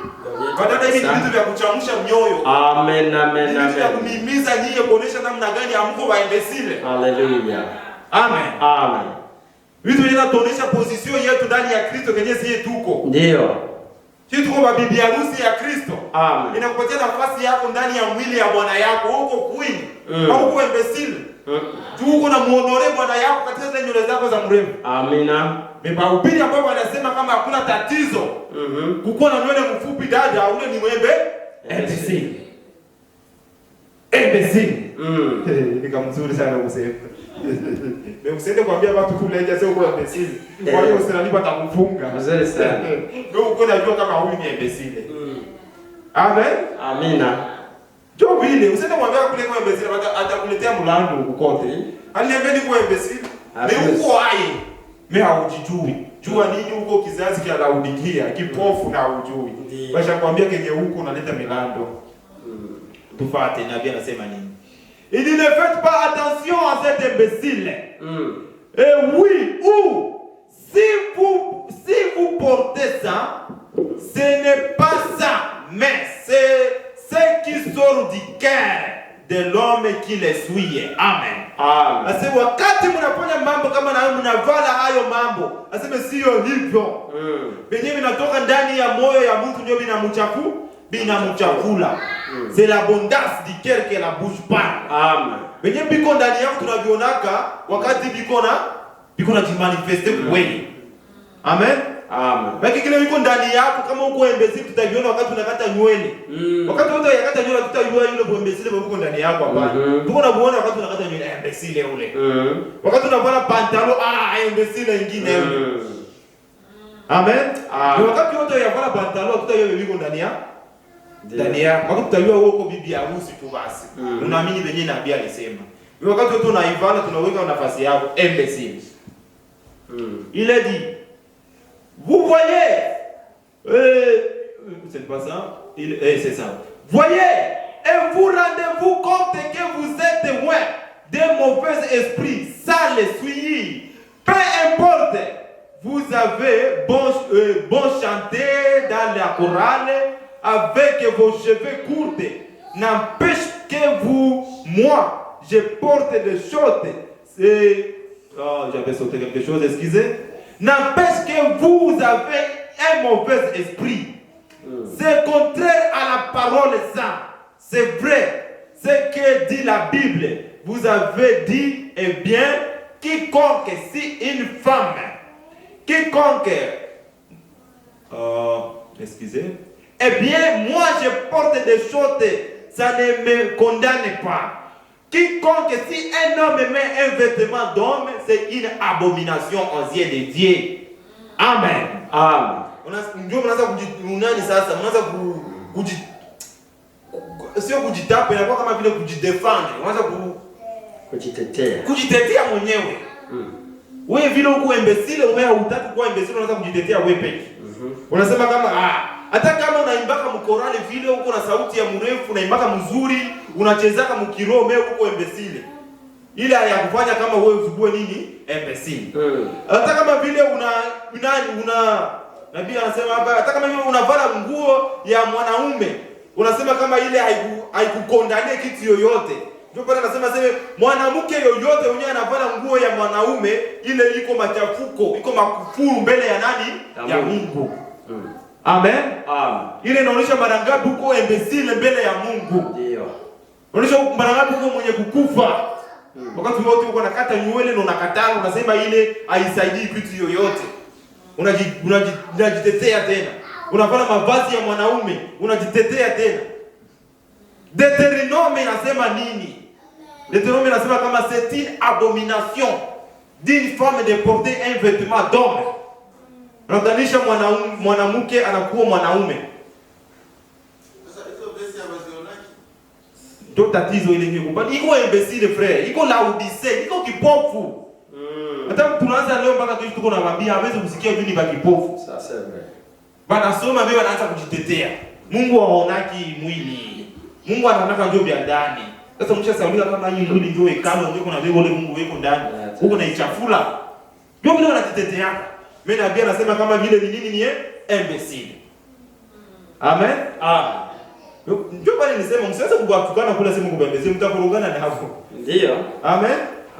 Badala hivi ni vitu vya kuchamsha mioyo. Amen, amen, amen. Vitu vya kumimiza nyie kuonesha namna gani amko wa imbesile. Hallelujah. Amen. Amen. Vitu vinatuonesha position yetu ndani ya Kristo kenye sisi tuko. Ndio. Sisi tuko kwa bibi harusi ya Kristo. Amen. Inakupatia nafasi yako ndani ya mwili ya Bwana yako. Huko queen. Au uko imbecile. Tu uko na muonore Bwana yako katika zile nywele zako za mrembo. Amina. Mahubiri ambayo wanasema kama hakuna tatizo. Kukuwa na nywele mfupi dada, ule ni mwembe. Imbecile. Imbecile. Ni kama mzuri sana kusema. Usiende kuambia watu kule nje sio kwa imbecile. Kwa hiyo usinalipa atakufunga. Mzuri sana. Ndio uko unajua kama huyu ni imbecile. Amen. Amina. Ndio vile usiende kuambia kule kwa imbecile atakuletea mlango kote. Aliniambia ni kwa imbecile. Ni uko hai. Mimi haujijui. Jua nini huko kizazi kia Laodikia, kipofu na hujui. Basha kwambia kenye huko unaleta milando. Tufate nabii anasema nini? Il dit ne faites pas attention à cet imbécile. Et oui, ou si vous portez ça, ce n'est pas ça, mais c'est ce qui sort du cœur de l'homme qui les suit. Amen. Amen. Asema wakati mnafanya mambo kama na mnavala hayo mambo, asema sio hivyo. Benye vinatoka ndani ya moyo ya mtu ndio binamchafula. C'est l'abondance du cœur que la bouche parle. Amen. Benye biko ndani yako tunavionaka wakati biko na jimanifeste kweli. Amen. Amen. Baki kile yuko ndani yako, kama uko imbecile tutaviona wakati unakata nywele. Wakati wote unakata nywele tutajua yule imbecile uko ndani yako hapa. Tuko na muona wakati unakata nywele imbecile ule. Wakati unavaa pantalo imbecile nyingine yule. Amen. Na wakati wote unavaa pantalo tutajua yuko ndani yako. Ndani yako. Wakati tutajua wewe uko bibi harusi tu basi. Unaamini venye nabii alisema. Wakati wote unaivala tunaweka nafasi yako imbecile. Il a dit, vous voyez, c'est pas ça, c'est ça. Voyez, et vous rendez-vous compte que vous êtes loin des mauvais esprits, sales, souillés. Peu importe, vous avez bon chanter dans la chorale avec vos cheveux courts. N'empêche que vous, moi, je porte des shorts. J'avais sauté quelque chose, excusez. N'empêche que vous avez un mauvais esprit. C'est contraire à la parole sainte. C'est vrai. Ce que dit la Bible. Vous avez dit, eh bien, quiconque, si une femme, quiconque, excusez, eh bien, moi je porte des choses, ça ne me condamne pas. Quiconque, si un homme met un vêtement d'homme, c'est une abomination aux yeux de Dieu. Amen. Amen. Ndio mnaanza kujinani sasa, mnaanza sio kujitapa, inakuwa kama vile kujidefend, mnaanza kujitetea mwenyewe. Wewe vile uko imbecile, wewe hutaki kuwa imbecile, unaanza kujitetea wewe peke. Unasema kama hata kama unaimbaka mkorale vile uko na sauti ya mrefu, unaimbaka mzuri, unachezaka mkiroho, wewe uko imbecile. Ile hayakufanya kama wewe usibue nini? Imbecile. Hata kama vile Nabii anasema hapa, hata kama vile unavala nguo ya mwanaume, unasema kama ile haikukondane kitu yoyote. Ndio pale anasema mwanamke yoyote mwenye anavala nguo ya mwanaume, ile iko machafuko, iko makufuru mbele ya nani? Ya Mungu. Amen. Amen. Ile inaonyesha mara ngapi uko imbecile mbele ya Mungu. Ndio. Unaonyesha mara ngapi uko mwenye kukufa. Wakati wote uko nakata nywele na unakataa, unasema ile haisaidii kitu yoyote. Unajitetea tena. Unavala mavazi ya mwanaume, unajitetea tena. Deutéronome inasema nini? Deutéronome inasema kama c'est une abomination d'une femme de porter un vêtement d'homme. Unatanisha mwanamke anakuwa mwanaume. Sasa hizo besi amazionaki. Ndio tatizo ile ngine kupata. Iko imbecile frère, iko laudise, iko kipofu. Hata tunaanza leo mpaka kesho tuko nawaambia hawezi kusikia juu ni ba kipofu. Sasa vrai. Wanasoma mbele wanaanza kujitetea. Mungu haonaki mwili. Mungu anaonaka ndio vya ndani. Sasa mshasauliza kama hii mwili ndio hekalu ndio kuna vile Mungu yuko ndani. Huko na ichafula. Ndio vile wanajitetea. Mimi nabii anasema kama vile ni nini ni imbecile. Amen. Ndio pale nisema msiweze kuwatukana kula sema kubembezea mtakorogana na hapo. Ndio. Amen.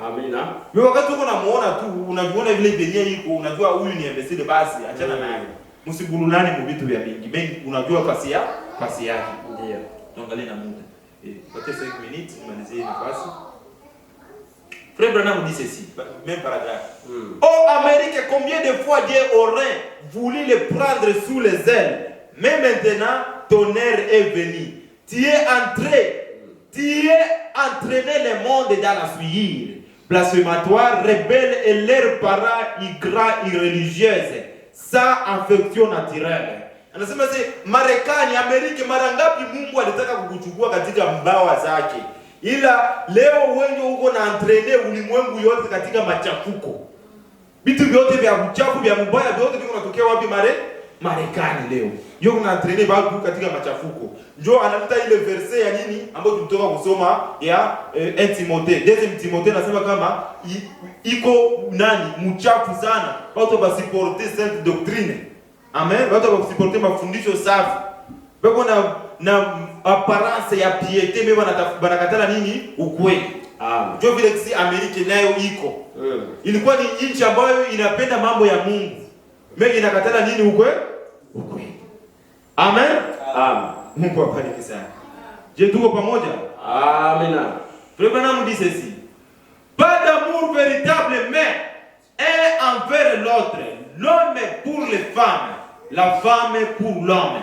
Amina. Wewe wakati uko namuona tu unajiona vile benye iko unajua huyu ni imbecile basi achana naye. Msigulunani mu vitu vya mingi. Mimi unajua kasi yake. Ndio. Tuangalie na muda. Peut-être 5 minutes nimalizie nafasi. Frère Branham dit ceci, même paragraphe. Oh Amérique, combien de fois Dieu aurait voulu le prendre sous les ailes, mais maintenant ton heure est venue. Tu es entraîné le monde dans la souillure, blasphématoire, rebelle et leurs parents irréligieuses, sans affection naturelle. Anasema Marekani, Amerika, mara ngapi Mungu alitaka kukuchukua katika mbawa zake. Ila leo wewe uko na entraîner ulimwengu yote katika machafuko. Vitu vyote vya uchafu vya mbaya vyote viko natokea wapi Marekani leo. Yeye kuna entraîner watu katika machafuko. Njoo analeta ile verse ya nini ambayo tulitoka kusoma ya 1 Timothée. 2 Timothée nasema kama iko mchafu sana. Watu basiporter sainte doctrine. Amen. Watu basiporter mafundisho safi. Bako na apparence ya piété mais wanakatala nini ukweli. Ndio vile si Amerika nayo iko. Ilikuwa ni nchi ambayo inapenda mambo ya Mungu. Mimi inakatala nini ukweli? Amen. Amen. Mungu abariki sana. Je, tuko pamoja? Amina. Frère Branham dit ceci. Pas d'amour véritable mais un envers l'autre. l'homme pour les femmes, la femme pour l'homme.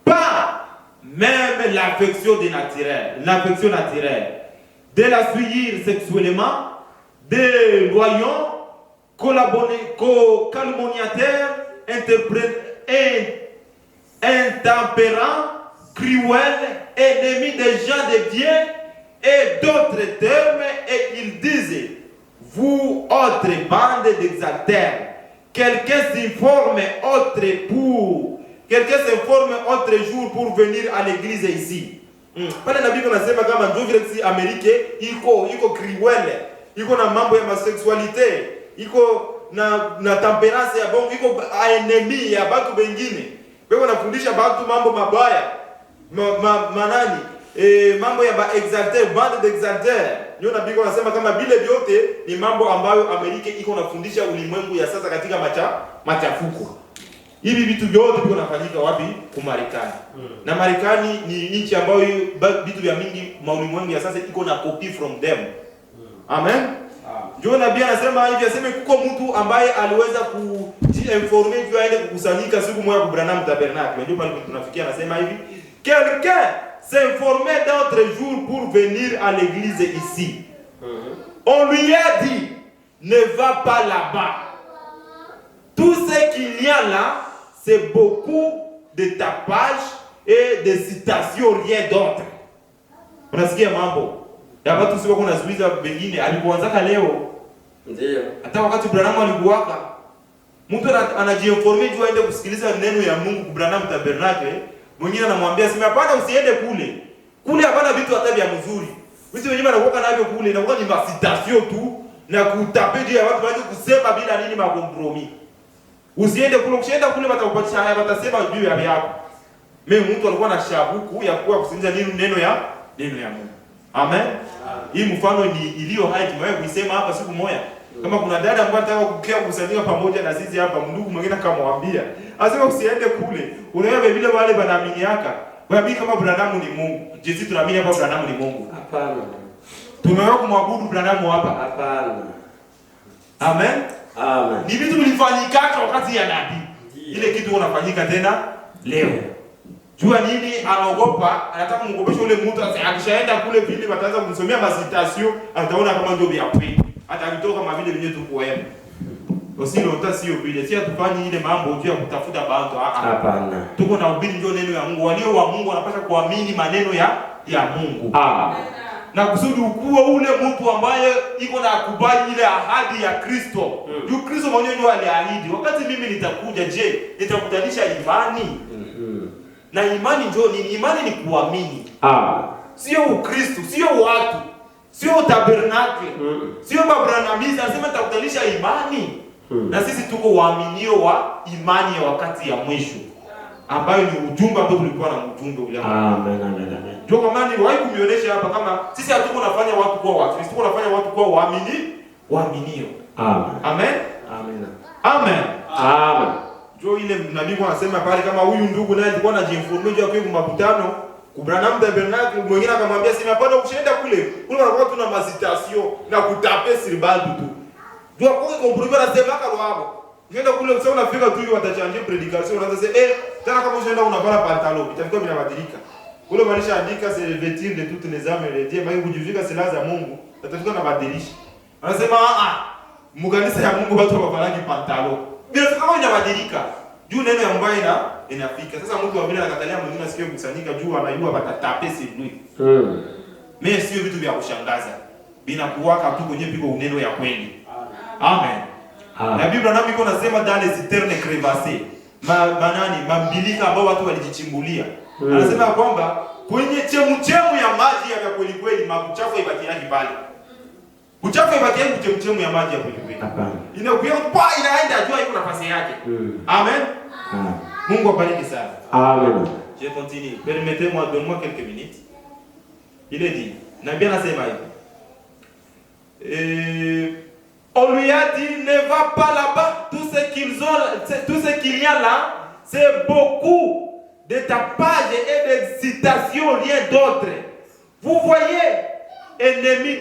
Pas même l'affection naturelle, de la suivre sexuellement, des loyaux, calomniateurs, intempérants, cruels, ennemis des gens de bien, et d'autres termes, et ils disent, vous autres bande d'exaltères, quelqu'un s'informe autre jour pour venir à l'église ici. Pale na Biblia nasema kama ndio vile si Amerika iko cruel, iko na mambo ya masexualite, iko na temperance ya bongo, iko enemy ya watu wengine. Wewe unafundisha watu mambo mabaya. Manani mambo ya exalter, bande d'exalter. Ndio na Biblia nasema kama vile vyote ni mambo ambayo Amerika iko nafundisha ulimwengu ya sasa katika machafuko. Hivi vitu vyote viko nafanyika wapi? Kwa Marekani. Na Marekani ni nchi ambayo vitu vya mingi ulimwengu ya sasa iko na copy from them. Amen. Ndio nabii anasema hivi, aseme kuko mtu ambaye aliweza kujiinformer juu aende kukusanyika siku moja kwa Branham Tabernacle. Ndio pale tunafikia, anasema hivi, quelqu'un s'informer d'autres jours pour venir à l'église ici. On lui a dit, ne va pas là-bas. Tout ce qu'il y a là, c'est beaucoup de tapage et de citations, rien d'autre. Unasikia mambo ya watu sio kuna zuiza wengine alipoanzaka leo. Ndio. Hata wakati Branham alikuwaka, mtu anajiinformer juu aende kusikiliza neno ya Mungu kwa Branham Tabernacle, mwingine anamwambia sema hapana, usiende kule. Kule hapana vitu hata vya mzuri. Vitu wenyewe wanakuwa navyo kule, inakuwa ni masitasio tu na kutapeji ya watu waje kusema bila nini makompromis. Usiende kule, ukienda kule watakupatia haya, watasema juu ya yako. Mimi mtu alikuwa na shabuku ya kuwa kusikiliza neno ya Mungu. Amen. Hii mfano ni iliyo hai, tumewahi kuisema hapa siku moja. Kama kuna dada ambaye anataka kukia kusanyika pamoja na sisi hapa, ndugu mwingine akamwambia, asema usiende kule. Unaona vile wale wanaamini yaka. Waamini kama Branham ni Mungu. Je, sisi tunaamini hapa Branham ni Mungu? Hapana. Tumewahi kumwabudu Branham hapa? Hapana. Amen. Amen. Ni vitu vilifanyika wakati ya nabii. Ile kitu unafanyika tena leo. Jua nini anaogopa, anataka kumgopesha ule mtu, akishaenda kule vile wataanza kumsomea masitasio, ataona kama ndio vya kweli. Hata akitoka kama vile vinyo tuko wema. Usilo utasio vile. Si atufanye ile mambo juu ya kutafuta bantu. Hapana. Tuko na ubiri ndio neno ya Mungu. Walio wa Mungu wanapaswa kuamini maneno ya Mungu. Amen. Na kusudi ukuwe ule mtu ambaye iko na kubali ile ahadi ya Kristo. Juu Kristo mwenyewe ndiye aliahidi, wakati mimi nitakuja, je, nitakutanisha imani? Na imani ndio nini? Imani ni kuamini. Sio Ukristo, sio watu, sio tabernacle, sio mabranamizi, anasema nitakutanisha imani. Na sisi tuko waaminio wa imani ya wakati ya mwisho, ambayo ni ujumbe ambao tulikuwa na ujumbe ule. Amen, amen, amen. Ndio kwa maana niwahi kumionyesha hapa kama sisi hatuko nafanya watu kuwa Wakristo, tuko nafanya watu kuwa waaminio. Amen. Amen. Amen. Amen. Amen. Ndio ile nabii anasema pale, kama huyu ndugu naye alikuwa anajiinformer juu ya kwa makutano ku Branham Tabernacle, mwingine akamwambia sema hapana, usiende kule. Kule wanakuwa tuna masitasio na kutape sirbaldu tu. Ndio kwa kompromis anasema kama hapo. Ukienda kule usio unafika tu watachangia predication, unaanza sema tena kama usienda unavaa pantalon, itafika binabadilika. Kule maanisha andika c'est revêtir de toutes les âmes et Dieu, maana kujivika silaha za Mungu, itafika na badilisha. Anasema mkanisa ya Mungu watu wavalangi pantalon. Bila kama inabadilika. Juu neno ya mbaya inafika. Sasa mtu wa vile anakatalia mwingine asikie kusanyika juu anajua watatape sivyo. Mimi sio vitu vya kushangaza. Bina kuwaka tu kwenye piko uneno ya kweli. Amen. Na Biblia nami iko nasema dans les éternes crevassés. Mambilika ambao watu walijichimbulia. Anasema kwamba kwenye chemchemu ya maji ya kweli kweli makuchafu ibaki yake pale. Uchafu ibaki yake chemchemu ya maji ya kweli kweli. Hapana. Inakuwa inaenda jua iko nafasi yake. Amen. Mungu abariki sana. Amen. Je continue. Permettez-moi, donne-moi quelques minutes. Il est dit, nabii anasema hivi. On lui a dit, ne va pas là-bas. Tout ce qu'il y a là, c'est beaucoup de tapage et d'excitation, rien d'autre. Vous voyez, ennemis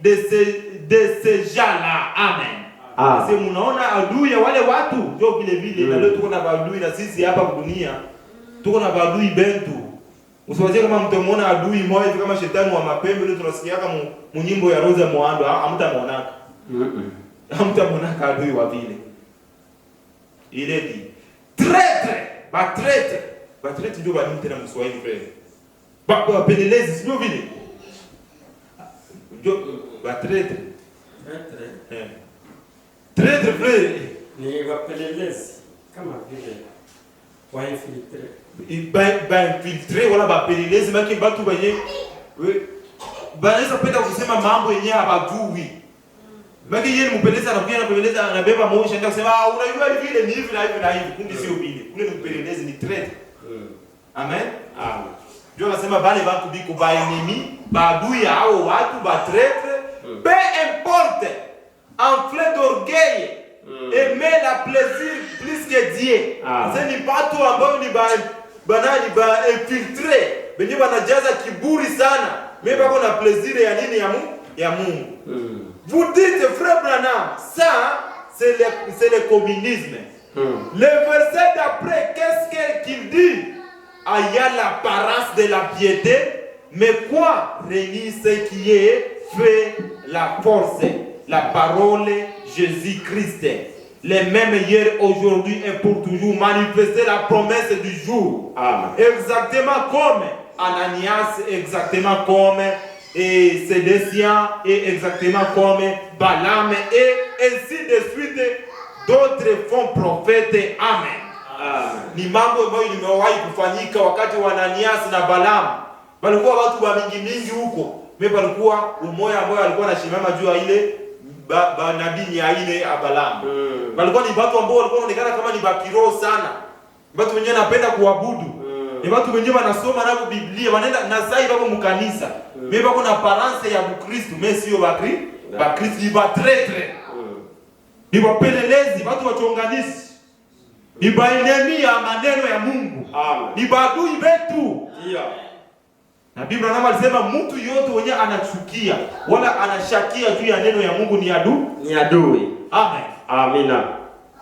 de ces gens-là. Amen. Sasa mnaona adui ya wale watu ndio vile vile na leo tuko na adui na sisi hapa dunia. Tuko na adui bentu. Usiwazie kama mtamuona adui mmoja kama shetani wa mapembe leo tunasikia kama munyimbo ya Rosa Muhando hamtamuonaka. Hamtamuonaka adui wa vile. Ile di traître, ba traître. Ba traître ndio bali tena Mswahili frère. Ba pelelezi sio vile. Ndio ba traître. Traître frère. Ni wapelelezi kama vile wainfiltre. Ba infiltre wala ba pelelezi maki batu banye banaweza penda kusema mambo yenyewe habajui. Maki yeye mpelelezi anakuja na pelelezi anabeba moyo shanga kusema unajua vile ni hivi na hivi na hivi kumbe sio vile. Kule ni mpelelezi ni traître. Amen. Amen. Ndio nasema bale watu biko ba enemy, ba adui hao watu ba traître, peu importe. Enflé d'orgueil, aimer la plaisir plus que Dieu. C'est ni watu ambao ni ba infiltré, benye wanajaza kiburi sana. Mais bako na plaisir ya nini ya Mungu. Vous dites frère Branham, ça c'est le communisme. Le verset d'après qu'est-ce qu'il dit? Il y a l'apparence de la piété, mais quoi renie ce qui est fait la force? La parole Jésus-Christ, les mêmes hier, aujourd'hui et pour toujours, manifester la promesse du jour. Amen. Exactement comme Ananias, exactement comme Sédécien, et exactement comme Balaam, et ainsi de suite, d'autres font prophètes. Amen. Ni mambo ambayo limewahi kufanyika wakati wa Ananias na Balaam. Walikuwa watu wa mingi huko. Mimi palikuwa umoja ambao alikuwa anashimama juu ya ile nabii ya ile Balaam. Walikuwa ni watu ambao walikuwa wanaonekana kama ni bakiro sana. Watu wenyewe wanapenda kuabudu. Ni watu wenyewe wanasoma na Biblia, wanaenda na sasa bako mkanisa. Mimi bako na parance ya Mkristo, mimi sio Bakristo ni batretre. Ni wapelelezi, watu wachonganishi. Ni baenemi ya maneno ya Mungu. Amen. Ni badui betu. Ndio. Na Biblia inasema alisema mtu yote mwenye anachukia wala anashakia juu ya neno ya Mungu ni adui. Amen. Amina.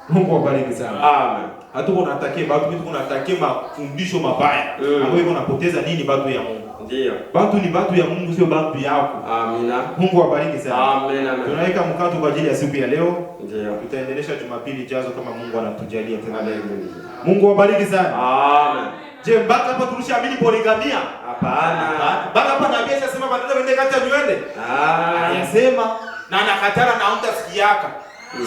Mungu awabariki sana. Amen. Hatuko tunatakia watu wetu tunatakia mafundisho mabaya. Ambayo iko napoteza nini watu ya Mungu. Ndio. Watu ni watu ya Mungu sio watu yako. Amina. Mungu awabariki sana. Amen. Tunaweka mkato kwa ajili ya siku ya leo. Ndio. Tutaendelesha Jumapili ijazo kama Mungu anatujalia tena leo. Mungu awabariki sana. Amen. Je, mpaka hapa tulishaamini poligamia? Hapana. Mpaka hapa nabii anasema badala wende kati ya nywele. Anasema na anakatana na mtasikiaka.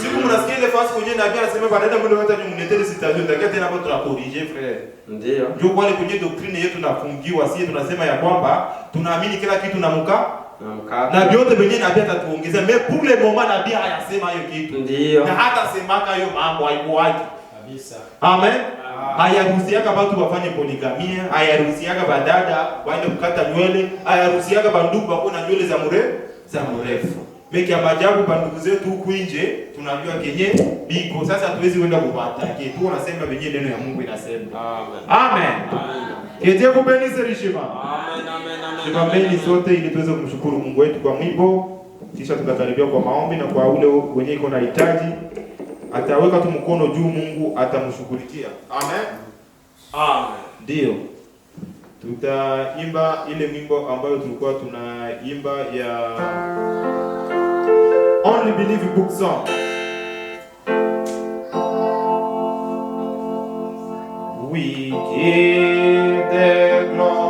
Siku mnasikia ile fasi kwenye nabii anasema badala mwende kati ya mnetele sitazo ndio tena hapo tunakorije frère. Ndio. Ndio wale kwenye doctrine yetu nafungiwa sisi tunasema ya kwamba tunaamini kila kitu na na vyote wenyewe nabii atatuongezea. Mais pour le moment nabii hayasema hiyo kitu. Ndio. Na hata semaka hiyo mambo haibuaji. Kabisa. Amen. Hayaruhusiaka watu wafanye poligamia, hayaruhusiaka badada waende kukata nywele, hayaruhusiaka bandugu wako na nywele za mrefu. Meki ya maajabu bandugu zetu huku nje tunajua kenye biko. Sasa hatuwezi kwenda kupata. Tu wanasema wenyewe neno ya Mungu inasema. Amen. Amen. Dieu bénisse richement. Amen. Tunaomba sote ili tuweze kumshukuru Mungu wetu kwa mwimbo, kisha tutakaribia kwa maombi na kwa ule wenye iko na hitaji ataweka tu mkono juu, Mungu atamshughulikia. Amen. Amen. Ndio. Tutaimba ile mwimbo ambayo tulikuwa tunaimba ya Only Believe Book Song. We give the glory